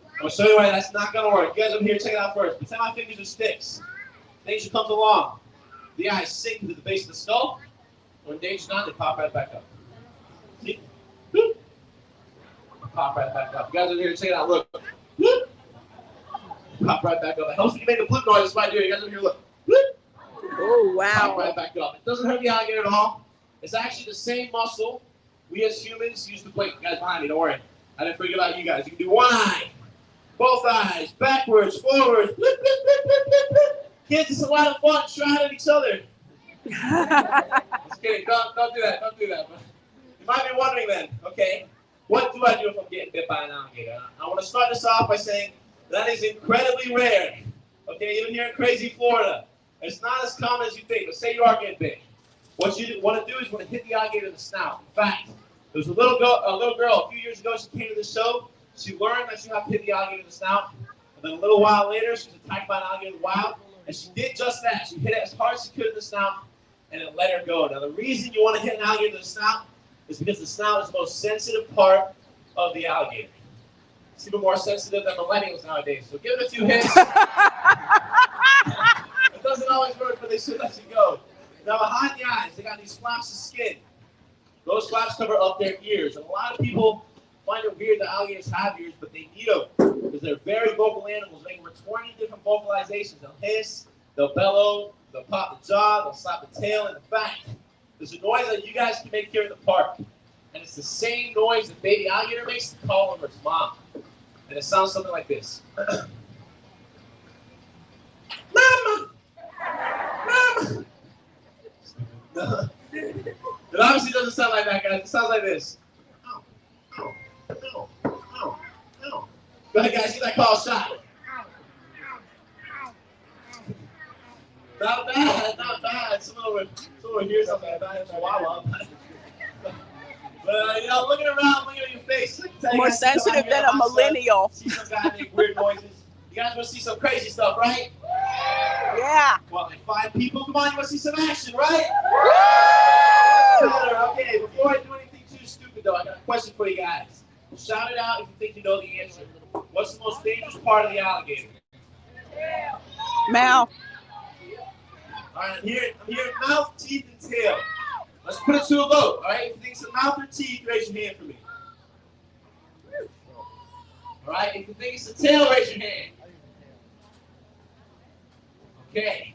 I'm going to show you why that's not going to work. You guys over here, check it out first. Pretend my fingers are sticks. Danger comes along. The eyes sink into the base of the skull. When danger's not, they pop right back up. See? Boop. Pop right back up. You guys over here, check it out. Look. Boop. Pop right back up. It helps when you make a bloop noise. That's why I do it. You guys over here, look. Boop. Oh, wow. Pop right back up. It doesn't hurt the alligator at all. It's actually the same muscle we as humans used to blink. You guys behind me, don't worry. I didn't forget about you guys. You can do one eye, both eyes, backwards, forwards. Blip, blip, blip, blip, blip, blip. Kids, it's a lot of fun. Try it at each other. Just kidding. Don't do that. Don't do that. But you might be wondering then, okay, what do I do if I'm getting bit by an alligator? I want to start this off by saying that is incredibly rare. Okay, even here in crazy Florida. It's not as common as you think, but say you are getting bit. What you want to do is you want to hit the alligator in the snout. In fact, there was a little girl a few years ago. She came to the show. She learned that you have to hit the alligator in the snout. And then a little while later, she was attacked by an alligator in the wild. And she did just that. She hit it as hard as she could in the snout, and it let her go. Now, the reason you want to hit an alligator in the snout is because the snout is the most sensitive part of the alligator. It's even more sensitive than millennials nowadays. So give it a few hits. It doesn't always work, but they should let you go. Now, behind the eyes, they got these flaps of skin. Those flaps cover up their ears. And a lot of people find it weird that alligators have ears, but they need them because they're very vocal animals. They have over 20 different vocalizations. They'll hiss, they'll bellow, they'll pop the jaw, they'll slap the tail. And in fact, there's a noise that you guys can make here in the park. And it's the same noise that baby alligator makes to call over its mom. And it sounds something like this. Mama! Mama! It obviously doesn't sound like that, guys. It sounds like this. Ow, ow, ow, ow, ow. Go ahead, guys. Get that call shot. Not bad, not bad. Someone over here something like that. Chihuahua. You know, looking around, looking at your face. More sensitive than a millennial. See some guy make weird noises. You guys want to see some crazy stuff, right? Yeah. Well, like 5 people. Come on, you want to see some action, right? Okay, before I do anything too stupid, though, I got a question for you guys. Shout it out if you think you know the answer. What's the most dangerous part of the alligator? Mouth. All right, I'm hearing mouth, teeth, and tail. Let's put it to a vote, all right? If you think it's a mouth or teeth, raise your hand for me. All right, if you think it's a tail, raise your hand. Okay.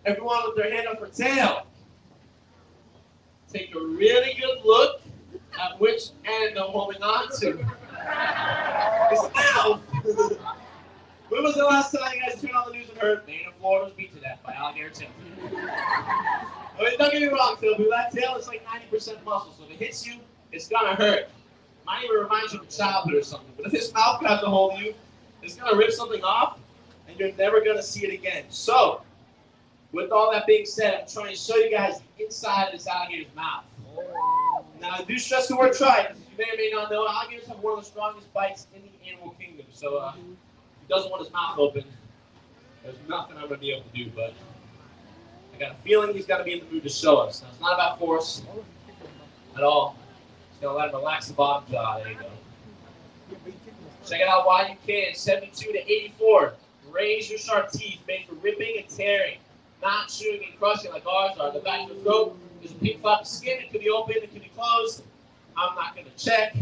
Everyone with their hand up for tail. Take a really good look at which end I'm holding on to. It's a mouth. When was the last time you guys turned on the news and heard Maine of Florida was beat to death by alligator tail? I mean, don't get me wrong, Phil, but that tail is like 90% muscle, so if it hits you, it's gonna hurt. Might even remind you of childhood or something. But if this mouth grabs a hold of you, it's gonna rip something off, and you're never gonna see it again. So, with all that being said, I'm trying to show you guys the inside of this alligator's mouth. Now, I do stress the word try, because you may or may not know, alligators have one of the strongest bites in the animal kingdom. So, if he doesn't want his mouth open, there's nothing I'm gonna be able to do, but I got a feeling he's got to be in the mood to show us. Now, it's not about force at all. Just gonna let him relax the bottom jaw. There you go. Check it out while you can. 72 to 84. Razor sharp teeth made for ripping and tearing, not chewing and crushing like ours are. The back of the throat is a pink flap of skin. It could be open. It could be closed. I'm not gonna check.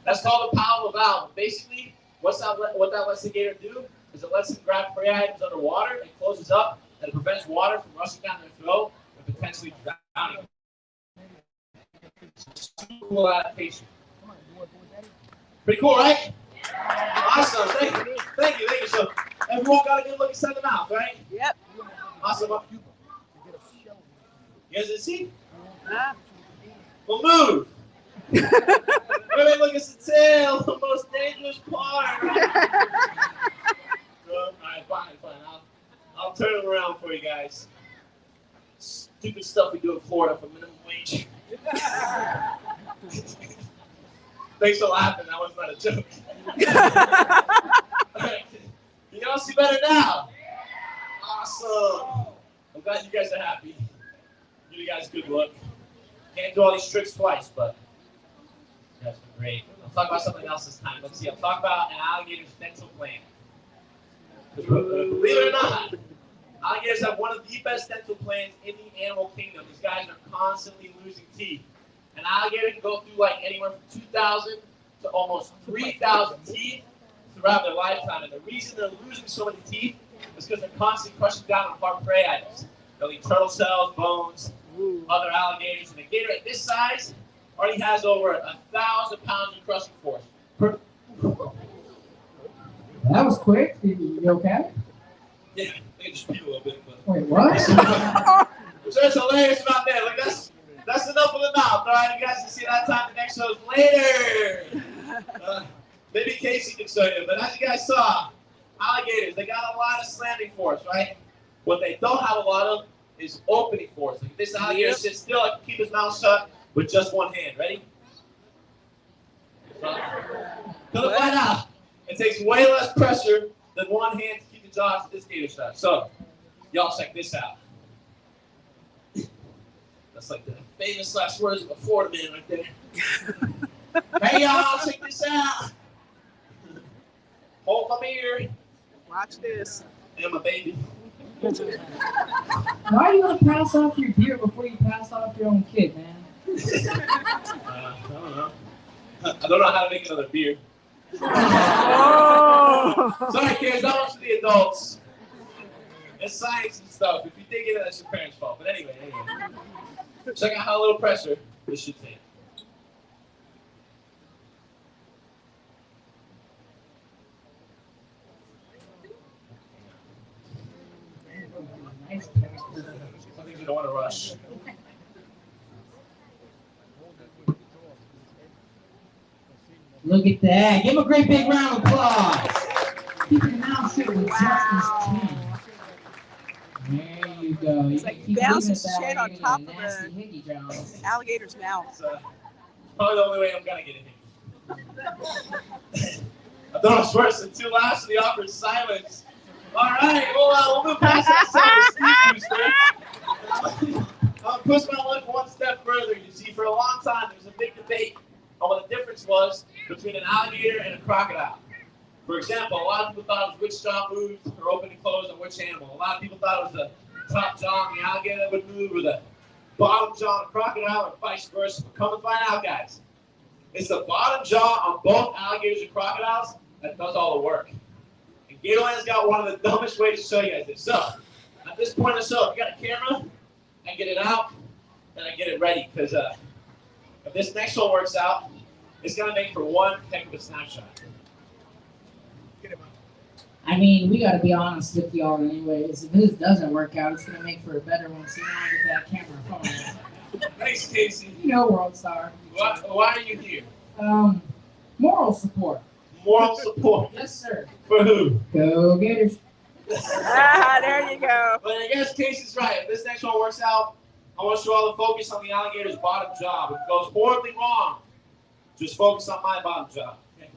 That's called a palpable valve. Basically, what that lets the gator do is it lets him grab prey items underwater and closes up. And it prevents water from rushing down their throat and potentially drowning. Super cool adaptation. Pretty cool, right? Awesome. Thank you. Thank you. Thank you. So everyone got a good look inside the mouth, right? Yep. Awesome. You guys didn't see? Well, move. Everybody look at the tail, the most dangerous part. All right, fine. I'll turn it around for you guys. Stupid stuff we do in Florida for minimum wage. Thanks for laughing. That was not a joke. Right. You all see better now? Awesome. I'm glad you guys are happy. Give you guys good luck. Can't do all these tricks twice, but that's been great. I'll talk about something else this time. Let's see. I'll talk about an alligator's dental plan. Believe it or not, alligators have one of the best dental plans in the animal kingdom. These guys are constantly losing teeth. An alligator can go through like anywhere from 2,000 to almost 3,000 teeth throughout their lifetime. And the reason they're losing so many teeth is because they're constantly crushing down on hard prey items. They'll eat turtle shells, bones, other alligators. And a gator at this size already has over 1,000 pounds of crushing force. That was quick. You okay? Yeah, I can just pee a little bit. But Wait, what? so it's hilarious about that. Like that's enough of the mouth. All right, you guys can see that time. The next show is later. Maybe Casey can show you. But as you guys saw, alligators, they got a lot of slamming force, right? What they don't have a lot of is opening force. Like this alligator sits still, I can keep his mouth shut with just one hand. Ready? Gonna find out. It takes way less pressure than one hand to keep the jaws of this gator shut. So, y'all check this out. That's like the famous last words of a Florida man right there. Hey y'all, check this out. Hold my beer. Watch this. And my baby. Why are you going to pass off your beer before you pass off your own kid, man? I don't know. I don't know how to make another beer. Oh. Sorry, kids, that one's for the adults. It's science and stuff. If you dig it, that's your parents' fault. But anyway. Check out how little pressure this should take. Some things you don't want to rush. Look at that. Give him a great big round of applause. Keep your mouth shut with just his chin. There you go. It's like bouncing shit on top of the alligator's mouth. Probably the only way I'm gonna get it. I thought it was worse than 2 laughs in the awkward silence. All right, we'll move past that self-esteem booster. I'll push my luck one step further. You see, for a long time, there was a big debate on what the difference was between an alligator and a crocodile. For example, a lot of people thought it was which jaw moved or opened and closed on which animal. A lot of people thought it was the top jaw on the alligator that would move, or the bottom jaw on a crocodile, or vice versa. But come to find out, guys, it's the bottom jaw on both alligators and crocodiles that does all the work. And Gatorland's got one of the dumbest ways to show you guys this. So, at this point of the show, if you got a camera, I get it out, and I get it ready. Because if this next one works out, it's going to make for one heck of a snapshot. I mean, we got to be honest with y'all anyways. If this doesn't work out, it's going to make for a better one. So you want to get that camera phone. Thanks, Casey. You know, World Star. Why are you here? Moral support. Moral support. Yes, sir. For who? Go Gators. There you go. But I guess Casey's right. If this next one works out, I want to show all the focus on the alligator's bottom jaw. If it goes horribly wrong, just focus on my bottom jaw. Okay.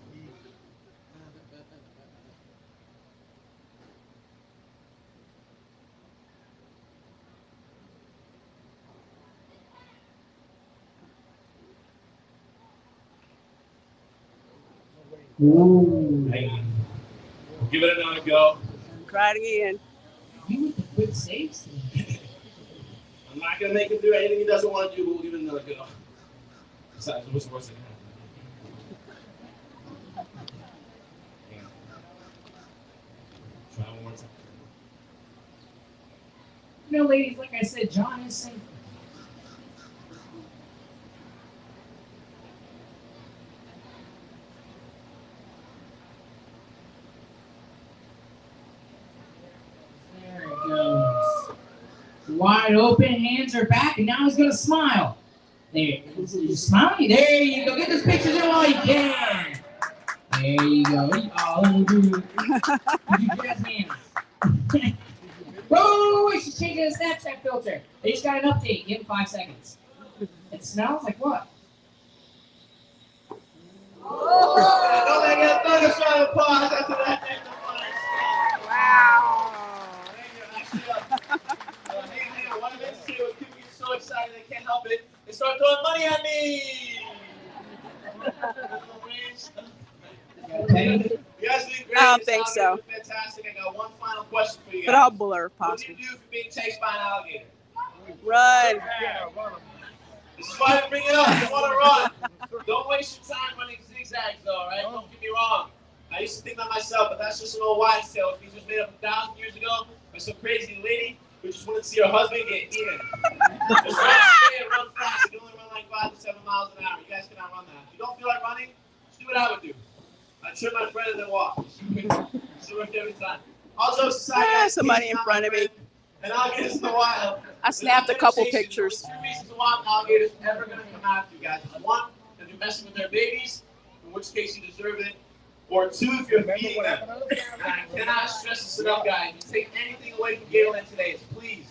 Ooh. Hey, we'll give it another go. Try it again. You with the quick saves? I'm not going to make him do anything he doesn't want to do, but we'll give it another go. Besides, what's the worst that can happen? Try one more time. You know, ladies, like I said, John is single. There it goes. Wide open, hands are back, and now he's going to smile. There, you smiling? There you go. Get those pictures in while you can. There you go. Oh, dude. You jazz hands. Whoa, she's changing the Snapchat filter. They just got an update. Give him 5 seconds. It smells like what? Don't make it another round of applause after that. Wow. Hang on. What I meant to say was people get so excited they can't help it. They start throwing money at me. Okay. You guys did great. I don't think so. Fantastic. I got one final question for you guys. But I'll blur What do possible. you do if you're being chased by an alligator? Run. This is why I bring it up. You want to run. Don't waste your time running zigzags, though, all right? Don't get me wrong. I used to think that myself, but that's just an old wives' tale. These was made up 1,000 years ago by some crazy lady who just wanted to see her husband get eaten. Just run straight and run fast. You can only run like 5 to 7 miles an hour. You guys cannot run that. If you don't feel like running, just do what I would do. I'd trip my friend and then walk. It's worked every time. Also, somebody in front of me. And alligators in the wild. I snapped a couple pictures. There's 2 reasons why an alligator's ever going to come after you guys. One, if you're messing with their babies, in which case you deserve it. Or 2, if you're feeding them. And I cannot stress this enough, guys. If you take anything away from Gatorland today, it's please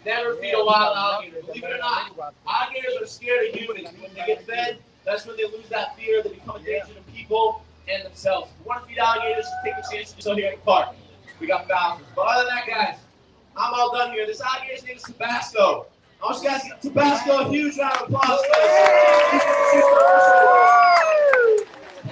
never feed a wild alligator. Believe it or not, alligators are scared of humans. When they get fed, that's when they lose that fear. They become a danger to people and themselves. If you want to feed alligators, take a chance to show here at the park. We got thousands. But other than that, guys, I'm all done here. This alligator's name is Tabasco. I want you guys to give Tabasco a huge round of applause.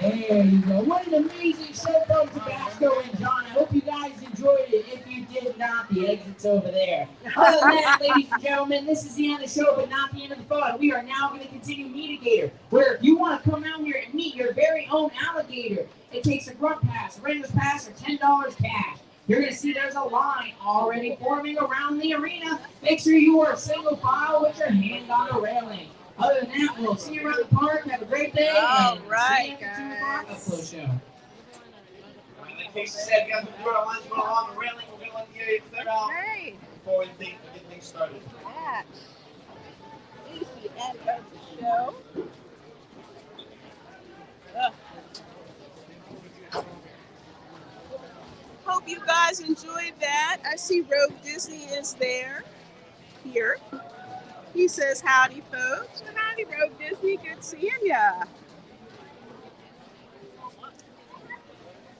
There you go. What an amazing show from Tabasco and John. I hope you guys enjoyed it. If you did not, the exit's over there. Other than that, ladies and gentlemen, this is the end of the show, but not the end of the fun. We are now going to continue Meet a Gator, where if you want to come out here and meet your very own alligator, it takes a grunt pass, a render's pass, or $10 cash. You're going to see there's a line already forming around the arena. Make sure you are single file with your hand on the railing. Other than that, we'll see you around the park. Have a great day. All right, see you at the 2 o'clock upload show. Like Casey said, you guys will do our lines going along the railing. We're going to let the area clear out before we get things started. That is the end of the show. Hope you guys enjoyed that. I see Rogue Disney is there. Here. Rogie says howdy, folks. Howdy, Rogue Disney. Good seeing ya.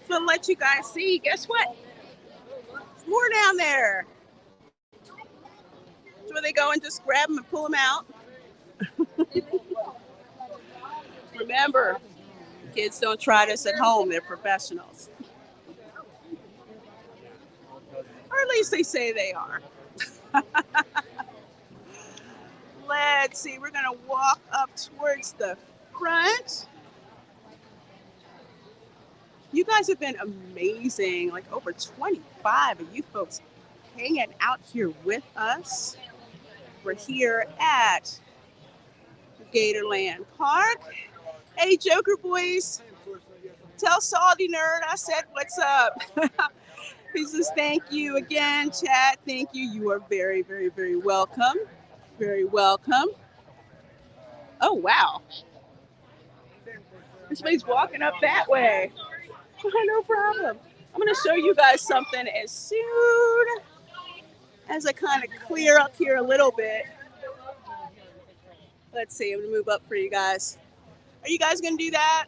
So to let you guys see, guess what? There's more down there. So where they go and just grab them and pull them out. Remember, kids don't try this at home. They're professionals. Or at least they say they are. Let's see. We're going to walk up towards the front. You guys have been amazing. Like over 25 of you folks hanging out here with us. We're here at Gatorland Park. Hey, Joker Boys. Tell Salty Nerd I said what's up. He says thank you again, chat. Thank you. You are very, very, very welcome. Very welcome. Oh, wow. This man's walking up that way. Oh, no problem. I'm going to show you guys something as soon as I kind of clear up here a little bit. Let's see. I'm going to move up for you guys. Are you guys going to do that?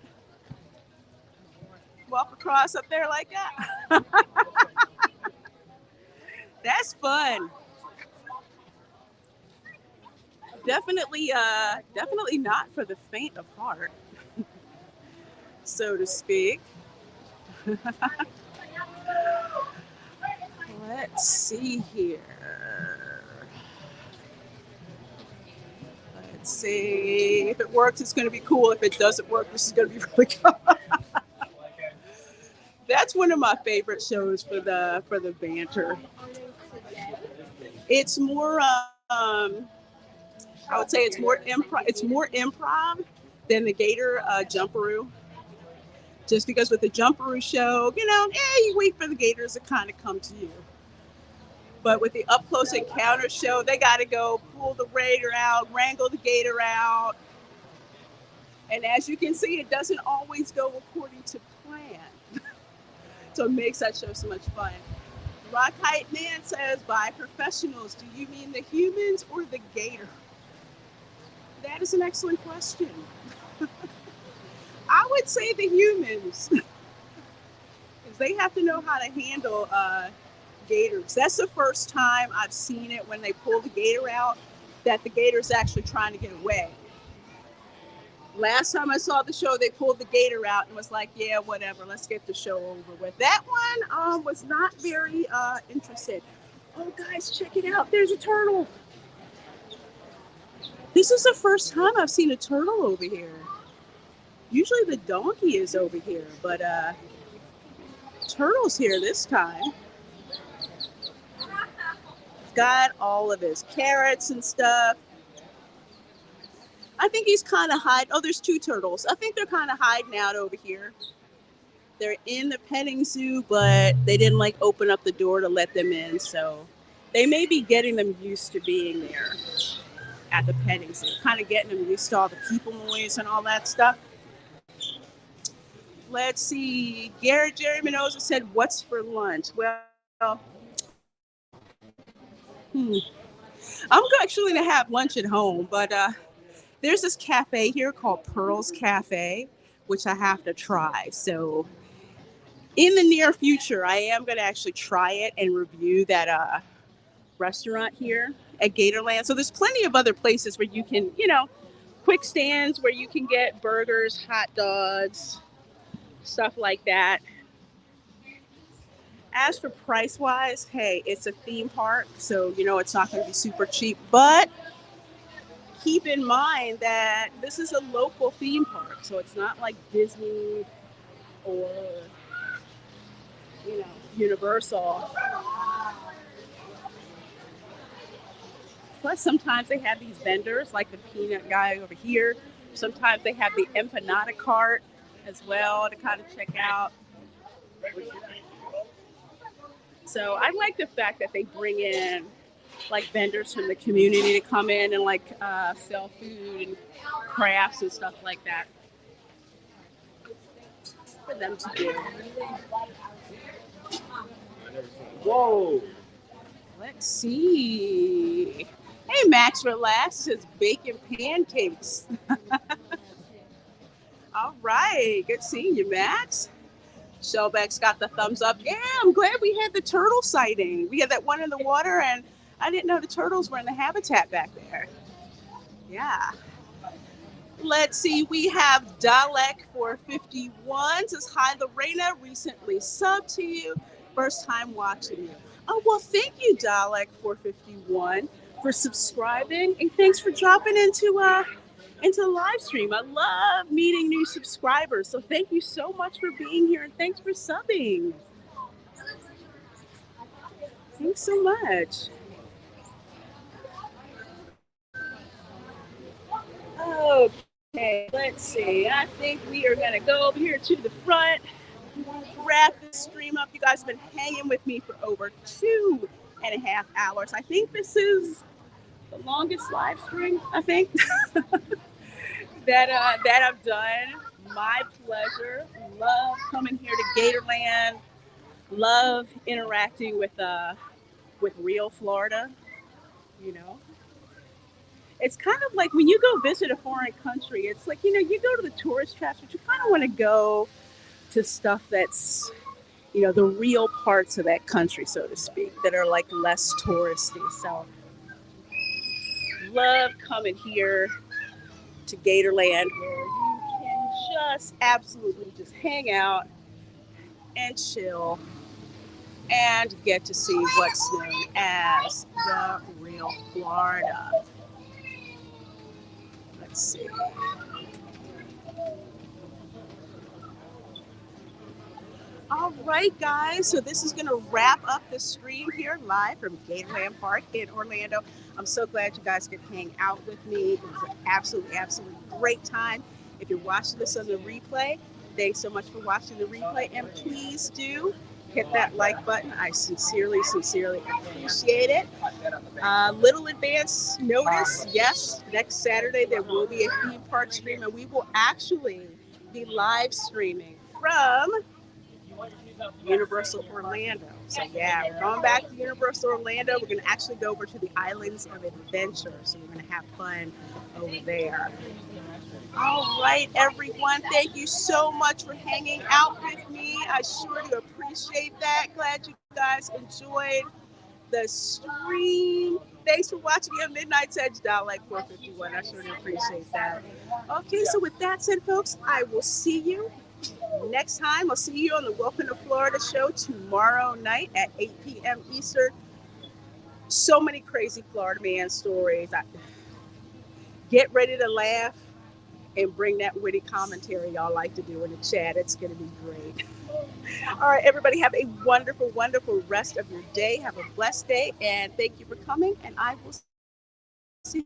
Walk across up there like that? That's fun. Definitely not for the faint of heart, so to speak. Let's see here. Let's see. If it works, it's going to be cool. If it doesn't work, this is going to be really cool. That's one of my favorite shows for the banter. It's more I would say it's more improv. It's more improv than the Gator Jumperoo. Just because with the Jumperoo Show, you wait for the Gators to kind of come to you. But with the up close encounter show, they got to go pull the Raider out, wrangle the Gator out, and as you can see, it doesn't always go according to plan. So it makes that show so much fun. Rock Height Man says, by professionals, do you mean the humans or the Gator? That is an excellent question. I would say the humans. Because they have to know how to handle Gators. That's the first time I've seen it when they pull the Gator out, that the Gator's actually trying to get away. Last time I saw the show, they pulled the Gator out and was like, yeah, whatever, let's get the show over with. That one was not very interested. Oh, guys, check it out. There's a turtle. This is the first time I've seen a turtle over here. Usually the donkey is over here, but turtle's here this time. He's got all of his carrots and stuff. I think he's kind of hiding. Oh, there's two turtles. I think they're kind of hiding out over here. They're in the petting zoo, but they didn't open up the door to let them in. So they may be getting them used to being there at the petting zoo, kind of getting them used to all the people noise and all that stuff. Let's see. Jerry Mendoza said, what's for lunch? Well, I'm actually going to have lunch at home, but there's this cafe here called Pearl's Cafe, which I have to try. So in the near future, I am going to actually try it and review that restaurant here at Gatorland. So there's plenty of other places where you can, quick stands where you can get burgers, hot dogs, stuff like that. As for price-wise, hey, it's a theme park, so it's not going to be super cheap. But keep in mind that this is a local theme park, so it's not like Disney or Universal. Plus, sometimes they have these vendors, like the peanut guy over here. Sometimes they have the empanada cart as well to kind of check out. So I like the fact that they bring in vendors from the community to come in and sell food and crafts and stuff like that for them to do. Whoa. Let's see. Hey, Max Relax says bacon pancakes. All right, good seeing you, Max. Shellback's got the thumbs up. Yeah, I'm glad we had the turtle sighting. We had that one in the water, and I didn't know the turtles were in the habitat back there. Yeah. Let's see, we have Dalek 451 says, hi, Lorena, recently subbed to you. First time watching you. Oh, well, thank you, Dalek 451, for subscribing, and thanks for dropping into the live stream. I love meeting new subscribers, so thank you so much for being here, and thanks for subbing. Thanks so much. Okay, let's see. I think we are going to go over here to the front, wrap this stream up. You guys have been hanging with me for over 2.5 hours. I think this is the longest live stream, I think, that I've done. My pleasure. Love coming here to Gatorland. Love interacting with real Florida. You know, it's kind of like when you go visit a foreign country. It's like, you know, you go to the tourist traps, but you kind of want to go to stuff that's, you know, the real parts of that country, so to speak, that are like less touristy. So love coming here to Gatorland, where you can just absolutely just hang out and chill and get to see what's known as the real Florida. Let's see. All right, guys, so this is going to wrap up the stream here live from Gatorland Park in Orlando. I'm so glad you guys could hang out with me. It was an absolutely great time. If you're watching this on the replay, thanks so much for watching the replay, and please do hit that like button. I sincerely appreciate it. Little advance notice, yes, next Saturday there will be a theme park stream, and we will actually be live streaming from Universal Orlando. So yeah, we're going back to Universal Orlando. We're going to actually go over to the Islands of Adventure, so we're going to have fun over there. All right, everyone, thank you so much for hanging out with me. I sure do appreciate that. Glad you guys enjoyed the stream. Thanks for watching me on Midnight's Edge, like 451. I sure do appreciate that. Okay, so with that said, folks, I will see you next time. I'll see you on the Welcome to Florida show tomorrow night at 8 p.m. Eastern. So many crazy Florida man stories. Get ready to laugh and bring that witty commentary y'all like to do in the chat. It's going to be great. All right, everybody, have a wonderful rest of your day. Have a blessed day, and thank you for coming, and I will see you.